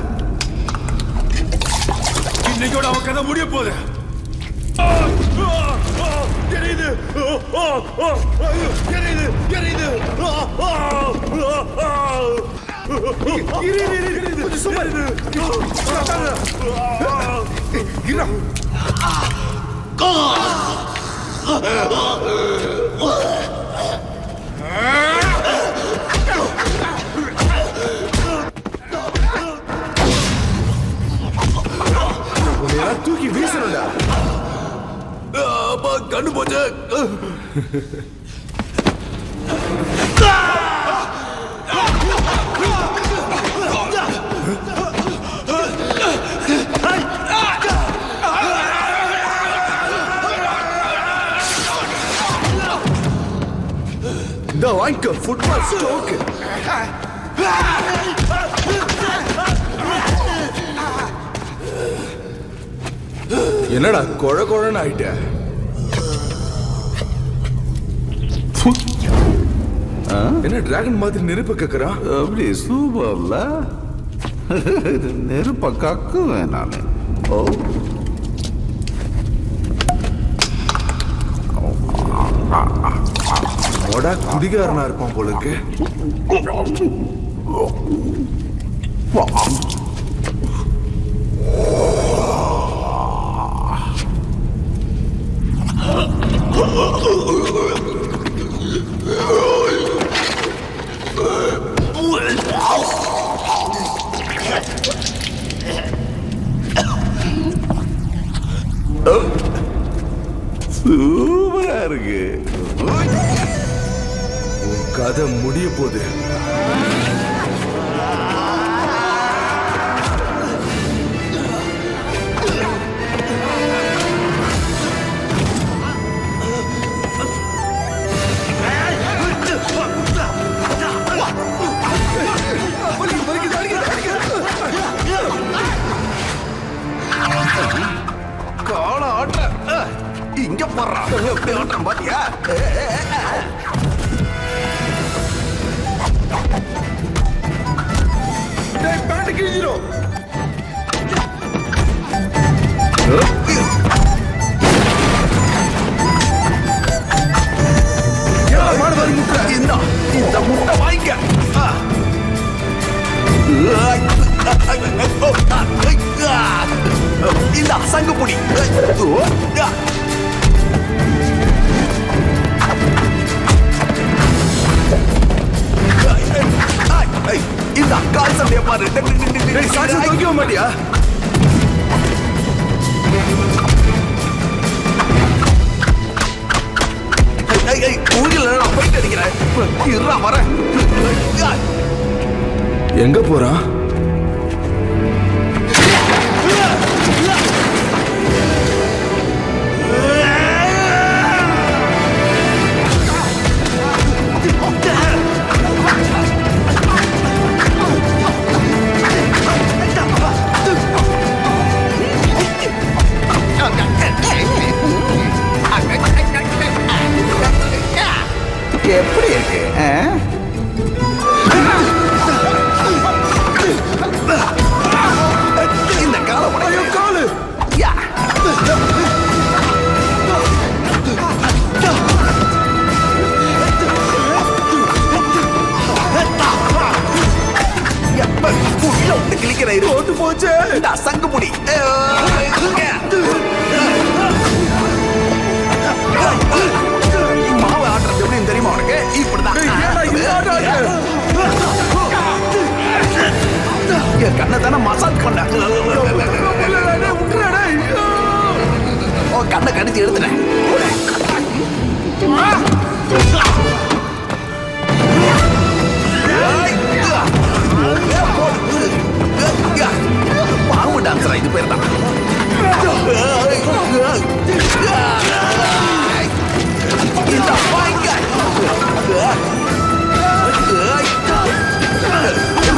இன்னைக்கோட அவன் கதை முடிய போகுது. எரியுது, எரியுது, எரியுது. கொஞ்சம் சும்மா இரு. தூக்கி வீசணும்டா. கண்ணு போச்சு. இந்த வாங்கிக்க ஃபுட்பால் ஸ்டோக். என்னடா கொழ கொழன்னு ஆயிட்ட? என்ன டிராகன் மாதிரி நெருப்பு கேக்குறான்? அப்படி சூப்பர்ல. நெருப்ப கக்குவேன் நான். ஓ குடிகாரனா இருப்பான் போலுக்கு. சூப்பரா இருக்கு. உன் கதை முடிய போகுது. கால ஆட்ட இங்க போடுறா. எப்படி ஆட்டம் பாத்தியா? பேண்ட் கிழிஞ்சிரும். இந்த முட்டை வாங்கிக்க. இந்த சங்கு பொடி. இந்த கால் சண்டைய பாரு. தூக்க மாட்டியா? போயிட்டு அடிக்கிறேன். வர எங்க போறான்? எப்படி இருக்கு? இந்த கால கிளிக்கிற ஓட்டு போச்சு. சங்கு முடி. மாவு ஆட்டுறது எப்படின்னு தெரியுமா உனக்கு? இப்படிதான் என் கண்ணை தானே மசாஜ் பண்ண. கண்ணை கடிச்சு எடுத்துட்டேன். பாம்பு டான்ஸரா இது பேர் தான்.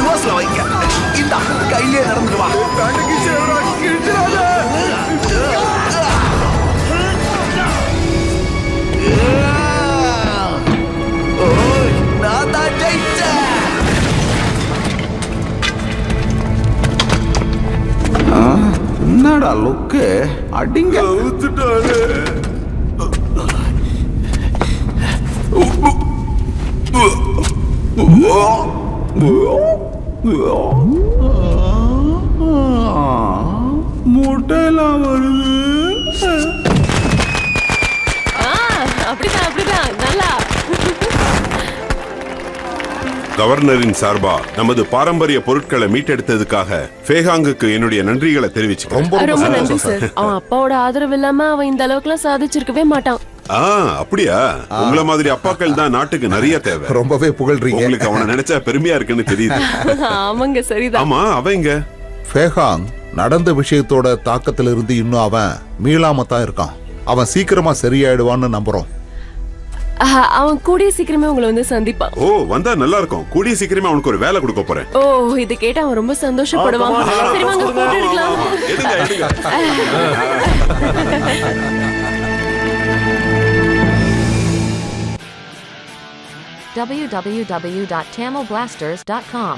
ரோஸ்ல வைக்க. இந்த கையிலே நடந்துடுவா. நான் தான் ஜெயிச்சேன். என்னடா லுக்கு? அடிங்க. முட்டையெல்லாம் வருது. அப்படிதான் அப்படிதான் நல்லா. கவர்னரின் சார்பா நமது பாரம்பரிய பொருட்களை மீட்டெடுத்ததுக்காக ஃபேஹாங்குக்கு என்னுடைய நன்றிகளை தெரிவிச்சுக்கிறேன். ரொம்ப நன்றி சார். அவன் அப்பாவோட ஆதரவு இல்லாம அவன் இந்த அளவுக்குலாம் சாதிச்சிருக்கவே மாட்டான். அப்படியா? உங்கள மாதிரி அப்பாக்கள் தான் நாட்டுக்கு நிறைய தேவை. ரொம்பவே புகழ்றீங்க. உங்களுக்கு அவனை நினைச்சா பெருமையா இருக்குன்னு தெரியுது. ஆமாங்க சரிதான். ஆமா அவங்க ஃபேஹாங் நடந்த விஷயத்தோட தாக்கத்துல இருந்து இன்னும் அவன் மீளாம தான் இருக்கான். அவன் சீக்கிரமா சரியாயிடுவான்னு நம்புறோம். அவன் கூடிய சீக்கிரமே உங்களை வந்து சந்திப்பான். ஓ வந்தா நல்லா இருக்கும். கூடிய சீக்கிரமே அவனுக்கு ஒரு வேலை கொடுக்க போறேன். ஓ இது கேட்டா அவன் ரொம்ப சந்தோஷப்படுவான். சரி வாங்க போட்டோ எடுக்கலாம். www.tamilblasters.com